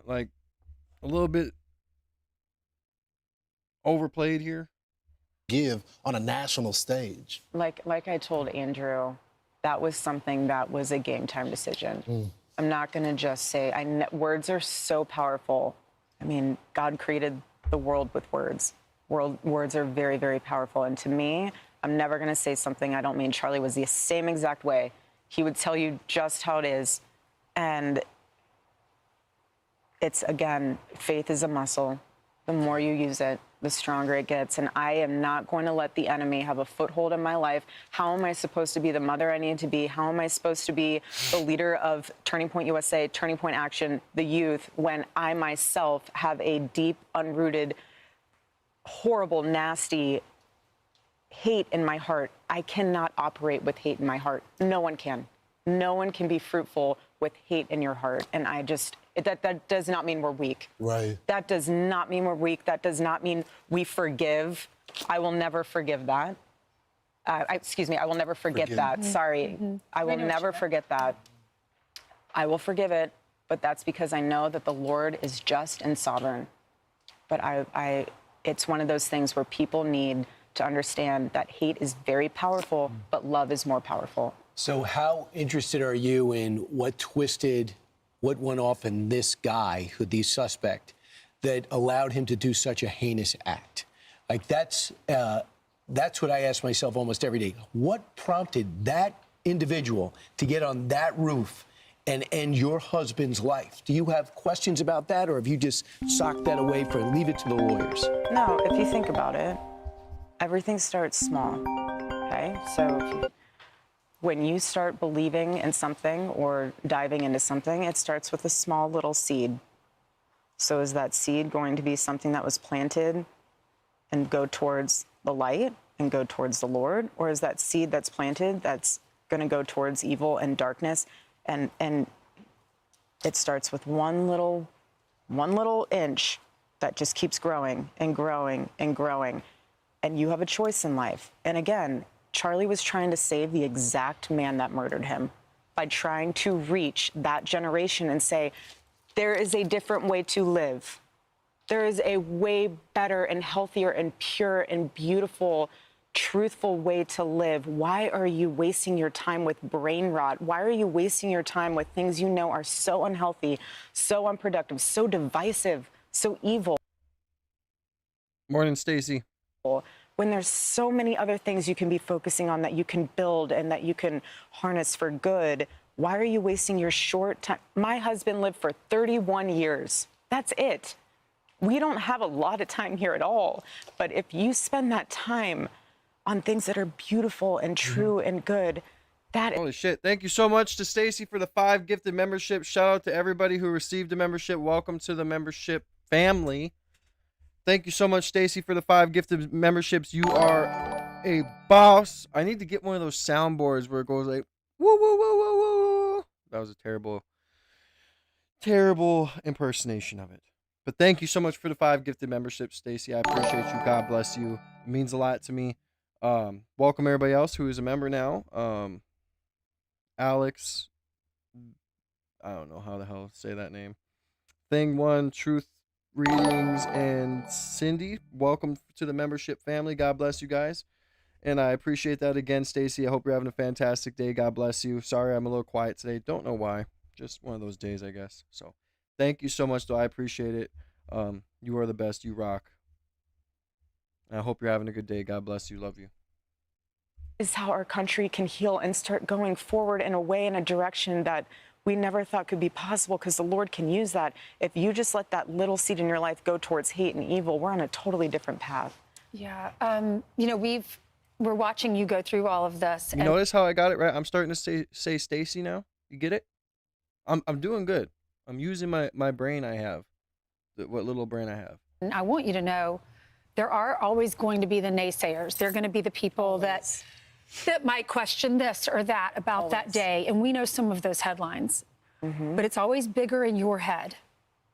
like, a little bit overplayed here. Give on a national stage. Like I told Andrew, that was something that was a game time decision. I'm not going to just say, words are so powerful. I mean, God created the world with words. Words are very, very powerful. And to me, I'm never going to say something I don't mean. Charlie was the same exact way. He would tell you just how it is. And it's, again, faith is a muscle. The more you use it, the stronger it gets. And I am not going to let the enemy have a foothold in my life. How am I supposed to be the mother I need to be? How am I supposed to be the leader of Turning Point USA, Turning Point Action, the youth, when I myself have a deep, unrooted, horrible, nasty hate in my heart? I cannot operate with hate in my heart. No one can. No one can be fruitful with hate in your heart. And I just, that does not mean we're weak. Right. That does not mean we're weak. That does not mean we forgive. I will never forgive that. Excuse me, I will never forget that. Sorry. I will never forget that. I will forgive it, but that's because I know that the Lord is just and sovereign. But it's one of those things where people need to understand that hate is very powerful, but love is more powerful. So how interested are you in what went off in this guy, the suspect, that allowed him to do such a heinous act? Like, that's what I ask myself almost every day. What prompted that individual to get on that roof and end your husband's life? Do you have questions about that, or have you just socked that away leave it to the lawyers? No, if you think about it, everything starts small, okay? So when you start believing in something or diving into something, it starts with a small little seed. So is that seed going to be something that was planted and go towards the light and go towards the Lord? Or is that seed that's planted that's going to go towards evil and darkness? And it starts with one little inch that just keeps growing and growing and growing. And you have a choice in life. And again, Charlie was trying to save the exact man that murdered him by trying to reach that generation and say, there is a different way to live. There is a way better and healthier and pure and beautiful, truthful way to live. Why are you wasting your time with brain rot? Why are you wasting your time with things you know are so unhealthy, so unproductive, so divisive, so evil? Morning, Stacy. When there's so many other things you can be focusing on that you can build and that you can harness for good, why are you wasting your short time? My husband lived for 31 years. That's it. We don't have a lot of time here at all. But if you spend that time on things that are beautiful and true and good, Holy shit. Thank you so much to Stacy for the 5 gifted memberships. Shout out to everybody who received a membership. Welcome to the membership family. Thank you so much, Stacy, for the 5 gifted memberships. You are a boss. I need to get one of those soundboards where it goes like, woo, woo, woo, woo, woo. That was a terrible impersonation of it. But thank you so much for the 5 gifted memberships, Stacy. I appreciate you. God bless you. It means a lot to me. Welcome everybody else who is a member now. Alex, I don't know how the hell to say that name. Thing One, Truth Readings, and Cindy, welcome to the membership family. God bless you guys, and I appreciate that again, Stacy. I hope you're having a fantastic day. God bless you. Sorry I'm a little quiet today. Don't know why. Just one of those days, I guess. So thank you so much, though. I appreciate it. You are the best. You rock. And I hope you're having a good day. God bless you. Love you. Is how our country can heal and start going forward in a way, in a direction that we never thought could be possible, because the Lord can use that. If you just let that little seed in your life go towards hate and evil, we're on a totally different path. Yeah. You know, we're watching you go through all of this. You notice how I got it right? I'm starting to say Stacy now. You get it? I'm doing good. I'm using my brain I have, what little brain I have. And I want you to know there are always going to be the naysayers. There are going to be the people that might question this or that about that day. And we know some of those headlines. But it's always bigger in your head.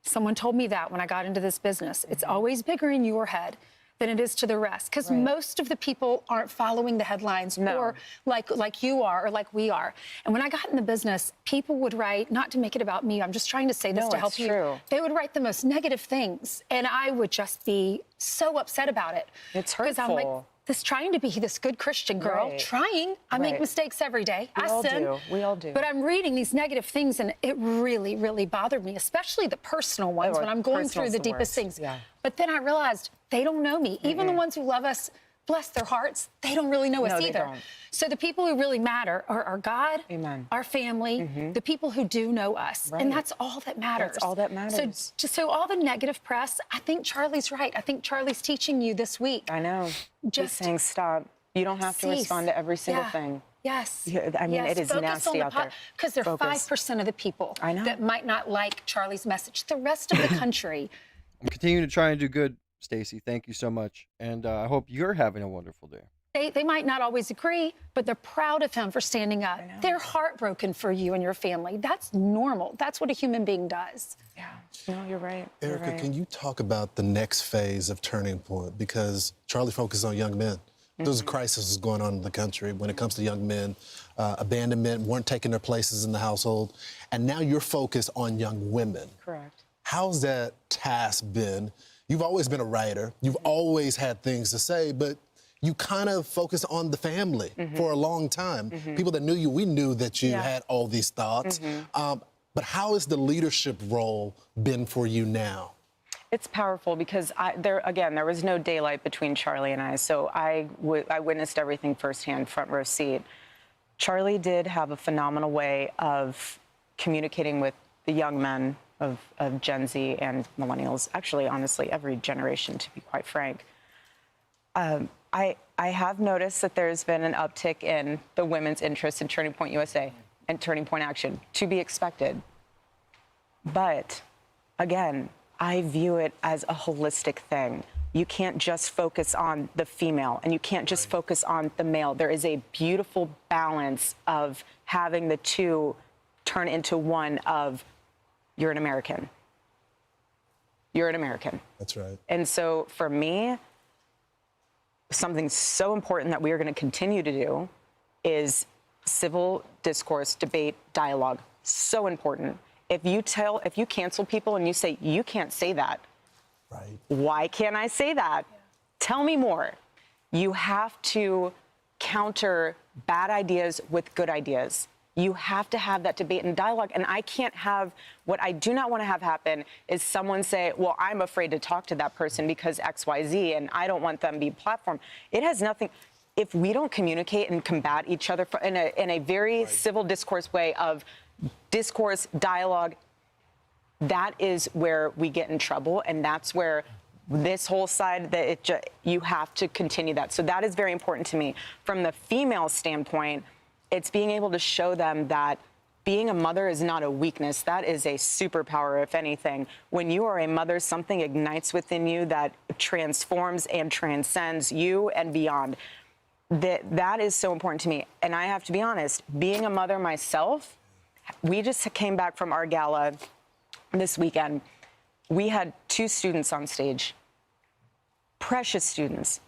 Someone told me that when I got into this business. It's always bigger in your head than it is to the rest, because most of the people aren't following the headlines or like you are or like we are. And when I got in the business, people would write, not to make it about me, I'm just trying to say this to help you. They would write the most negative things, and I would just be so upset about it. It's because I'm like, hurtful. this trying to be this good Christian girl, trying. I make mistakes every day. We all sin. do. We all do. But I'm reading these negative things, and it really, really bothered me, especially the personal ones when I'm going through the deepest things. But then I realized they don't know me. Even the ones who love us, bless their hearts, they don't really know us they either. don't. So the people who really matter are God, our family, the people who do know us. And that's all that matters. That's all that matters. So all the negative press, I think Charlie's right. I think Charlie's teaching you this week. I know. Just saying stop. You don't have to respond to every single thing. Yes. I mean, it is Focus nasty on out there. Because there are 5% of the people that might not like Charlie's message. The rest of the country. I'm continuing to try and do good, Stacey. Thank you so much. And I hope you're having a wonderful day. They might not always agree, but they're proud of him for standing up. They're heartbroken for you and your family. That's normal. That's what a human being does. Yeah. No, you're right. Erica, can you talk about the next phase of Turning Point? Because Charlie focuses on young men. There's a crisis going on in the country when it comes to young men. Abandonment, weren't taking their places in the household. And now you're focused on young women. Correct. How's that task been? You've always been a writer. You've always had things to say, but you kind of focused on the family for a long time. People that knew you, we knew that you had all these thoughts. But how has the leadership role been for you now? It's powerful because there was no daylight between Charlie and I, so I witnessed everything firsthand, front row seat. Charlie did have a phenomenal way of communicating with the young men of Gen Z and millennials, actually, honestly, every generation, to be quite frank. I have noticed that there's been an uptick in the women's interest in Turning Point USA and Turning Point Action, to be expected. But, again, I view it as a holistic thing. You can't just focus on the female, and you can't just focus on the male. There is a beautiful balance of having the two turn into one of, you're an American. You're an American. That's right. And so for me, something so important that we are going to continue to do is civil discourse, debate, dialogue. So important. If you cancel people and you say, you can't say that, why can't I say that? Tell me more. You have to counter bad ideas with good ideas. You have to have that debate and dialogue. And I can't have, what I do not want to have happen is someone say, well, I'm afraid to talk to that person because X, Y, Z, and I don't want them to be platformed. It has nothing. If we don't communicate and combat each other in a very civil discourse way of discourse, dialogue, that is where we get in trouble. And that's where this whole side, you have to continue that. So that is very important to me. From the female standpoint, it's being able to show them that being a mother is not a weakness. That is a superpower, if anything. When you are a mother, something ignites within you that transforms and transcends you and beyond. That is so important to me. And I have to be honest, being a mother myself, we just came back from our gala this weekend. We had 2 students on stage, precious students.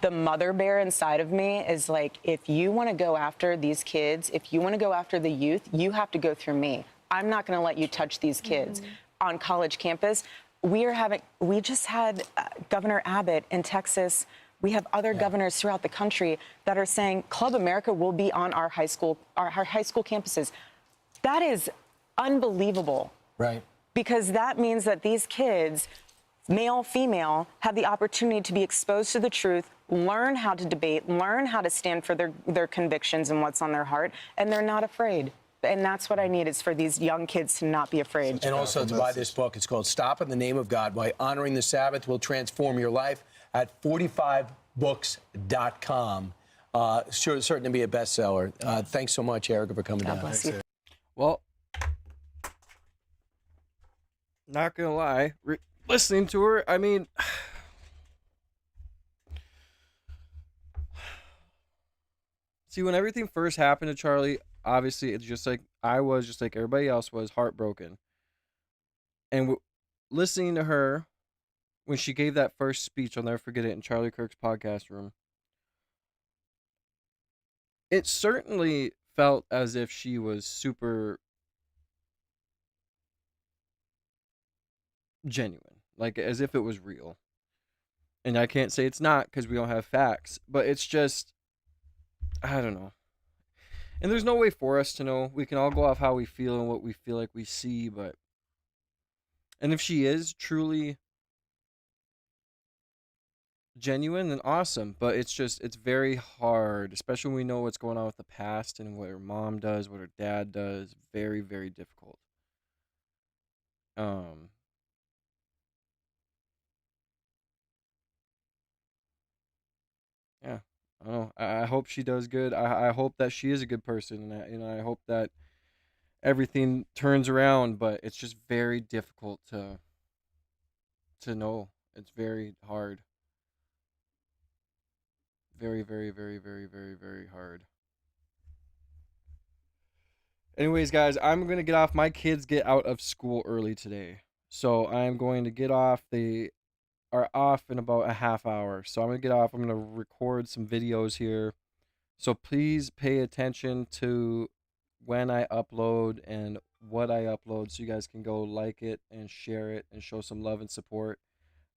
The mother bear inside of me is like, if you want to go after these kids, if you want to go after the youth, you have to go through me. I'm not going to let you touch these kids. On college campus, we just had Governor Abbott in Texas. We have other governors throughout the country that are saying Club America will be on our high school campuses. That is unbelievable. Right. Because that means that these kids, male, female, have the opportunity to be exposed to the truth, learn how to debate, learn how to stand for their convictions and what's on their heart, and they're not afraid. And that's what I need, is for these young kids to not be afraid. And also to buy this book. It's called Stop in the Name of God, Why Honoring the Sabbath Will Transform Your Life, at 45books.com. Certain to be a bestseller. Thanks so much, Erica, for coming down. God bless you. Well, not gonna lie, listening to her, I mean, see, when everything first happened to Charlie, obviously it's just like I was, just like everybody else was, heartbroken. And listening to her when she gave that first speech, I'll never forget it, in Charlie Kirk's podcast room, it certainly felt as if she was super genuine, like as if it was real. And I can't say it's not because we don't have facts, but it's just, I don't know. And there's no way for us to know. We can all go off how we feel and what we feel like we see, but. And if she is truly genuine, then awesome. But it's just, it's very hard, especially when we know what's going on with the past and what her mom does, what her dad does. Very, very difficult. Yeah, I don't know. I hope she does good. I hope that she is a good person, and I hope that everything turns around. But it's just very difficult to know. It's very hard. Very, very, very, very, very, very hard. Anyways, guys, I'm gonna get off. My kids get out of school early today, so I'm going to get off. They are off in about a half hour, so I'm gonna get off. I'm gonna record some videos here. So please pay attention to when I upload and what I upload, so you guys can go like it and share it and show some love and support.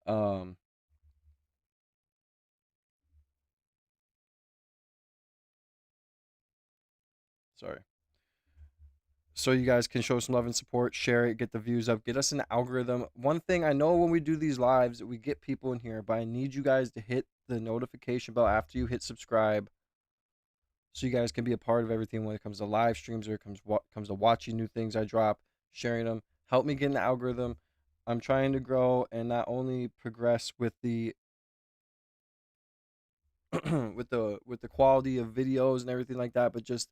Um, sorry. So you guys can show some love and support, share it, get the views up, get us an algorithm. One thing I know, when we do these lives, we get people in here, but I need you guys to hit the notification bell after you hit subscribe, so you guys can be a part of everything when it comes to live streams, or it comes to watching new things I drop, sharing them. Help me get an algorithm. I'm trying to grow and not only progress with the with the quality of videos and everything like that, but just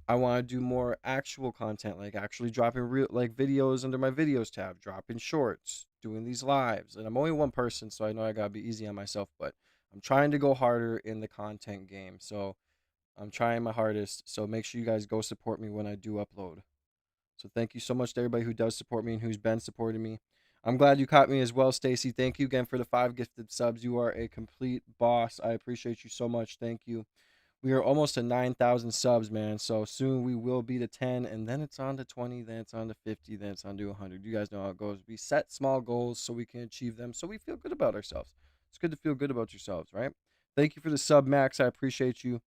I want to do more actual content, like actually dropping real like videos under my videos tab, dropping shorts, doing these lives. And I'm only one person, so I know I gotta be easy on myself, but I'm trying to go harder in the content game. So I'm trying my hardest. So make sure you guys go support me when I do upload. So thank you so much to everybody who does support me and who's been supporting me. I'm glad you caught me as well, Stacy. Thank you again for the 5 gifted subs. You are a complete boss. I appreciate you so much. Thank you. We are almost to 9,000 subs, man. So soon we will be to 10, and then it's on to 20, then it's on to 50, then it's on to 100. You guys know how it goes. We set small goals so we can achieve them, so we feel good about ourselves. It's good to feel good about yourselves, right? Thank you for the sub, Max. I appreciate you.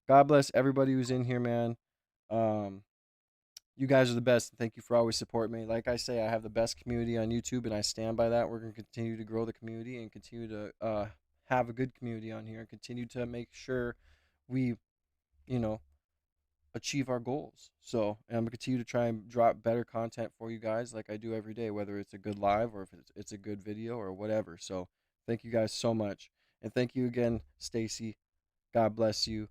God bless everybody who's in here, man. You guys are the best. Thank you for always supporting me. Like I say, I have the best community on YouTube, and I stand by that. We're going to continue to grow the community and continue to have a good community on here, and continue to make sure we, you know, achieve our goals. So, and I'm going to continue to try and drop better content for you guys like I do every day, whether it's a good live or if it's a good video or whatever. So, thank you guys so much. And thank you again, Stacy. God bless you.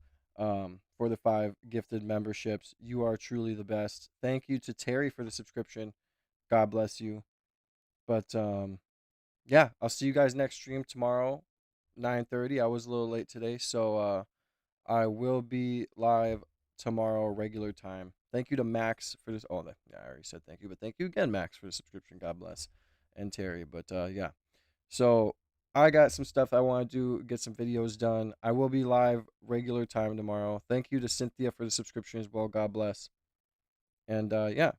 For the 5 gifted memberships. You are truly the best. Thank you to Terry for the subscription. God bless you. But yeah, I'll see you guys next stream tomorrow, 9:30. I was a little late today, so I will be live tomorrow regular time. Thank you to Max for this. Oh, yeah, I already said thank you, but thank you again, Max, for the subscription. God bless, and Terry. But yeah, so I got some stuff I want to do, get some videos done. I will be live regular time tomorrow. Thank you to Cynthia for the subscription as well. God bless. And yeah,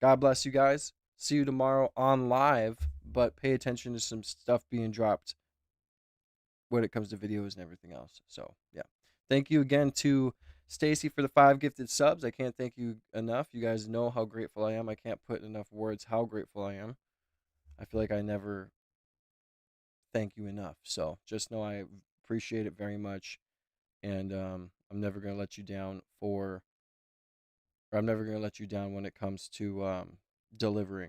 God bless you guys. See you tomorrow on live, but pay attention to some stuff being dropped when it comes to videos and everything else. So yeah, thank you again to Stacy for the 5 gifted subs. I can't thank you enough. You guys know how grateful I am. I can't put enough words how grateful I am. I feel like I never thank you enough. So just know I appreciate it very much, and I'm never gonna let you down I'm never gonna let you down when it comes to delivering.